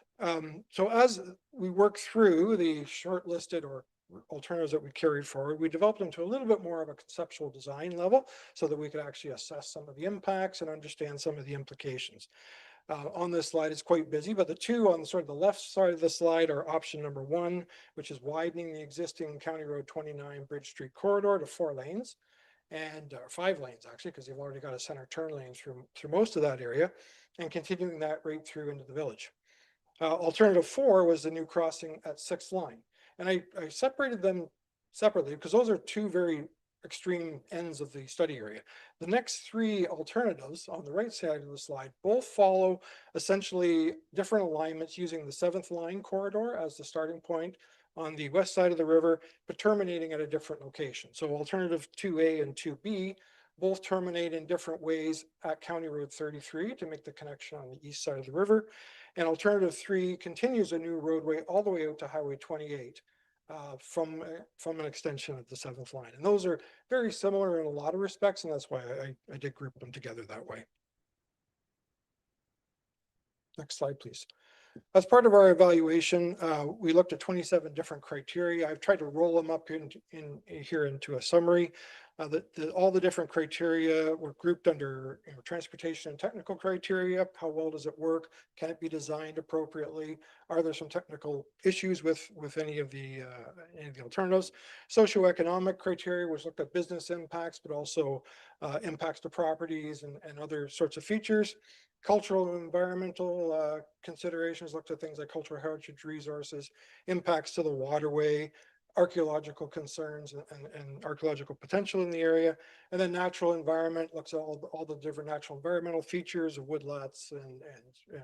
So as we work through the shortlisted or alternatives that we carried forward, we developed them to a little bit more of a conceptual design level so that we could actually assess some of the impacts and understand some of the implications. On this slide, it's quite busy, but the 2 on sort of the left side of the slide are option number 1, which is widening the existing County Road 29 Bridge Street corridor to 4 lanes and 5 lanes actually, because they've already got a center turn lane through most of that area, and continuing that right through into the village. Alternative 4 was the new crossing at 6th line. And I separated them separately because those are 2 very extreme ends of the study area. The next 3 alternatives on the right side of the slide both follow essentially different alignments using the 7th line corridor as the starting point on the west side of the river, but terminating at a different location. So alternative 2A and 2B both terminate in different ways at County Road 33 to make the connection on the east side of the river. And alternative 3 continues a new roadway all the way out to Highway 28 from an extension of the 7th line. And those are very similar in a lot of respects, and that's why I did group them together that way. Next slide, please. As part of our evaluation, we looked at 27 different criteria. I've tried to roll them up here into a summary. All the different criteria were grouped under transportation and technical criteria. How well does it work? Can it be designed appropriately? Are there some technical issues with any of the alternatives? Socioeconomic criteria was looked at business impacts, but also impacts to properties and other sorts of features. Cultural and environmental considerations looked at things like cultural heritage resources, impacts to the waterway, archaeological concerns and archaeological potential in the area. And then natural environment looks at all the different natural environmental features of woodlots and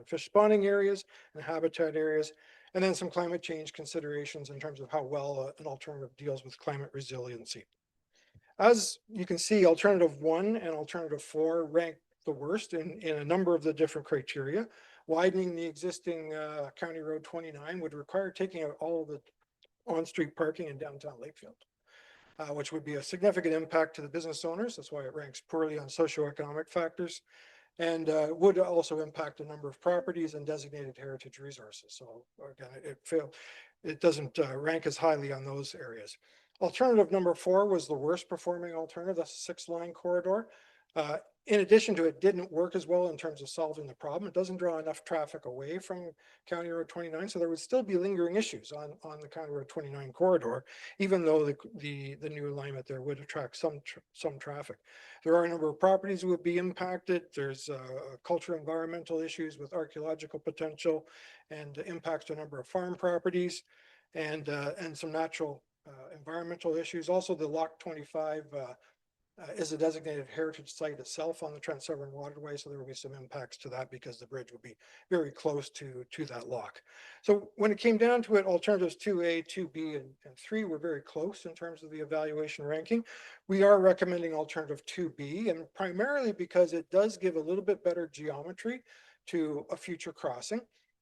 fish spawning areas and habitat areas. And then some climate change considerations in terms of how well an alternative deals with climate resiliency. As you can see, alternative 1 and alternative 4 rank the worst in a number of the different criteria. Widening the existing County Road 29 would require taking out all of the on-street parking in downtown Lakefield, which would be a significant impact to the business owners. That's why it ranks poorly on socioeconomic factors, and would also impact a number of properties and designated heritage resources. So again, it doesn't rank as highly on those areas. Alternative number 4 was the worst performing alternative. That's a 6-line corridor. In addition to it didn't work as well in terms of solving the problem. It doesn't draw enough traffic away from County Road 29, so there would still be lingering issues on the County Road 29 corridor, even though the new alignment there would attract some traffic. There are a number of properties that would be impacted. There's cultural environmental issues with archaeological potential and impacts to a number of farm properties and some natural environmental issues. Also, the Lock 25 is a designated heritage site itself on the Trans-Severn Waterway, so there will be some impacts to that because the bridge will be very close to that lock. So when it came down to it, alternatives 2A, 2B, and 3 were very close in terms of the evaluation ranking. We are recommending alternative 2B, and primarily because it does give a little bit better geometry to a future crossing.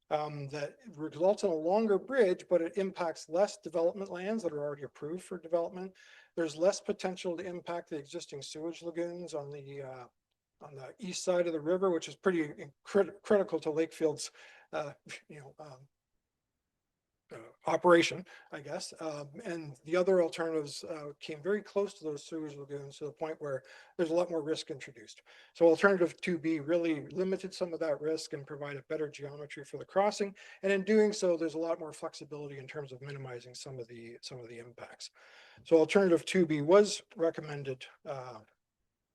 That results in a longer bridge, but it impacts less development lands that are already approved for development. There's less potential to impact the existing sewage lagoons on the east side of the river, which is pretty critical to Lakefield's operation, I guess. And the other alternatives came very close to those sewage lagoons to the point where there's a lot more risk introduced. So alternative 2B really limited some of that risk and provided better geometry for the crossing. And in doing so, there's a lot more flexibility in terms of minimizing some of the impacts. So alternative 2B was recommended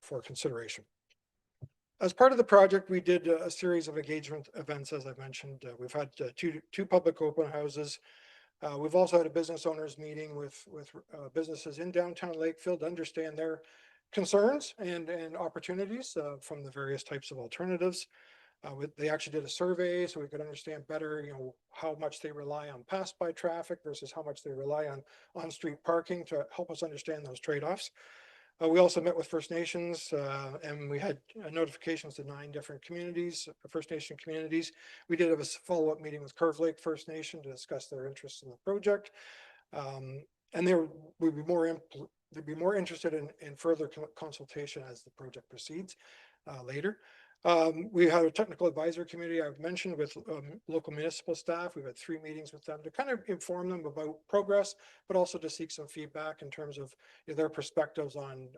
for consideration. As part of the project, we did a series of engagement events, as I mentioned. We've had two public open houses. We've also had a business owners meeting with businesses in downtown Lakefield to understand their concerns and opportunities from the various types of alternatives. They actually did a survey so we could understand better, how much they rely on pass-by traffic versus how much they rely on on-street parking to help us understand those trade-offs. We also met with First Nations and we had notifications to 9 different communities, First Nation communities. We did have a follow-up meeting with Curve Lake First Nation to discuss their interest in the project. And they'd be more interested in further consultation as the project proceeds later. We had a technical advisory committee I've mentioned with local municipal staff. We've had 3 meetings with them to kind of inform them about progress, but also to seek some feedback in terms of their perspectives on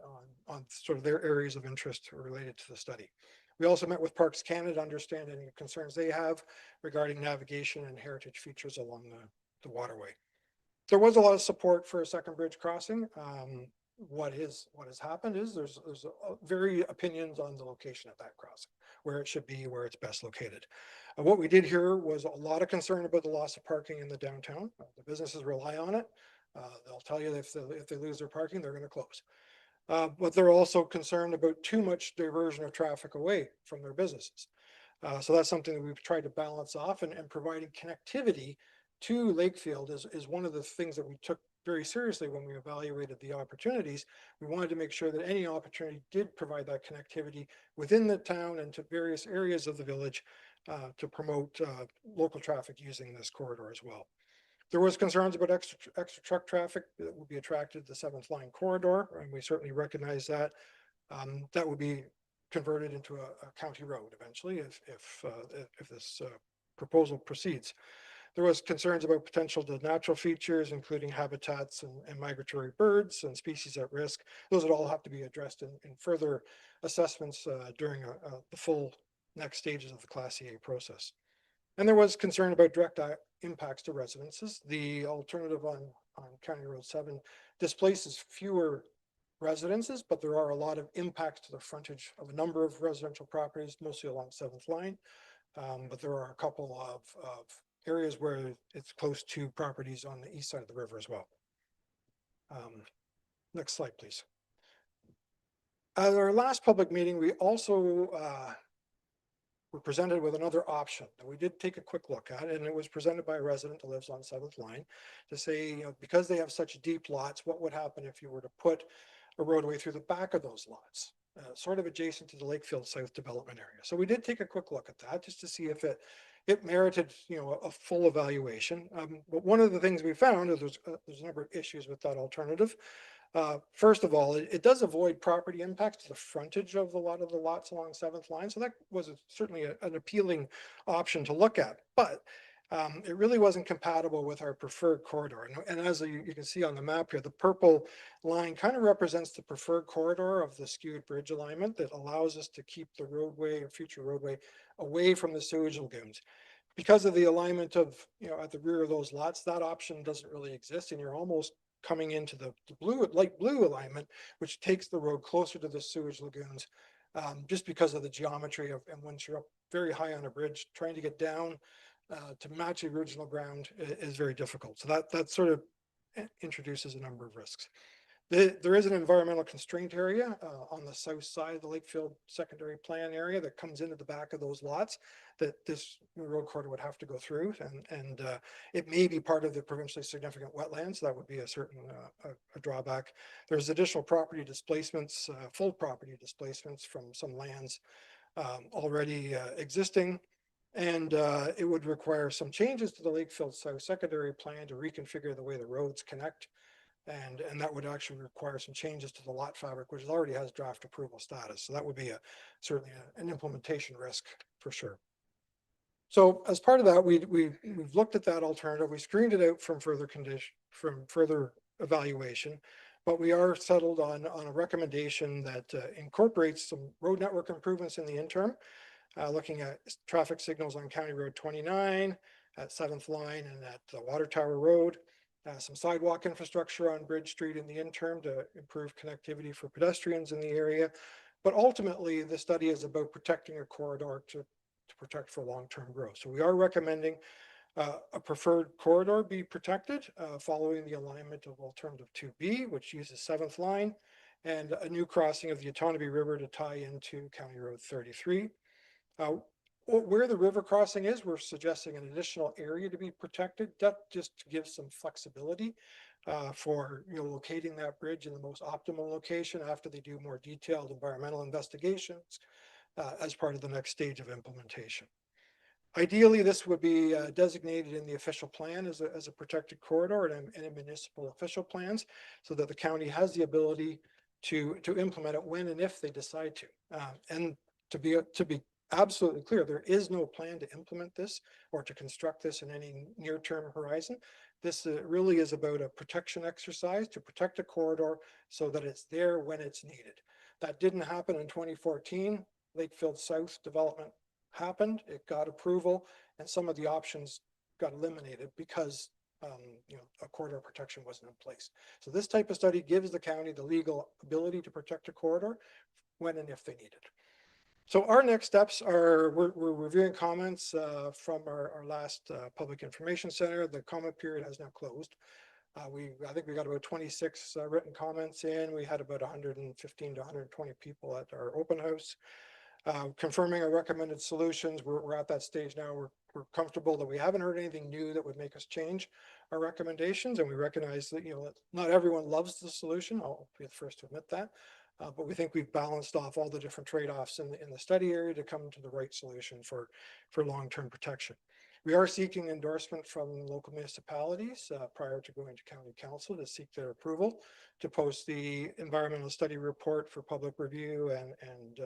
sort of their areas of interest related to the study. We also met with Parks Canada to understand any concerns they have regarding navigation and heritage features along the waterway. There was a lot of support for a second bridge crossing. What has happened is there's very opinions on the location of that crossing, where it should be, where it's best located. What we did hear was a lot of concern about the loss of parking in the downtown. The businesses rely on it. They'll tell you if they lose their parking, they're going to close. But they're also concerned about too much diversion of traffic away from their businesses. So that's something that we've tried to balance off, and providing connectivity to Lakefield is one of the things that we took very seriously when we evaluated the opportunities. We wanted to make sure that any opportunity did provide that connectivity within the town and to various areas of the village to promote local traffic using this corridor as well. There was concerns about extra truck traffic that would be attracted to the 7th line corridor, and we certainly recognize that. That would be converted into a county road eventually if this proposal proceeds. There was concerns about potential to natural features, including habitats and migratory birds and species at risk. Those would all have to be addressed in further assessments during the full next stages of the Class EA process. And there was concern about direct impacts to residences. The alternative on County Road 7 displaces fewer residences, but there are a lot of impacts to the frontage of a number of residential properties, mostly along 7th line. But there are a couple of areas where it's close to properties on the east side of the river as well. Next slide, please. At our last public meeting, we also were presented with another option that we did take a quick look at, and it was presented by a resident who lives on 7th line to say, you know, because they have such deep lots, what would happen if you were to put a roadway through the back of those lots, sort of adjacent to the Lakefield South development area. So we did take a quick look at that just to see if it merited, you know, a full evaluation. But one of the things we found is there's a number of issues with that alternative. First of all, it does avoid property impacts to the frontage of a lot of the lots along 7th line. So that was certainly an appealing option to look at, but it really wasn't compatible with our preferred corridor. And as you can see on the map here, the purple line kind of represents the preferred corridor of the skewed bridge alignment that allows us to keep the roadway or future roadway away from the sewage lagoons. Because of the alignment of, you know, at the rear of those lots, that option doesn't really exist, and you're almost coming into the light blue alignment, which takes the road closer to the sewage lagoons, just because of the geometry of, and once you're up very high on a bridge, trying to get down to match the original ground is very difficult. So that sort of introduces a number of risks. There is an environmental constraint area on the south side of the Lakefield secondary plan area that comes into the back of those lots that this road corridor would have to go through, and it may be part of the provincially significant wetlands. That would be a certain a drawback. There's additional property displacements, full property displacements from some lands already existing. And it would require some changes to the Lakefield South secondary plan to reconfigure the way the roads connect. And that would actually require some changes to the lot fabric, which already has draft approval status. So that would be certainly an implementation risk for sure. So as part of that, we've looked at that alternative. We screened it out from further evaluation, but we are settled on a recommendation that incorporates some road network improvements in the interim, looking at traffic signals on County Road 29 at 7th line and at the Water Tower Road. Some sidewalk infrastructure on Bridge Street in the interim to improve connectivity for pedestrians in the area. But ultimately, the study is about protecting a corridor to protect for long-term growth. So we are recommending a preferred corridor be protected following the alignment of alternative 2B, which uses 7th line, and a new crossing of the Otonabee River to tie into County Road 33. Where the river crossing is, we're suggesting an additional area to be protected. That just gives some flexibility for locating that bridge in the most optimal location after they do more detailed environmental investigations as part of the next stage of implementation. Ideally, this would be designated in the official plan as a protected corridor and in municipal official plans, so that the county has the ability to implement it when and if they decide to. And to be absolutely clear, there is no plan to implement this or to construct this in any near-term horizon. This really is about a protection exercise to protect a corridor so that it's there when it's needed. That didn't happen in 2014. Lakefield South development happened, it got approval, and some of the options got eliminated because a corridor protection wasn't in place. So this type of study gives the county the legal ability to protect a corridor when and if they need it. So our next steps are we're reviewing comments from our last public information center. The comment period has now closed. I think we got about 26 written comments in. We had about 115 to 120 people at our open house. Confirming our recommended solutions. We're at that stage now. We're comfortable that we haven't heard anything new that would make us change our recommendations, and we recognize that not everyone loves the solution. I'll be the first to admit that. But we think we've balanced off all the different trade-offs in the study area to come to the right solution for long-term protection. We are seeking endorsement from local municipalities prior to going to county council to seek their approval to post the environmental study report for public review and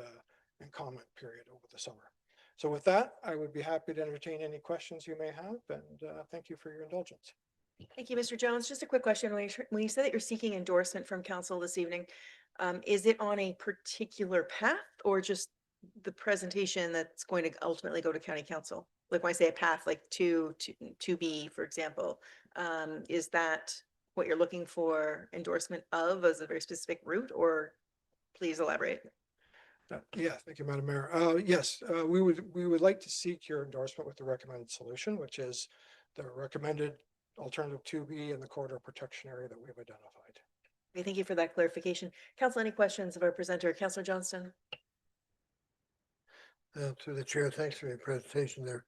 and comment period over the summer. So with that, I would be happy to entertain any questions you may have, and thank you for your indulgence. Thank you, Mr. Jones. Just a quick question. When you said that you're seeking endorsement from council this evening, is it on a particular path or just the presentation that's going to ultimately go to county council? Like when I say a path, like to B, for example, is that what you're looking for endorsement of as a very specific route, or please elaborate? Yeah, thank you, Madam Mayor. Yes, we would like to seek your endorsement with the recommended solution, which is the recommended alternative 2B in the corridor protection area that we've identified. Okay, thank you for that clarification. Council, any questions of our presenter, Councillor Johnston? To the chair, thanks for your presentation there.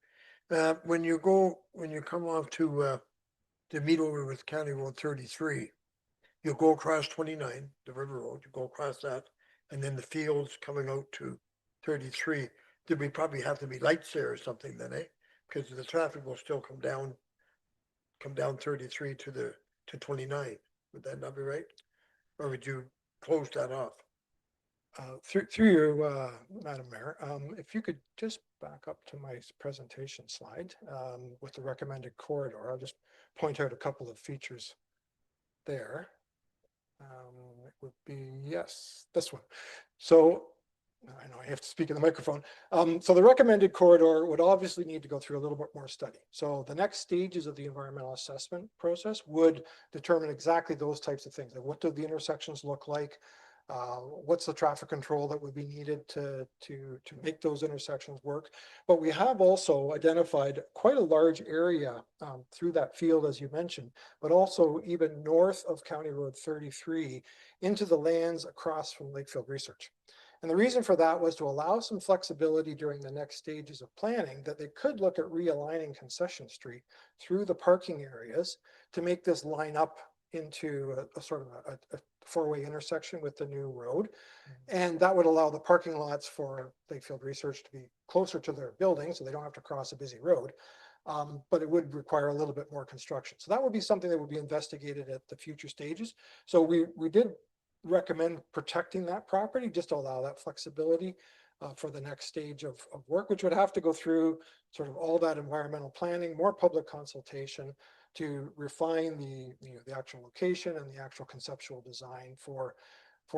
When you come off to meet over with County Road 33, you'll go across 29, the river road, you go across that, and then the fields coming out to 33. There we probably have to be lights there or something then, eh? Because the traffic will still come down 33 to 29. Would that not be right? Or would you close that off? Through you, Madam Mayor, if you could just back up to my presentation slide with the recommended corridor, I'll just point out a couple of features there. It would be, yes, this one. So I know I have to speak in the microphone. So the recommended corridor would obviously need to go through a little bit more study. So the next stages of the environmental assessment process would determine exactly those types of things. Like what do the intersections look like? What's the traffic control that would be needed to make those intersections work? But we have also identified quite a large area through that field, as you mentioned, but also even north of County Road 33 into the lands across from Lakefield Research. And the reason for that was to allow some flexibility during the next stages of planning that they could look at realigning Concession Street through the parking areas to make this line up into a sort of a four-way intersection with the new road. And that would allow the parking lots for Lakefield Research to be closer to their building so they don't have to cross a busy road. But it would require a little bit more construction. So that would be something that would be investigated at the future stages. So we did recommend protecting that property just to allow that flexibility for the next stage of work, which would have to go through sort of all that environmental planning, more public consultation to refine the actual location and the actual conceptual design for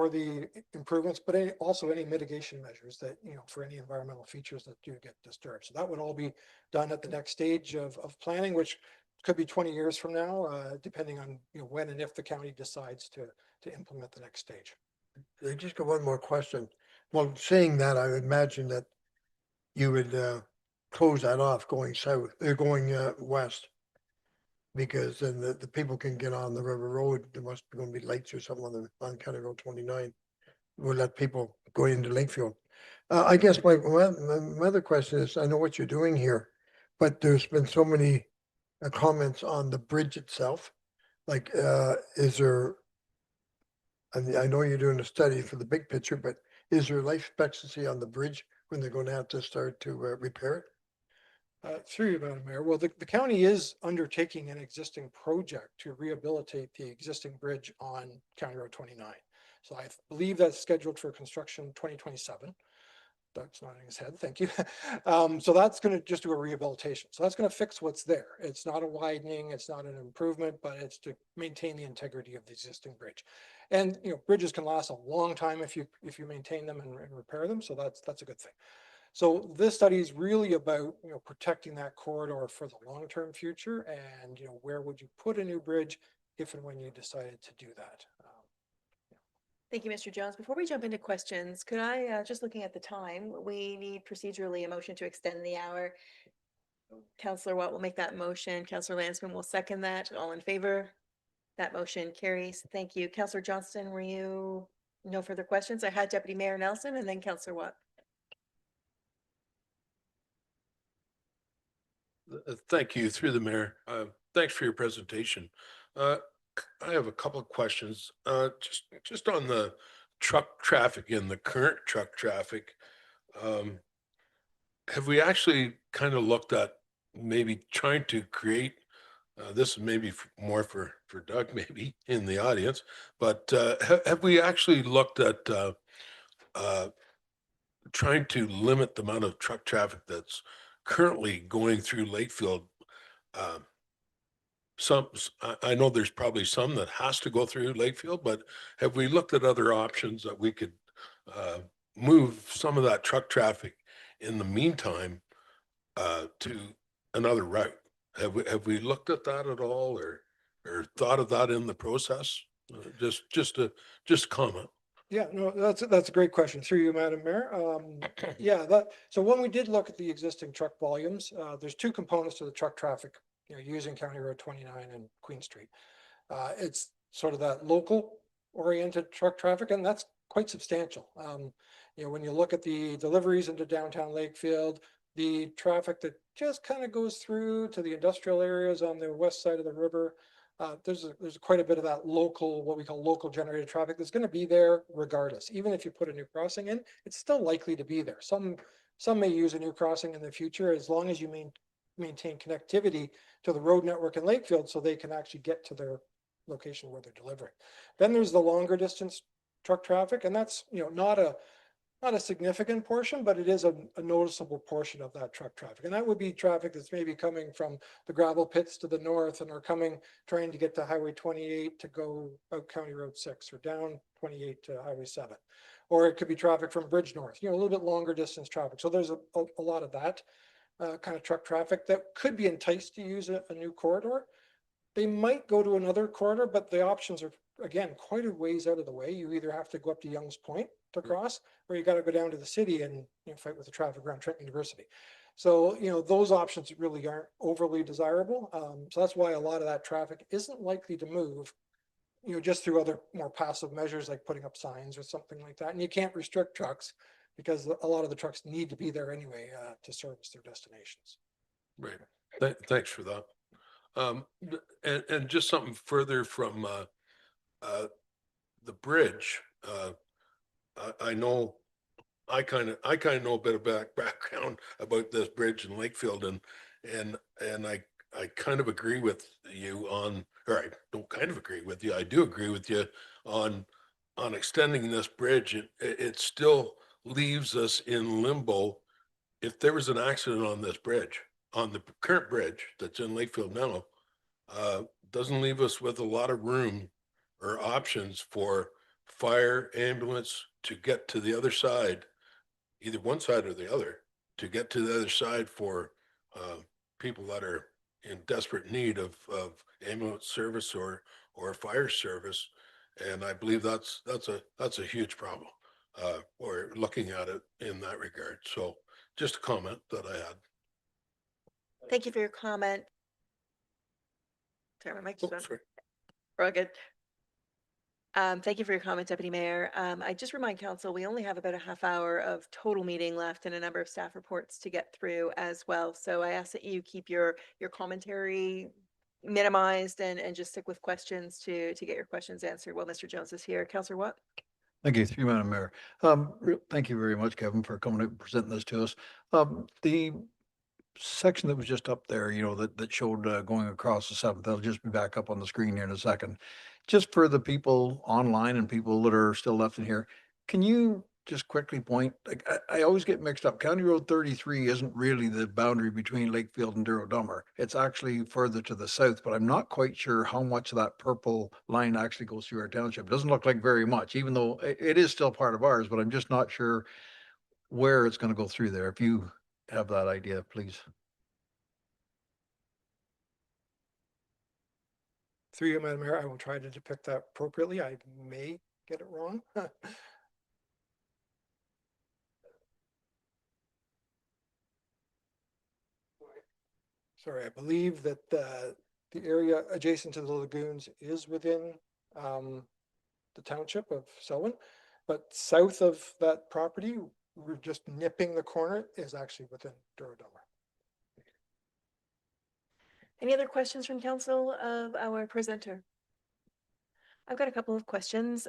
the improvements, but also any mitigation measures that, for any environmental features that do get disturbed. So that would all be done at the next stage of planning, which could be 20 years from now, depending on when and if the county decides to implement the next stage. I just got one more question. Well, saying that, I would imagine that you would close that off going south, going west, because then the people can get on the river road. There must be going to be lights or something on County Road 29. We'll let people go into Lakefield. I guess my other question is, I know what you're doing here, but there's been so many comments on the bridge itself. Like, is there, I know you're doing a study for the big picture, but is there life expectancy on the bridge when they're going to have to start to repair it? Through you, Madam Mayor. Well, the county is undertaking an existing project to rehabilitate the existing bridge on County Road 29. So I believe that's scheduled for construction 2027. Doug's nodding his head, thank you. So that's going to just do a rehabilitation. So that's going to fix what's there. It's not a widening, it's not an improvement, but it's to maintain the integrity of the existing bridge. And bridges can last a long time if you maintain them and repair them. So that's a good thing. So this study is really about protecting that corridor for the long-term future, and where would you put a new bridge if and when you decided to do that. Thank you, Mr. Jones. Before we jump into questions, could I, just looking at the time, we need procedurally a motion to extend the hour. Councillor Watt will make that motion. Councillor Lansman will second that. All in favor? That motion carries. Thank you. Councillor Johnston, were you no further questions? I had Deputy Mayor Nelson and then Councillor Watt. Thank you, through the mayor. Thanks for your presentation. I have a couple of questions. Just on the truck traffic and the current truck traffic. Have we actually kind of looked at maybe trying to create, this is maybe more for Doug, maybe in the audience, but have we actually looked at trying to limit the amount of truck traffic that's currently going through Lakefield. Um, I know there's probably some that has to go through Lakefield, but have we looked at other options that we could move some of that truck traffic in the meantime to another route? Have we looked at that at all, or thought of that in the process? Just comment. Yeah, no, that's a great question through you, Madam Mayor. Yeah, so when we did look at the existing truck volumes, there's two components to the truck traffic, using County Road 29 and Queen Street. It's sort of that local oriented truck traffic, and that's quite substantial. When you look at the deliveries into downtown Lakefield, the traffic that just kind of goes through to the industrial areas on the west side of the river, there's quite a bit of that local, what we call local generated traffic that's going to be there regardless. Even if you put a new crossing in, it's still likely to be there. Some may use a new crossing in the future as long as you maintain connectivity to the road network in Lakefield so they can actually get to their location where they're delivering. Then there's the longer distance truck traffic, and that's not a significant portion, but it is a noticeable portion of that truck traffic. And that would be traffic that's maybe coming from the gravel pits to the north and are trying to get to Highway 28 to go out County Road 6 or down 28 to Highway 7. Or it could be traffic from Bridge North, a little bit longer distance traffic. So there's a lot of that kind of truck traffic that could be enticed to use a new corridor. They might go to another corridor, but the options are, again, quite a ways out of the way. You either have to go up to Young's Point to cross, or you got to go down to the city and fight with the traffic around Trenton University. So, those options really aren't overly desirable. So that's why a lot of that traffic isn't likely to move, just through other more passive measures like putting up signs or something like that. And you can't restrict trucks because a lot of the trucks need to be there anyway to service their destinations. Right. Thanks for that. And just something further from the bridge. I know I kind of know a bit of background about this bridge in Lakefield, and I kind of agree with you on, or I don't kind of agree with you. I do agree with you on extending this bridge. It still leaves us in limbo. If there was an accident on this bridge, on the current bridge that's in Lakefield now, doesn't leave us with a lot of room or options for fire, ambulance to get to the other side, either one side or the other, to get to the other side for people that are in desperate need of ambulance service or fire service. And I believe that's a huge problem. Or looking at it in that regard. So just a comment that I had. Thank you for your comment. Sorry, my mic's on. Sorry. We're all good. Thank you for your comment, Deputy Mayor. I just remind council, we only have about a half hour of total meeting left and a number of staff reports to get through as well. So I ask that you keep your commentary minimized and just stick with questions to get your questions answered while Mr. Jones is here. Councillor Watt? Thank you, through you, Madam Mayor. Thank you very much, Kevin, for coming and presenting this to us. The section that was just up there, that showed going across the 7th, that'll just be back up on the screen here in a second. Just for the people online and people that are still left in here, can you just quickly point, like, I always get mixed up. County Road 33 isn't really the boundary between Lakefield and Douro-Dummer. It's actually further to the south, but I'm not quite sure how much of that purple line actually goes through our township. It doesn't look like very much, even though it is still part of ours, but I'm just not sure where it's going to go through there. If you have that idea, please. Through you, Madam Mayor, I will try to depict that appropriately. I may get it wrong. Sorry, I believe that the area adjacent to the lagoons is within the township of Selwyn, but south of that property, we're just nipping the corner, is actually within Douro-Dummer. Any other questions from council of our presenter? I've got a couple of questions.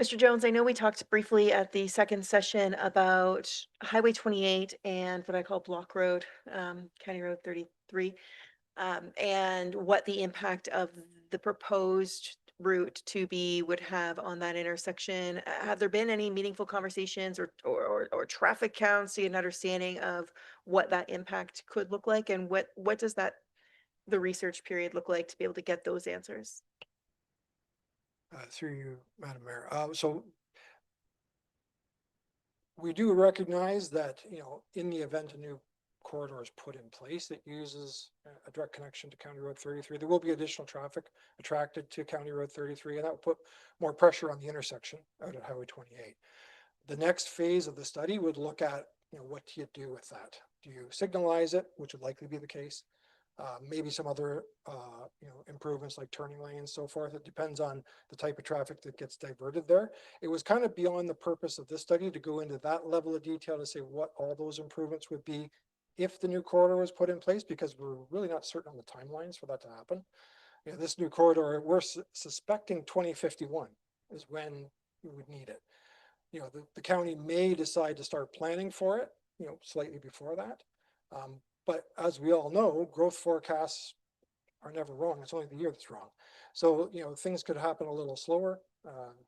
Mr. Jones, I know we talked briefly at the second session about Highway 28 and what I call Block Road, County Road 33, and what the impact of the proposed route to be would have on that intersection. Have there been any meaningful conversations or traffic counts to get an understanding of what that impact could look like? And what does the research period look like to be able to get those answers? Through you, Madam Mayor. So we do recognize that, in the event a new corridor is put in place that uses a direct connection to County Road 33, there will be additional traffic attracted to County Road 33, and that will put more pressure on the intersection out at Highway 28. The next phase of the study would look at, what do you do with that? Do you signalize it, which would likely be the case? Maybe some other, improvements like turning lanes, so forth. It depends on the type of traffic that gets diverted there. It was kind of beyond the purpose of this study to go into that level of detail to say what all those improvements would be if the new corridor was put in place, because we're really not certain on the timelines for that to happen. This new corridor, we're suspecting 2051 is when we would need it. The county may decide to start planning for it, slightly before that. But as we all know, growth forecasts are never wrong. It's only the year that's wrong. So, things could happen a little slower.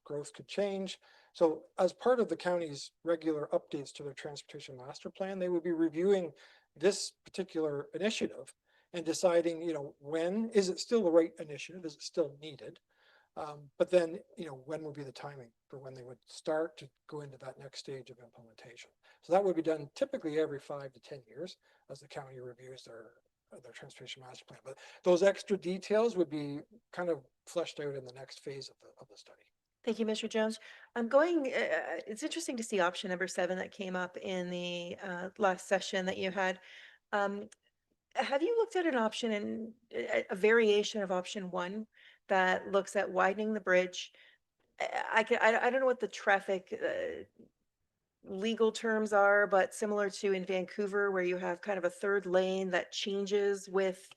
Growth could change. So as part of the county's regular updates to their transportation master plan, they would be reviewing this particular initiative and deciding, when is it still the right initiative? Is it still needed? But then, when would be the timing for when they would start to go into that next stage of implementation? So that would be done typically every 5 to 10 years as the county reviews their transportation master plan. But those extra details would be kind of fleshed out in the next phase of the study. Thank you, Mr. Jones. It's interesting to see option number 7 that came up in the last session that you had. Have you looked at an option in a variation of option 1 that looks at widening the bridge? I don't know what the traffic legal terms are, but similar to in Vancouver, where you have kind of a third lane that changes with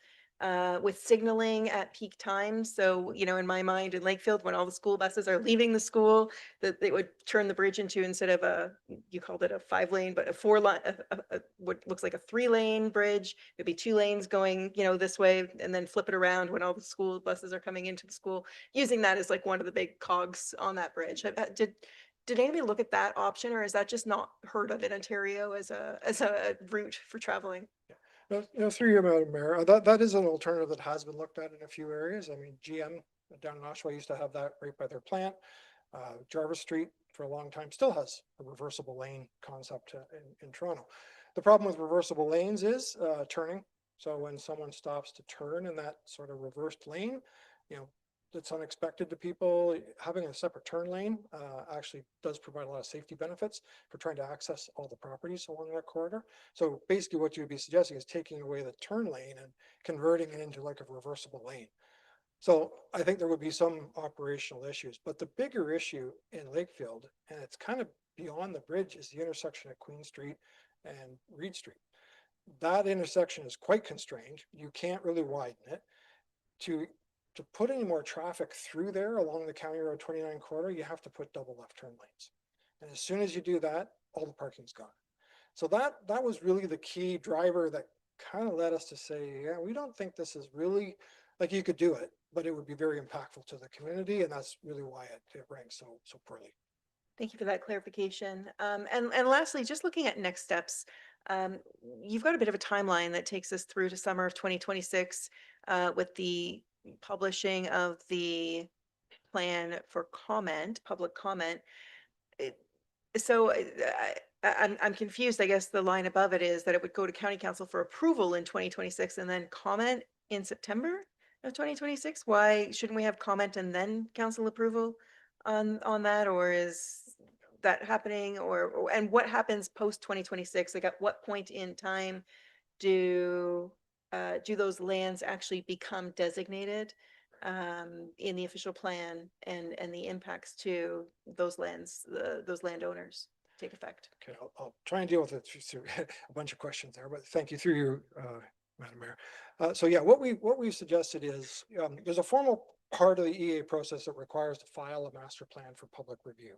signaling at peak times. So, in my mind in Lakefield, when all the school buses are leaving the school, that they would turn the bridge into, instead of you called it a 5-lane, but a 4-lane, what looks like a 3-lane bridge. It'd be 2 lanes going, this way, and then flip it around when all the school buses are coming into the school, using that as like one of the big cogs on that bridge. Did anybody look at that option, or is that just not heard of in Ontario as a route for traveling? Through you, Madam Mayor, that is an alternative that has been looked at in a few areas. I mean, GM down in Oshawa used to have that right by their plant. Jarvis Street for a long time still has a reversible lane concept in Toronto. The problem with reversible lanes is turning. So when someone stops to turn in that sort of reversed lane, that's unexpected to people. Having a separate turn lane actually does provide a lot of safety benefits for trying to access all the properties along that corridor. So basically what you would be suggesting is taking away the turn lane and converting it into like a reversible lane. So I think there would be some operational issues, but the bigger issue in Lakefield, and it's kind of beyond the bridge, is the intersection at Queen Street and Reed Street. That intersection is quite constrained. You can't really widen it. To put any more traffic through there along the County Road 29 corridor, you have to put double left turn lanes. And as soon as you do that, all the parking's gone. So that was really the key driver that kind of led us to say, yeah, we don't think this is really, like, you could do it, but it would be very impactful to the community. And that's really why it ranks so poorly. Thank you for that clarification. And lastly, just looking at next steps, you've got a bit of a timeline that takes us through to summer of 2026 with the publishing of the plan for public comment. I'm confused. I guess the line above it is that it would go to County Council for approval in 2026 and then comment in September of 2026. Why shouldn't we have comment and then council approval on that? Or is that happening? And what happens post 2026? Like, at what point in time do those lands actually become designated in the official plan, and the impacts to those landowners take effect? Okay, I'll try and deal with it through a bunch of questions there, but thank you through you, Madam Mayor. So yeah, what we suggested is there's a formal part of the EA process that requires to file a master plan for public review.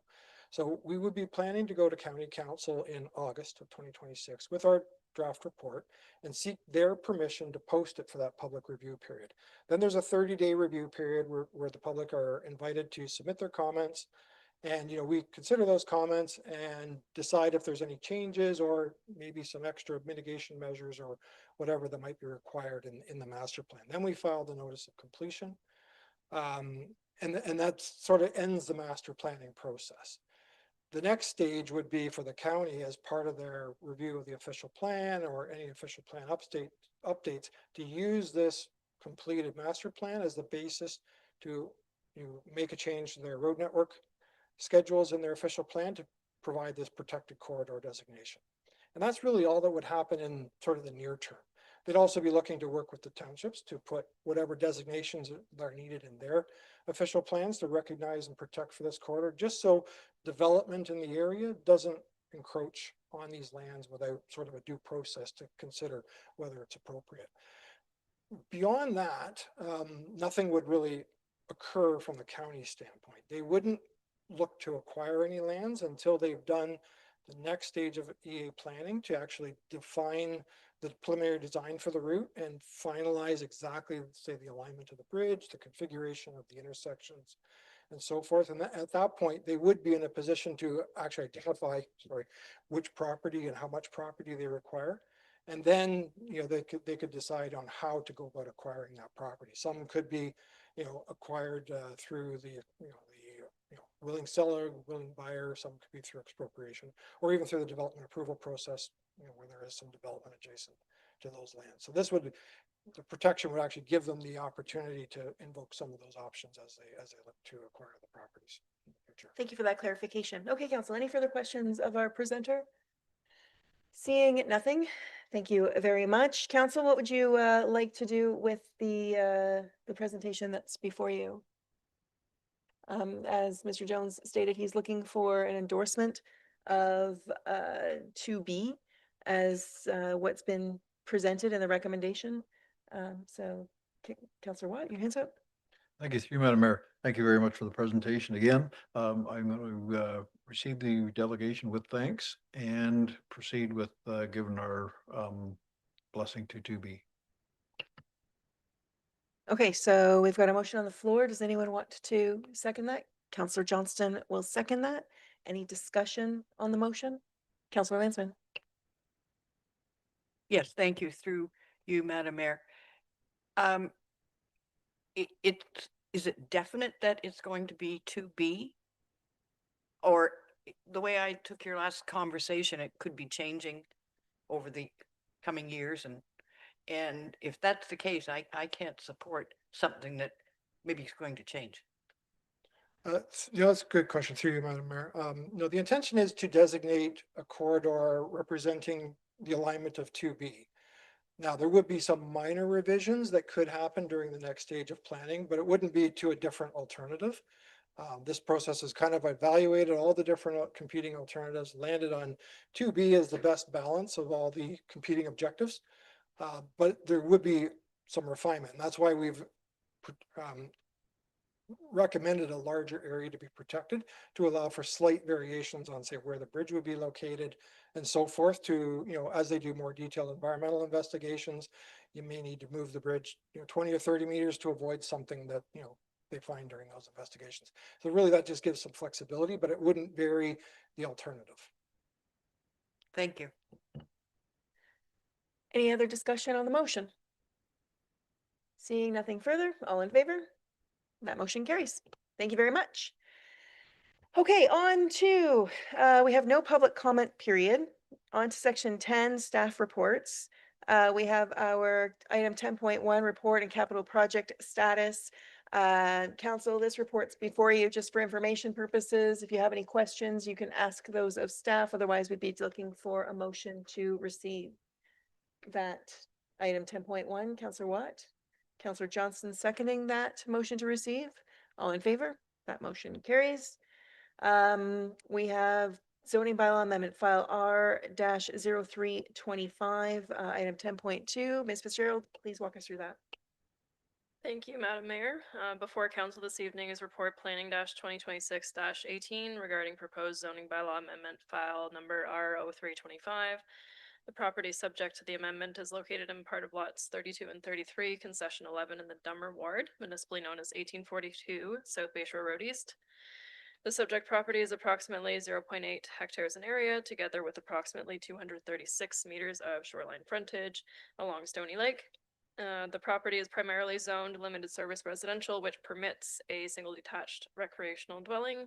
So we would be planning to go to County Council in August of 2026 with our draft report and seek their permission to post it for that public review period. Then there's a 30-day review period where the public are invited to submit their comments. And, we consider those comments and decide if there's any changes or maybe some extra mitigation measures or whatever that might be required in the master plan. Then we file the notice of completion. And that sort of ends the master planning process. The next stage would be for the county, as part of their review of the official plan or any official plan updates, to use this completed master plan as the basis to make a change to their road network schedules in their official plan to provide this protected corridor designation. And that's really all that would happen in sort of the near term. They'd also be looking to work with the townships to put whatever designations that are needed in their official plans to recognize and protect for this corridor, just so development in the area doesn't encroach on these lands without sort of a due process to consider whether it's appropriate. Beyond that, nothing would really occur from the county standpoint. They wouldn't look to acquire any lands until they've done the next stage of EA planning to actually define the preliminary design for the route and finalize exactly, say, the alignment of the bridge, the configuration of the intersections, and so forth. And at that point, they would be in a position to actually identify, which property and how much property they require. And then, they could decide on how to go about acquiring that property. Some could be, acquired through the willing seller, willing buyer. Some could be through expropriation, or even through the development approval process, where there is some development adjacent to those lands. So the protection would actually give them the opportunity to invoke some of those options as they look to acquire the properties in the future. Thank you for that clarification. Okay, council, any further questions of our presenter? Seeing nothing, thank you very much. Council, what would you like to do with the presentation that's before you? As Mr. Jones stated, he's looking for an endorsement of 2B as what's been presented in the recommendation. So, Councillor Watt, your hands up. Thank you, through you, Madam Mayor. Thank you very much for the presentation again. I'm going to receive the delegation with thanks and proceed with giving our blessing to 2B. Okay, so we've got a motion on the floor. Does anyone want to second that? Councillor Johnston will second that. Any discussion on the motion? Councillor Lansman. Yes, thank you, through you, Madam Mayor. Is it definite that it's going to be 2B? Or the way I took your last conversation, it could be changing over the coming years, and if that's the case, I can't support something that maybe is going to change. That's a good question through you, Madam Mayor. The intention is to designate a corridor representing the alignment of 2B. Now, there would be some minor revisions that could happen during the next stage of planning, but it wouldn't be to a different alternative. This process has kind of evaluated all the different competing alternatives, landed on 2B as the best balance of all the competing objectives. But there would be some refinement, and that's why we've recommended a larger area to be protected to allow for slight variations on, say, where the bridge would be located and so forth. To, as they do more detailed environmental investigations, you may need to move the bridge 20 or 30 meters to avoid something that they find during those investigations. So really that just gives some flexibility, but it wouldn't vary the alternative. Thank you. Any other discussion on the motion? Seeing nothing further, all in favor? That motion carries. Thank you very much. Okay, on to, we have no public comment period. On to section 10, staff reports. We have our item 10.1 report and capital project status. Council, this report's before you just for information purposes. If you have any questions, you can ask those of staff. Otherwise, we'd be looking for a motion to receive that item 10.1. Councillor Watt? Councillor Johnston seconding that motion to receive. All in favor? That motion carries. We have zoning bylaw amendment file R-0325, item 10.2. Ms. Fitzgerald, please walk us through that. Thank you, Madam Mayor. Before council this evening is report planning -2026-18 regarding proposed zoning bylaw amendment file number R-0325. The property subject to the amendment is located in part of lots 32 and 33, concession 11 in the Dummer Ward, municipally known as 1842 South Bayshore Road East. The subject property is approximately 0.8 hectares in area, together with approximately 236 meters of shoreline frontage along Stony Lake. The property is primarily zoned limited service residential, which permits a single detached recreational dwelling.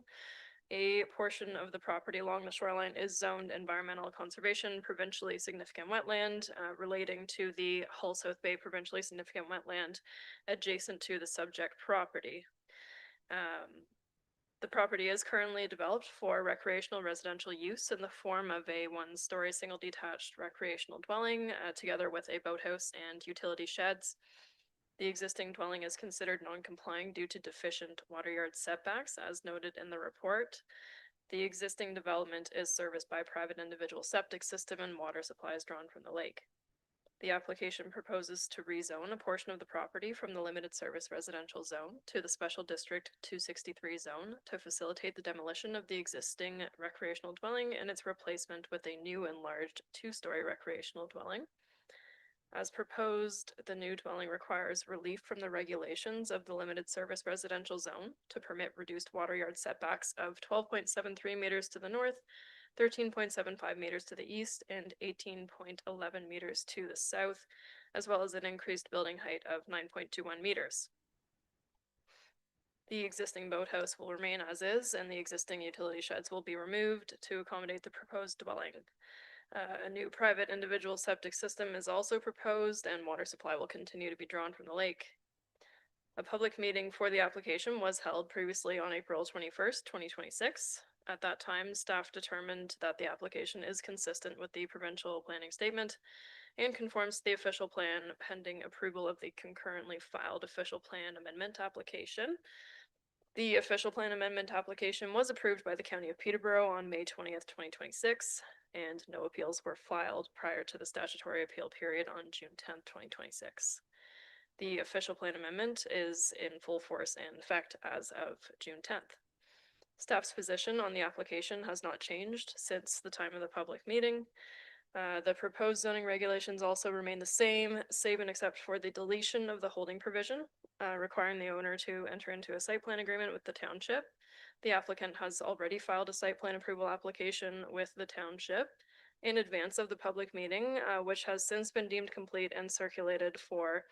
A portion of the property along the shoreline is zoned environmental conservation provincially significant wetland, relating to the Hull South Bay provincially significant wetland adjacent to the subject property. The property is currently developed for recreational residential use in the form of a one-story single detached recreational dwelling, together with a boathouse and utility sheds. The existing dwelling is considered non-complying due to deficient water yard setbacks, as noted in the report. The existing development is serviced by private individual septic system and water supplies drawn from the lake. The application proposes to rezone a portion of the property from the limited service residential zone to the special district 263 zone to facilitate the demolition of the existing recreational dwelling and its replacement with a new enlarged two-story recreational dwelling. As proposed, the new dwelling requires relief from the regulations of the limited service residential zone to permit reduced water yard setbacks of 12.73 meters to the north, 13.75 meters to the east, and 18.11 meters to the south, as well as an increased building height of 9.21 meters. The existing boathouse will remain as is, and the existing utility sheds will be removed to accommodate the proposed dwelling. A new private individual septic system is also proposed, and water supply will continue to be drawn from the lake. A public meeting for the application was held previously on April 21st, 2026. At that time, staff determined that the application is consistent with the provincial planning statement and conforms to the official plan pending approval of the concurrently filed official plan amendment application. The official plan amendment application was approved by the County of Peterborough on May 20th, 2026, and no appeals were filed prior to the statutory appeal period on June 10th, 2026. The official plan amendment is in full force and effect as of June 10th. Staff's position on the application has not changed since the time of the public meeting. The proposed zoning regulations also remain the same, save and except for the deletion of the holding provision, requiring the owner to enter into a site plan agreement with the township. The applicant has already filed a site plan approval application with the township in advance of the public meeting, which has since been deemed complete and circulated for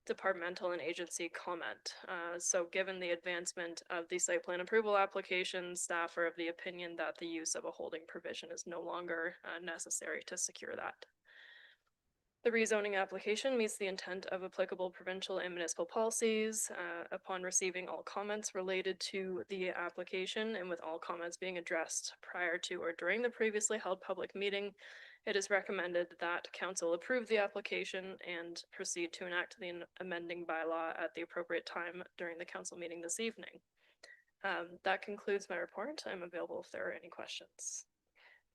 departmental and agency comment. So given the advancement of the site plan approval application, staff are of the opinion that the use of a holding provision is no longer necessary to secure that. The rezoning application meets the intent of applicable provincial and municipal policies. Upon receiving all comments related to the application and with all comments being addressed prior to or during the previously held public meeting, it is recommended that council approve the application and proceed to enact the amending bylaw at the appropriate time during the council meeting this evening. That concludes my report. I'm available if there are any questions.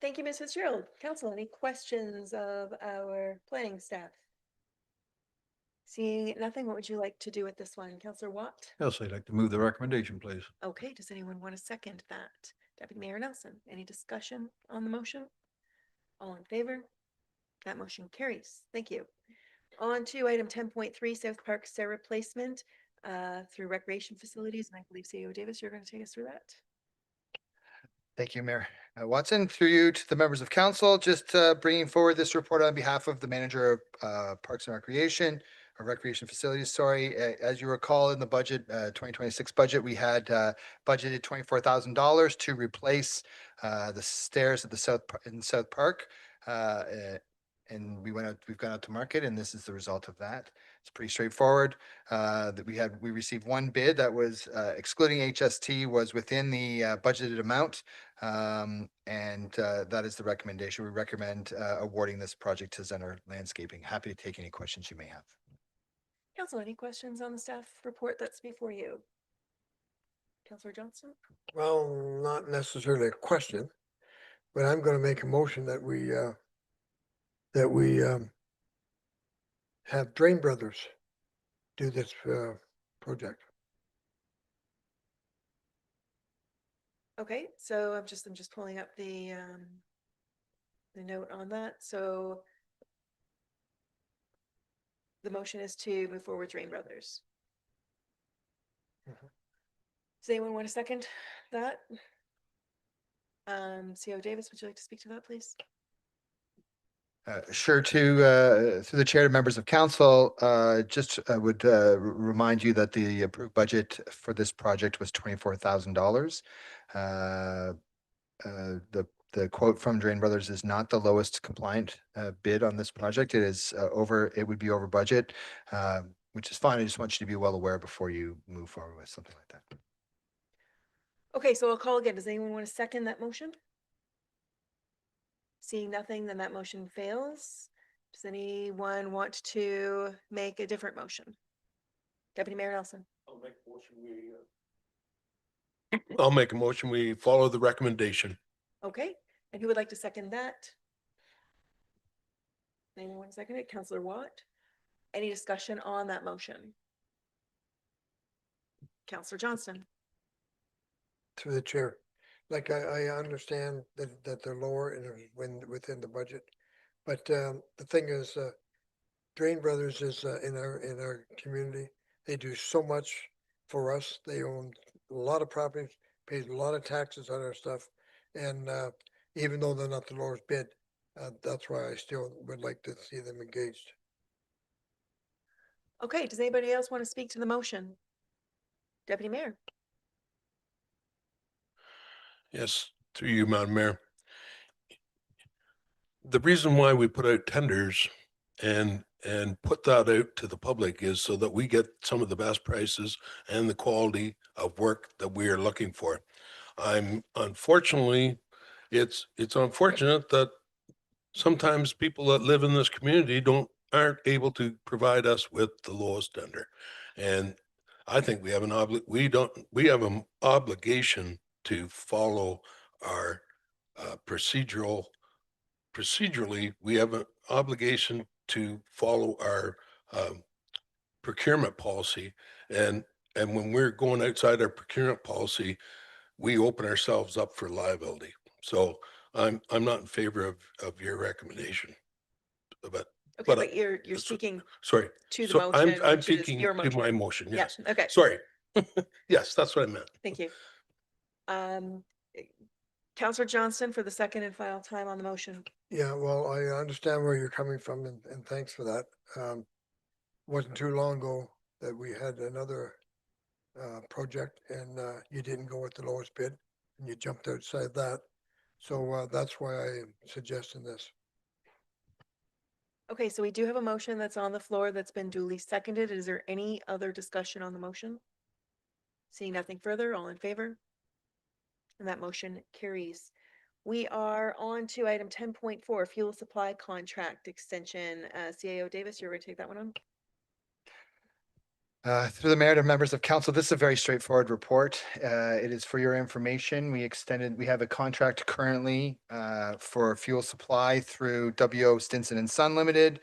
Thank you, Ms. Fitzgerald. Council, any questions of our planning staff? Seeing nothing, what would you like to do with this one? Councillor Watt? Yes, I'd like to move the recommendation, please. Okay, does anyone want to second that? Deputy Mayor Nelson, any discussion on the motion? All in favor? That motion carries. Thank you. On to item 10.3, South Park stair replacement through recreation facilities. And I believe CEO Davis, you're going to take us through that. Thank you, Mayor Watson. Through you to the members of council, just bringing forward this report on behalf of the manager of Parks and Recreation, or Recreation Facilities, sorry. As you recall, in the budget, 2026 budget, we had budgeted $24,000 to replace the stairs at the South Park. And we've gone out to market, and this is the result of that. It's pretty straightforward. We received one bid that was excluding HST was within the budgeted amount. And that is the recommendation. We recommend awarding this project to Zenner Landscaping. Happy to take any questions you may have. Council, any questions on the staff report that's before you? Councillor Johnson? Well, not necessarily a question, but I'm going to make a motion that we have Drain Brothers do this project. Okay, so I'm just pulling up the note on that. So The motion is to move forward Drain Brothers. Mhm. Does anyone want to second that? CO Davis, would you like to speak to that, please? Sure, through the chair to members of council, just would remind you that the approved budget for this project was $24,000. The quote from Drain Brothers is not the lowest compliant bid on this project. It is it would be over budget, which is fine. I just want you to be well aware before you move forward with something like that. Okay, so I'll call again. Does anyone want to second that motion? Seeing nothing, then that motion fails. Does anyone want to make a different motion? Deputy Mayor Nelson. I'll make a motion, we follow the recommendation. Okay, and who would like to second that? Anyone want to second it? Councillor Watt? Any discussion on that motion? Councillor Johnston? Through the chair, like I understand that they're lower when within the budget. But the thing is, Drain Brothers is in our community. They do so much for us. They own a lot of properties, pays a lot of taxes on our stuff. And even though they're not the lowest bid, that's why I still would like to see them engaged. Okay, does anybody else want to speak to the motion? Deputy Mayor? Yes, through you, Madam Mayor. The reason why we put out tenders and put that out to the public is so that we get some of the best prices and the quality of work that we are looking for. Unfortunately, it's unfortunate that sometimes people that live in this community aren't able to provide us with the lowest tender. And I think we have an obligation to follow our procedurally, we have an obligation to follow our procurement policy. And when we're going outside our procurement policy, we open ourselves up for liability. So I'm not in favor of your recommendation. Okay, but but you're speaking sorry. to the So motion, I'm which is speaking your to motion. my motion. Yeah, Yes. okay. Sorry. Yes, that's what I meant. Thank you. Councillor Johnston for the second and final time on the motion. Yeah, well, I understand where you're coming from and thanks for that. Wasn't too long ago that we had another project and you didn't go with the lowest bid and you jumped outside that. So that's why I am suggesting this. Okay, so we do have a motion that's on the floor that's been duly seconded. Is there any other discussion on the motion? Seeing nothing further, all in favor? And that motion carries. We are on to item 10.4, fuel supply contract extension. CAO Davis, you're going to take that one on? Through the mayor to members of council, this is a very straightforward report. It is for your information. We have a contract currently for fuel supply through WO Stinson and Son Limited.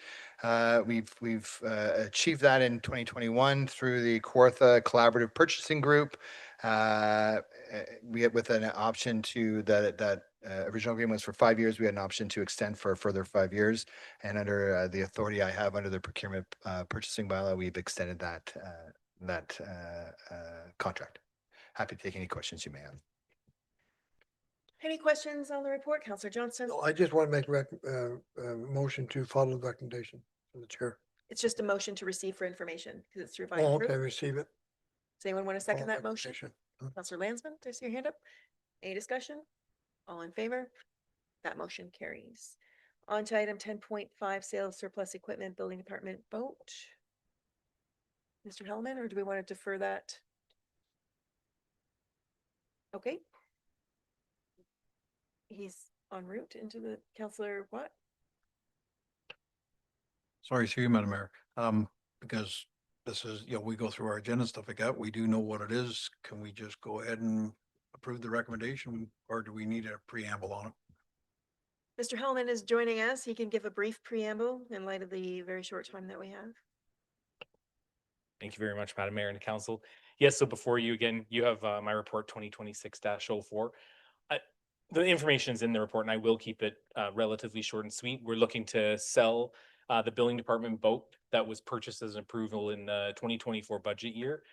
We've achieved that in 2021 through the Kawartha Collaborative Purchasing Group. We had with an option to that original agreement was for 5 years. We had an option to extend for a further 5 years. And under the authority I have under the procurement purchasing bylaw, we've extended that contract. Happy to take any questions you may have. Any questions on the report, Councillor Johnston? No, I just want to make a motion to follow the recommendation from the chair. It's just a motion to receive for information because it's through. Oh, okay, receive it. Does anyone want to second Follow that motion? recommendation. Councillor Landsman, do I see your hand up? Any discussion? All in favor? That motion carries. On to item 10.5, sale of surplus equipment, building department boat. Mr. Hellman, or do we want to defer that? Okay. He's en route into the Councillor what? Sorry, through you, Madam Mayor. Because this is, we go through our agenda and stuff like that. We do know what it is. Can we just go ahead and approve the recommendation, or do we need a preamble on it? Mr. Hellman is joining us. He can give a brief preamble in light of the very short time that we have. Thank you very much, Madam Mayor and Council. Yes, so before you again, you have my report 2026-04. The information is in the report and I will keep it relatively short and sweet. We're looking to sell the building department boat that was purchased as an approval in the 2024 budget year.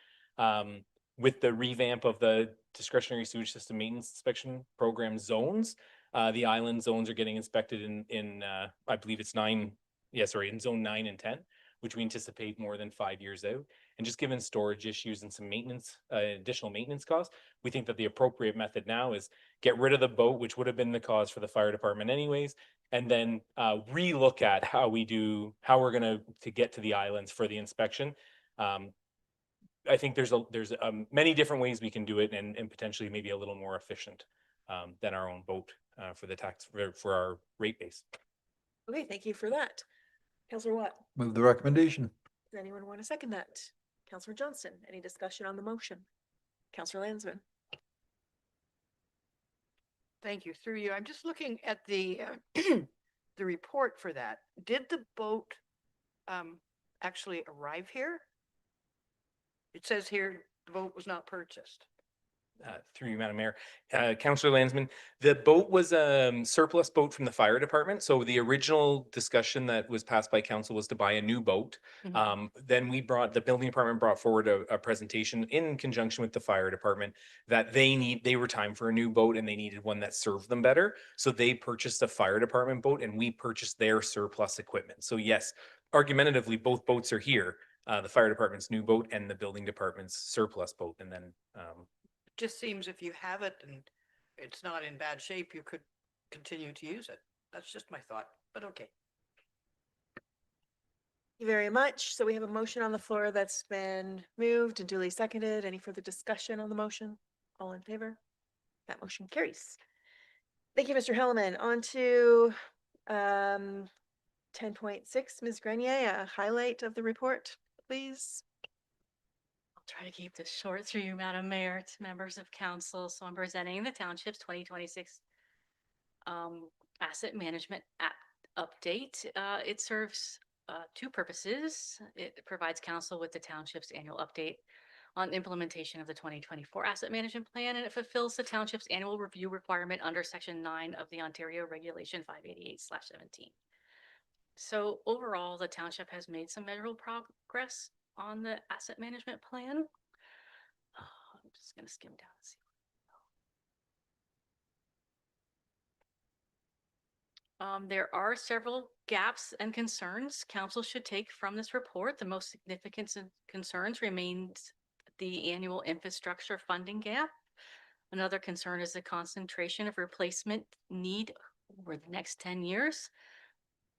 With the revamp of the discretionary sewage system maintenance inspection program zones, the island zones are getting inspected in I believe it's in zone 9 and 10, which we anticipate more than 5 years out. And just given storage issues and some maintenance, additional maintenance costs, we think that the appropriate method now is get rid of the boat, which would have been the cause for the fire department anyways, and then relook at how we're gonna to get to the islands for the inspection. I think there's many different ways we can do it, and potentially maybe a little more efficient than our own boat for the tax for our rate base. Okay, thank you for that. Councillor Watt, Move the recommendation. does anyone want to second that? Councillor Johnston, any discussion on the motion? Councillor Landsman. Thank you. Through you. I'm just looking at the the report for that. Did the boat actually arrive here? It says here the boat was not purchased. Through you, Madam Mayor. Councillor Landsman, the boat was a surplus boat from the fire department. So the original discussion that was passed by council was to buy a new boat. Then the building department brought forward a presentation in conjunction with the fire department that they were time for a new boat and they needed one that served them better. So they purchased a fire department boat and we purchased their surplus equipment. So yes, argumentatively, both boats are here. The fire department's new boat and the building department's surplus boat. And then Just seems if you have it and it's not in bad shape, you could continue to use it. That's just my thought, but okay. Thank you very much. So we have a motion on the floor that's been moved and duly seconded. Any further discussion on the motion? All in favor? That motion carries. Thank you, Mr. Hellman. On to 10.6, Ms. Grenier, a highlight of the report, please. Try to keep this short through you, Madam Mayor, to members of council. So I'm presenting the Township's 2026 Asset Management Update. It serves two purposes. It provides council with the Township's annual update on implementation of the 2024 Asset Management Plan, and it fulfills the Township's annual review requirement under Section 9 of the Ontario Regulation 588/17. So overall, the Township has made some measurable progress on the asset management plan. I'm just going to skim down and see. There are several gaps and concerns council should take from this report. The most significant concerns remains the annual infrastructure funding gap. Another concern is the concentration of replacement need over the next 10 years.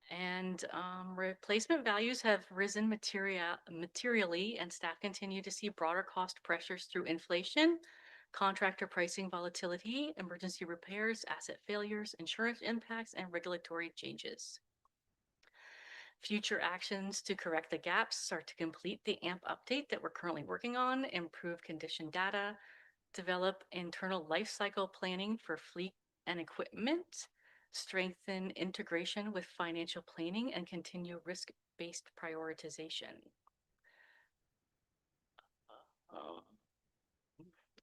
And replacement values have risen materially, and staff continue to see broader cost pressures through inflation, contractor pricing volatility, emergency repairs, asset failures, insurance impacts, and regulatory changes. Future actions to correct the gaps are to complete the AMP update that we're currently working on, improve condition data, develop internal life cycle planning for fleet and equipment, strengthen integration with financial planning, and continue risk-based prioritization.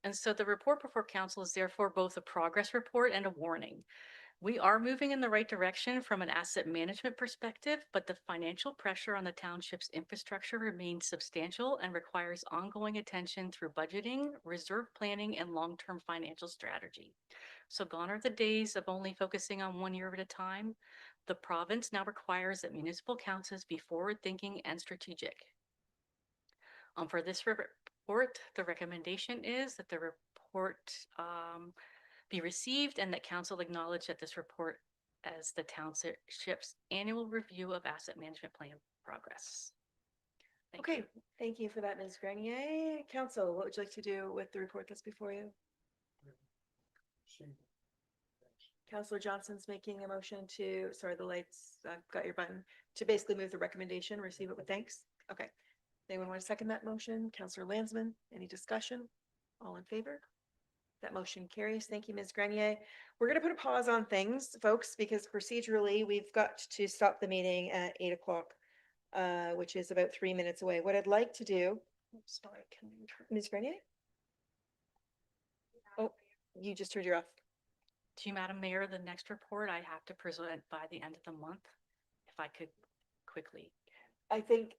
And so the report before council is therefore both a progress report and a warning. We are moving in the right direction from an asset management perspective, but the financial pressure on the township's infrastructure remains substantial and requires ongoing attention through budgeting, reserve planning, and long-term financial strategy. So gone are the days of only focusing on 1 year at a time. The province now requires that municipal councils be forward-thinking and strategic. For this report, the recommendation is that the report be received and that council acknowledge that this report as the township's annual review of asset management plan progress. Okay, thank you for that, Ms. Grenier. Council, what would you like to do with the report that's before you? Councillor Johnson's making a motion to, sorry, the lights, I've got your button, to basically move the recommendation, receive it with thanks. Okay. Anyone want to second that motion? Councillor Landsman, any discussion? All in favor? That motion carries. Thank you, Ms. Grenier. We're going to put a pause on things, folks, because procedurally we've got to stop the meeting at 8 o'clock, which is about 3 minutes away. What I'd like to do, sorry, Ms. Grenier? Oh, you just turned your off. To you, Madam Mayor, the next report I have to present by the end of the month, if I could quickly. I think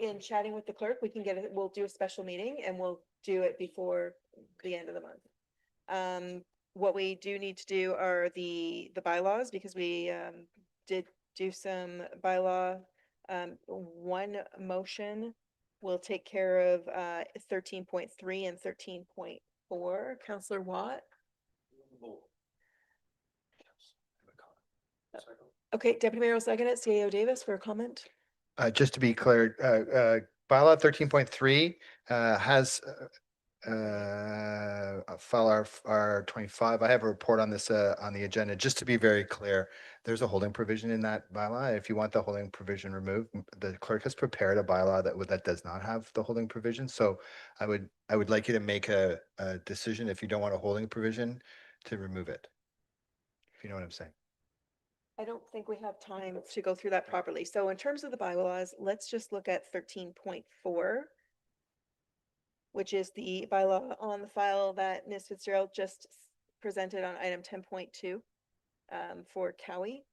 in chatting with the clerk, we can get it, we'll do a special meeting and we'll do it before the end of the month. What we do need to do are the bylaws, because we did do some bylaw. One motion will take care of 13.3 and 13.4. Counselor Watt? Okay, Deputy Mayor will second it. CAO Davis for a comment. Just to be clear, bylaw 13.3 has file our 25. I have a report on this on the agenda. Just to be very clear, there's a holding provision in that bylaw. If you want the holding provision removed, the clerk has prepared a bylaw that does not have the holding provision. So I would like you to make a decision, if you don't want a holding provision, to remove it. If you know what I'm saying. I don't think we have time to go through that properly. So in terms of the bylaws, let's just look at 13.4, which is the bylaw on the file that Ms. Fitzgerald just presented on item 10.2 for Cowie.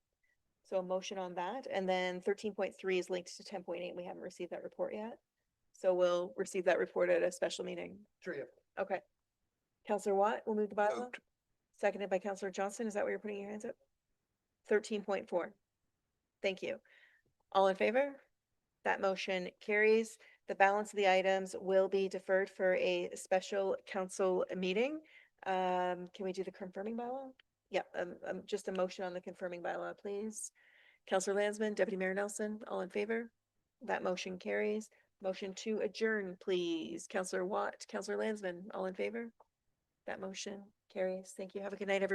So a motion on that. And then 13.3 is linked to 10.8. We haven't received that report yet. So we'll receive that report at a special meeting. Okay. Counselor Watt will move the bylaw. Seconded by Counselor Johnson. Is that where you're putting your hands up? 13.4. Thank you. All in favor? That motion carries. The balance of the items will be deferred for a special council meeting. Can we do the confirming bylaw? Yeah, just a motion on the confirming bylaw, please. Counselor Landsman, Deputy Mayor Nelson, all in favor? That motion carries. Motion to adjourn, please. Counselor Watt, Counselor Landsman, all in favor? That motion carries. Thank you. Have a good night, everyone.